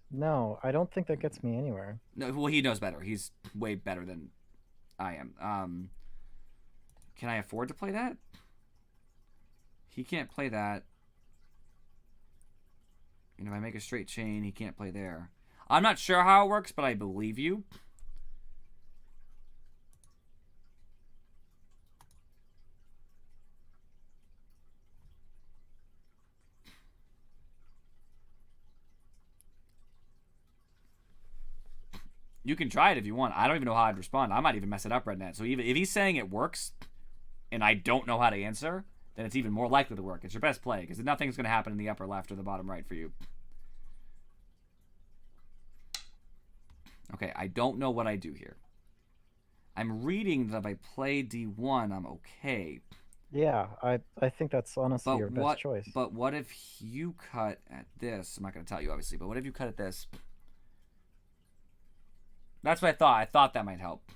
No, I don't think that gets me anywhere. No, well, he knows better. He's way better than I am. Can I afford to play that? He can't play that. And if I make a straight chain, he can't play there. I'm not sure how it works, but I believe you. You can try it if you want. I don't even know how I'd respond. I might even mess it up, Rednet. So even if he's saying it works, and I don't know how to answer, then it's even more likely to work. It's your best play, because nothing's going to happen in the upper left or the bottom right for you. Okay, I don't know what I do here. I'm reading that if I play D1, I'm okay. Yeah, I think that's honestly your best choice. But what if you cut at this? I'm not going to tell you, obviously, but what if you cut at this? That's what I thought. I thought that might help.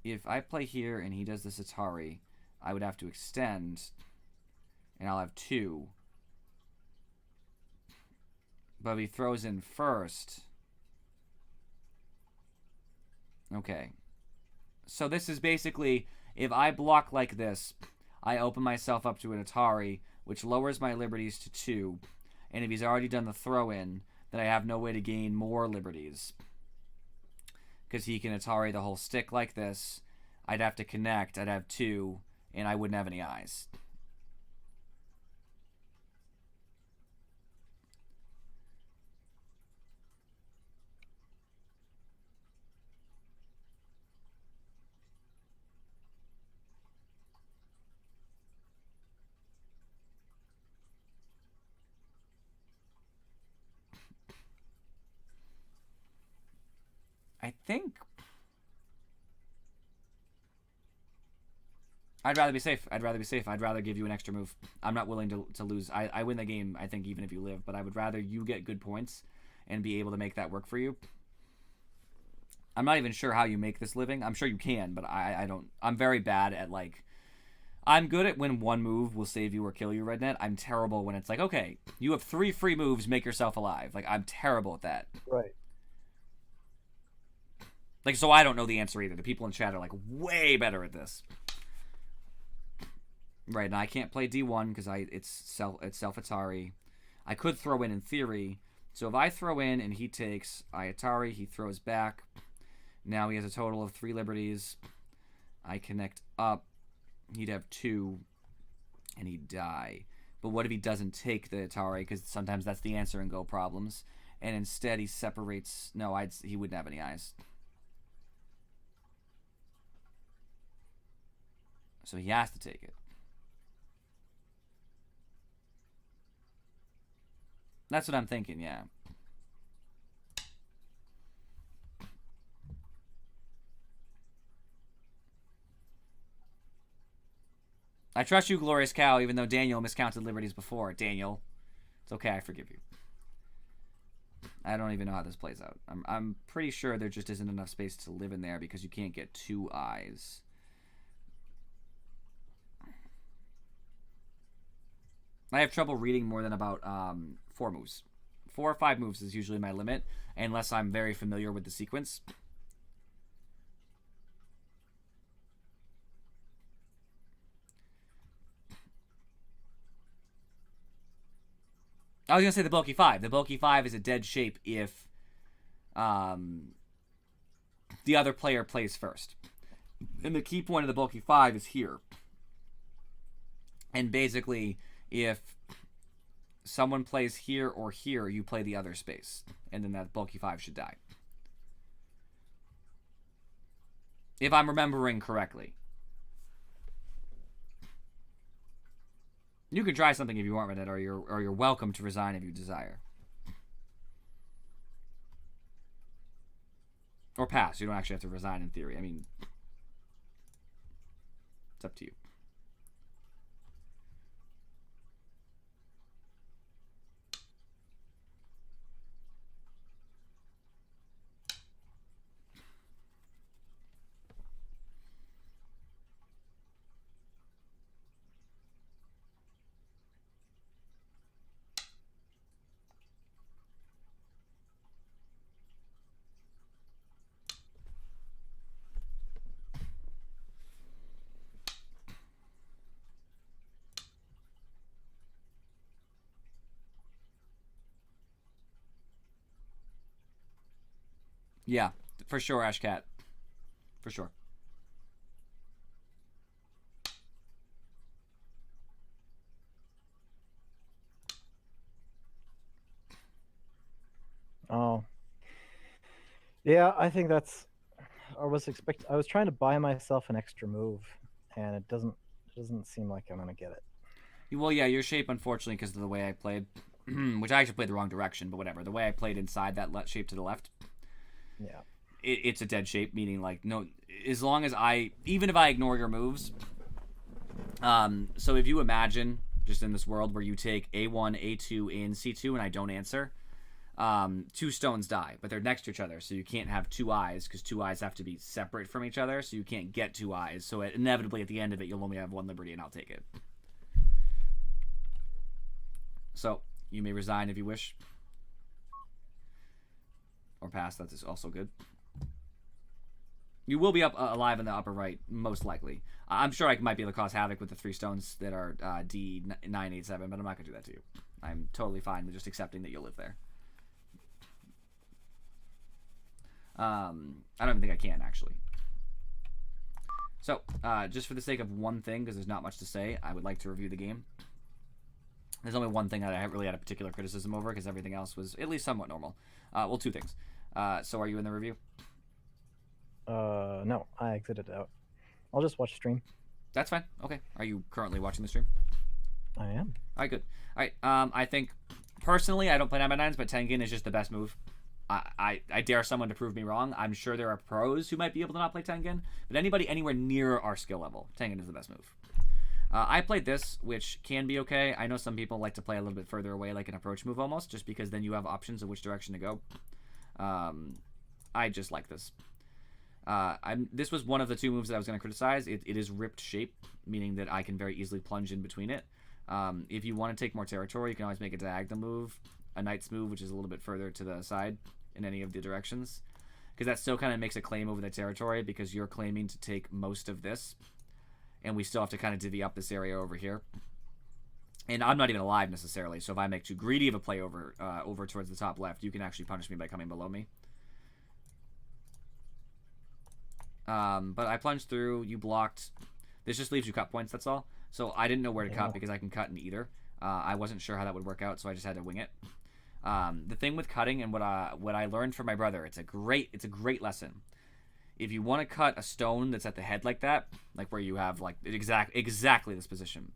If I play here and he does this Atari, I would have to extend, and I'll have 2. But if he throws in first... Okay. So this is basically, if I block like this, I open myself up to an Atari, which lowers my liberties to 2. And if he's already done the throw-in, then I have no way to gain more liberties. Because he can Atari the whole stick like this. I'd have to connect. I'd have 2, and I wouldn't have any eyes. I think I'd rather be safe. I'd rather give you an extra move. I'm not willing to lose. I win the game, I think, even if you live. But I would rather you get good points and be able to make that work for you. I'm not even sure how you make this living. I'm sure you can, but I don't. I'm very bad at, like... I'm good at when one move will save you or kill you, Rednet. I'm terrible when it's like, okay, you have 3 free moves, make yourself alive. Like, I'm terrible at that. Right. Like, so I don't know the answer either. The people in chat are, like, way better at this. Right, now I can't play D1 because it's self Atari. I could throw in theory. So if I throw in and he takes Atari, he throws back. Now he has a total of 3 liberties. I connect up. He'd have 2. And he'd die. But what if he doesn't take the Atari? Because sometimes that's the answer in Go problems. And instead he separates... No, he wouldn't have any eyes. So he has to take it. That's what I'm thinking, yeah. I trust you, Glorious Cow, even though Daniel miscounted liberties before. Daniel, it's okay, I forgive you. I don't even know how this plays out. I'm pretty sure there just isn't enough space to live in there because you can't get 2 eyes. I have trouble reading more than about 4 moves. 4 or 5 moves is usually my limit, unless I'm very familiar with the sequence. I was gonna say the bulky 5. The bulky 5 is a dead shape if the other player plays first. And the key point of the bulky 5 is here. And basically, if someone plays here or here, you play the other space. And then that bulky 5 should die. If I'm remembering correctly. You can try something if you want with it, or you're welcome to resign if you desire. Or pass. You don't actually have to resign in theory. I mean, it's up to you. Yeah, for sure, Ashcat. For sure. Oh. Yeah, I think that's. I was trying to buy myself an extra move, and it doesn't seem like I'm gonna get it. Well, yeah, your shape, unfortunately, because of the way I played, which I actually played the wrong direction, but whatever. The way I played inside that shape to the left, Yeah. it's a dead shape, meaning like no, as long as even if I ignore your moves. So if you imagine just in this world where you take A1, A2, and C2, and I don't answer, 2 stones die, but they're next to each other, so you can't have 2 eyes because 2 eyes have to be separate from each other, so you can't get 2 eyes. So inevitably at the end of it, you'll only have 1 liberty, and I'll take it. So you may resign if you wish, or pass. That is also good. You will be up alive in the upper right, most likely. I'm sure I might be able to cause havoc with the 3 stones that are D987, but I'm not going to do that to you. I'm totally fine with just accepting that you'll live there. I don't even think I can, actually. So, just for the sake of one thing, because there's not much to say, I would like to review the game. There's only one thing that I really had a particular criticism over, because everything else was at least somewhat normal. Well, 2 things. So are you in the review? No, I exited out. I'll just watch stream. That's fine. Okay. Are you currently watching the stream? I am. All right, good. All right. I think personally, I don't play 9x9s, but Tengen is just the best move. I dare someone to prove me wrong. I'm sure there are pros who might be able to not play Tengen, but anybody anywhere near our skill level, Tengen is the best move. I played this, which can be okay. I know some people like to play a little bit further away, like an approach move almost, just because then you have options of which direction to go. I just like this. This was one of the 2 moves that I was going to criticize. It is ripped shape, meaning that I can very easily plunge in between it. If you want to take more territory, you can always make a diagonal move, a knight's move, which is a little bit further to the side in any of the directions, because that still kind of makes a claim over the territory, because you're claiming to take most of this, and we still have to kind of divvy up this area over here. And I'm not even alive necessarily, so if I make too greedy of a play over towards the top left, you can actually punish me by coming below me. But I plunged through, you blocked. This just leaves you cut points, that's all. So I didn't know where to cut because I can cut in either. I wasn't sure how that would work out, so I just had to wing it. The thing with cutting and what I learned from my brother, it's a great lesson. If you want to cut a stone that's at the head like that, like where you have like exactly this position,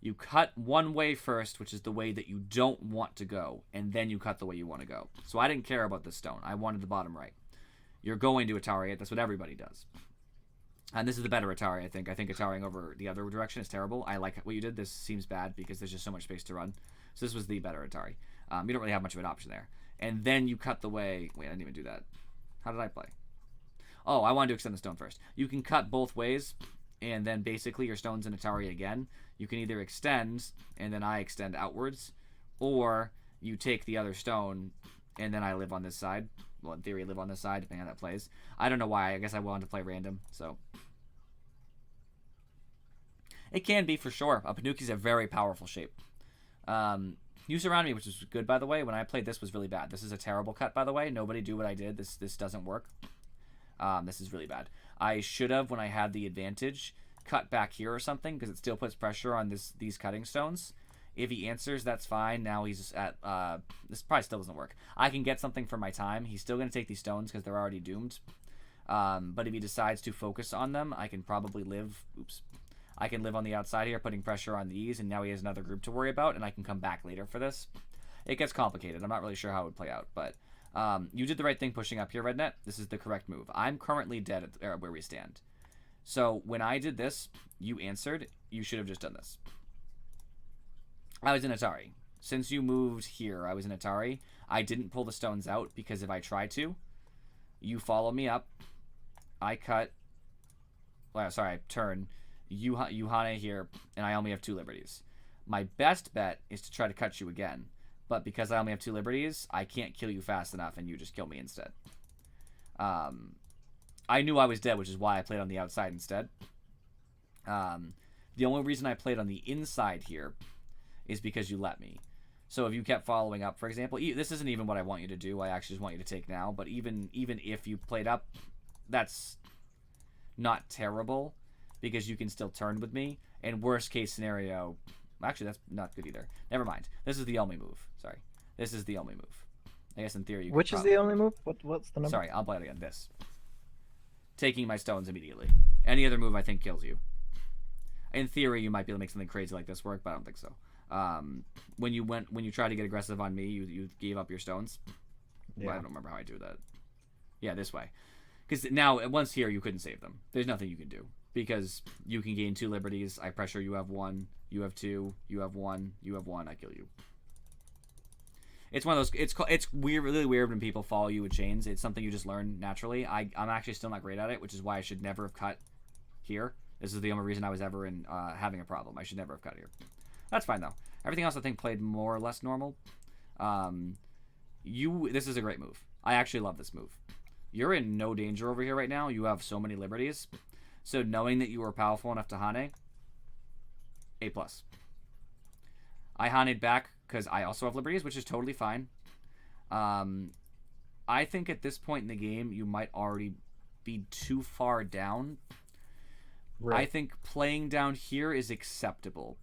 you cut one way first, which is the way that you don't want to go, and then you cut the way you want to go. So I didn't care about the stone. I wanted the bottom right. You're going to Atari it. That's what everybody does. And this is the better Atari, I think. I think Atariing over the other direction is terrible. I like what you did. This seems bad because there's just so much space to run. So this was the better Atari. You don't really have much of an option there. And then you cut the way... Wait, I didn't even do that. How did I play? Oh, I wanted to extend the stone first. You can cut both ways, and then basically your stone's in Atari again. You can either extend, and then I extend outwards, or you take the other stone, and then I live on this side. Well, in theory, live on this side, depending on how that plays. I don't know why. I guess I wanted to play random, so... It can be, for sure. A Panuki's a very powerful shape. You surround me, which is good, by the way. When I played this was really bad. This is a terrible cut, by the way. Nobody do what I did. This doesn't work. This is really bad. I should have, when I had the advantage, cut back here or something, because it still puts pressure on these cutting stones. If he answers, that's fine. Now he's at... this probably still doesn't work. I can get something for my time. He's still going to take these stones because they're already doomed. But if he decides to focus on them, I can probably live... Oops. I can live on the outside here, putting pressure on these, and now he has another group to worry about, and I can come back later for this. It gets complicated. I'm not really sure how it would play out, but you did the right thing pushing up here, Rednet. This is the correct move. I'm currently dead at where we stand. So when I did this, you answered. You should have just done this. I was in Atari. Since you moved here, I was in Atari. I didn't pull the stones out because if I tried to, you follow me up. I cut. Well, sorry, I turn. You Hane here, and I only have 2 liberties. My best bet is to try to cut you again, but because I only have 2 liberties, I can't kill you fast enough, and you just kill me instead. I knew I was dead, which is why I played on the outside instead. The only reason I played on the inside here is because you let me. So if you kept following up, for example, this isn't even what I want you to do. I actually just want you to take now, but even if you played up, that's not terrible, because you can still turn with me. And worst case scenario... Actually, that's not good either. Never mind. This is the only move. Sorry. This is the only move. I guess in theory you could Which is the only move? What's the number? Sorry, I'll play it again. This. Taking my stones immediately. Any other move I think kills you. In theory, you might be able to make something crazy like this work, but I don't think so. When you tried to get aggressive on me, you gave up your stones. Yeah. Well, I don't remember how I do that. Yeah, this way. Because now, once here, you couldn't save them. There's nothing you can do. Because you can gain 2 liberties. I pressure, you have 1. You have 2. You have 1. You have 1. I kill you. It's one of those... It's weird, really weird when people follow you with chains. It's something you just learn naturally. I'm actually still not great at it, which is why I should never have cut here. This is the only reason I was ever in having a problem. I should never have cut here. That's fine, though. Everything else, I think, played more or less normal. This is a great move. I actually love this move. You're in no danger over here right now. You have so many liberties. So knowing that you were powerful enough to Hane, A+. I Hane'd back because I also have liberties, which is totally fine. I think at this point in the game, you might already be too far down. Right. I think playing down here is acceptable.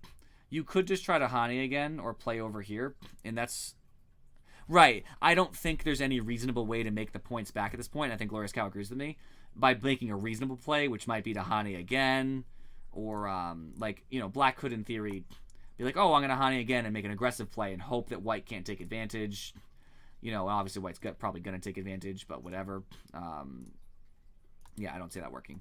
You could just try to Hane again or play over here, and that's... Right. I don't think there's any reasonable way to make the points back at this point. I think Glorious Cow agrees with me. By making a reasonable play, which might be to Hane again, or, like, you know, Black could, in theory, be like, oh, I'm going to Hane again and make an aggressive play and hope that White can't take advantage. You know, obviously White's probably going to take advantage, but whatever. Yeah, I don't see that working.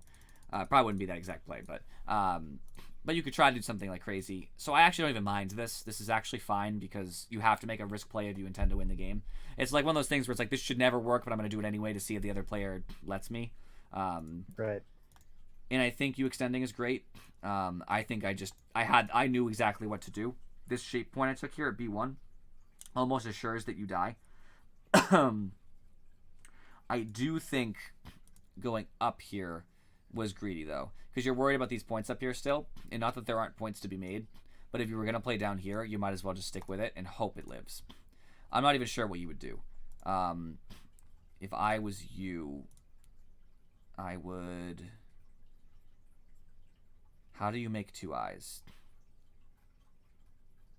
Probably wouldn't be that exact play, but you could try to do something like crazy. So I actually don't even mind this. This is actually fine because you have to make a risk play if you intend to win the game. It's like one of those things where it's like, this should never work, but I'm going to do it anyway to see if the other player lets me. Right. And I think you extending is great. I think I knew exactly what to do. This shape point I took here at B1 almost assures that you die. I do think going up here was greedy, though, because you're worried about these points up here still, and not that there aren't points to be made, but if you were going to play down here, you might as well just stick with it and hope it lives. I'm not even sure what you would do. If I was you, I would... How do you make 2 eyes?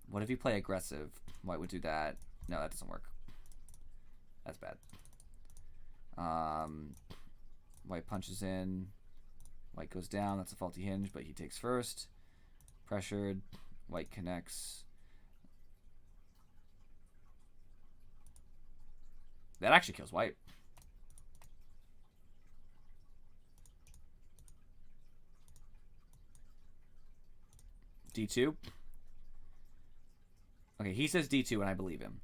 What if you play aggressive? White would do that. No, that doesn't work. That's bad. White punches in. White goes down. That's a faulty hinge, but he takes first. Pressured. White connects. That actually kills White. D2. Okay, he says D2 and I believe him.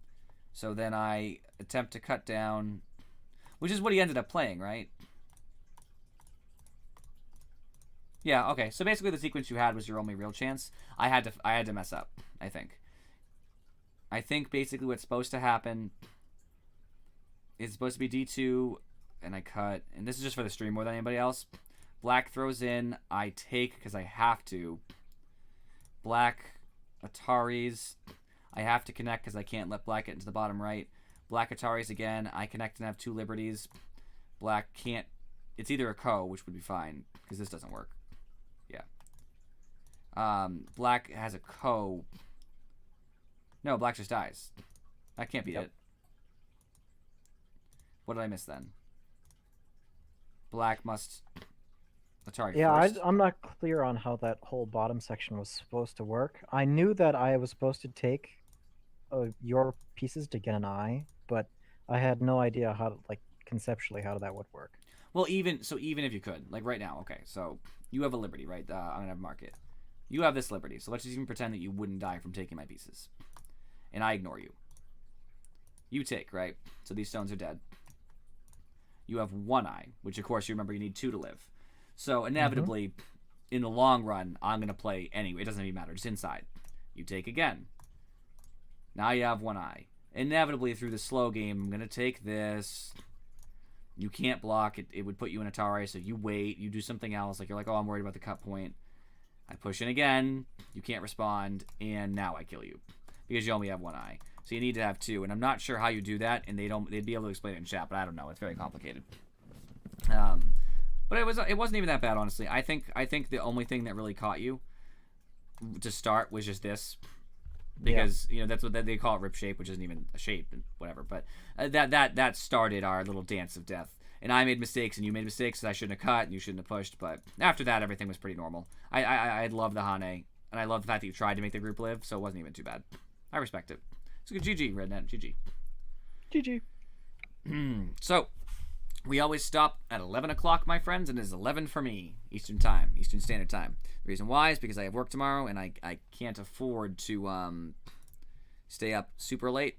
So then I attempt to cut down, which is what he ended up playing, right? Yeah, okay. So basically the sequence you had was your only real chance. I had to mess up, I think. I think basically what's supposed to happen is supposed to be D2 and I cut, and this is just for the stream more than anybody else. Black throws in, I take because I have to. Black Ataris. I have to connect because I can't let black get into the bottom right. Black Ataris again. I connect and have 2 liberties. Black can't. It's either a Co, which would be fine because this doesn't work. Yeah. Black has a Co. No, black just dies. That can't be it. What did I miss then? Black must Atari Yeah, first. I'm not clear on how that whole bottom section was supposed to work. I knew that I was supposed to take your pieces to get an eye, but I had no idea how to, like, conceptually how that would work. Well, even if you could, like right now, okay, so you have a liberty, right? I'm gonna have mark it. You have this liberty, so let's just even pretend that you wouldn't die from taking my pieces, and I ignore you. You take, right? So these stones are dead. You have 1 eye, which of course you remember you need 2 to live. So inevitably, in the long run, I'm gonna play anyway. It doesn't even matter. Just inside. You take again. Now you have 1 eye. Inevitably, through the slow game, I'm gonna take this. You can't block it. It would put you in Atari, so you wait. You do something else. Like you're like, oh, I'm worried about the cut point. I push in again. You can't respond, and now I kill you because you only have 1 eye. So you need to have 2, and I'm not sure how you do that. And they'd be able to explain it in chat, but I don't know. It's very complicated. But it wasn't even that bad, honestly. I think the only thing that really caught you to start was just this. Because you know that's what they call it, rip shape, which isn't even a shape and whatever. But that started our little dance of death. And I made mistakes, and you made mistakes that I shouldn't have cut, and you shouldn't have pushed. But after that, everything was pretty normal. I love the Hane, and I love the fact that you tried to make the group live, so it wasn't even too bad. I respect it. It's a good GG, Rednet. GG. GG. So we always stop at 11 o'clock, my friends, and it is 11 for me, Eastern Standard Time. The reason why is because I have work tomorrow, and I can't afford to stay up super late.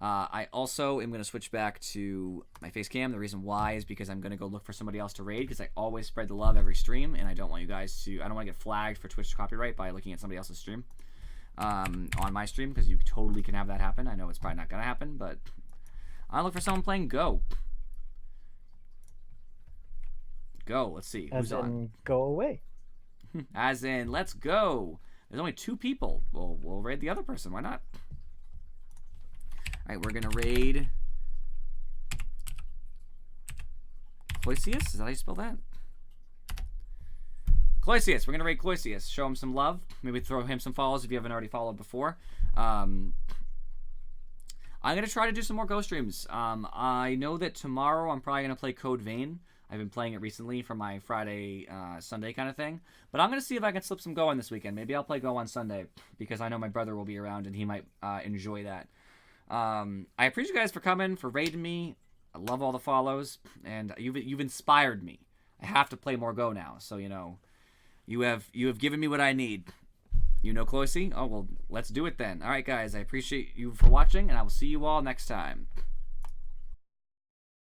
I also am going to switch back to my face cam. The reason why is because I'm going to go look for somebody else to raid, because I always spread the love every stream, and I don't want you guys to... I don't want to get flagged for Twitch copyright by looking at somebody else's stream on my stream, because you totally can have that happen. I know it's probably not going to happen, but I look for someone playing Go. Go. Let's see. Who's on? Go away. As in, let's go. There's only 2 people. We'll raid the other person. Why not? All right, we're gonna raid Cloysius. Is that how you spell that? Cloysius. We're gonna raid Cloysius. Show him some love. Maybe throw him some follows if you haven't already followed before. I'm gonna try to do some more Go streams. I know that tomorrow I'm probably gonna play Code Vein. I've been playing it recently for my Friday, Sunday kind of thing. But I'm going to see if I can slip some Go on this weekend. Maybe I'll play Go on Sunday, because I know my brother will be around and he might enjoy that. I appreciate you guys for coming, for raiding me. I love all the follows, and you've inspired me. I have to play more Go now, so, you know, you have given me what I need. You know Cloycy? Oh, well, let's do it then. All right, guys, I appreciate you for watching, and I will see you all next time.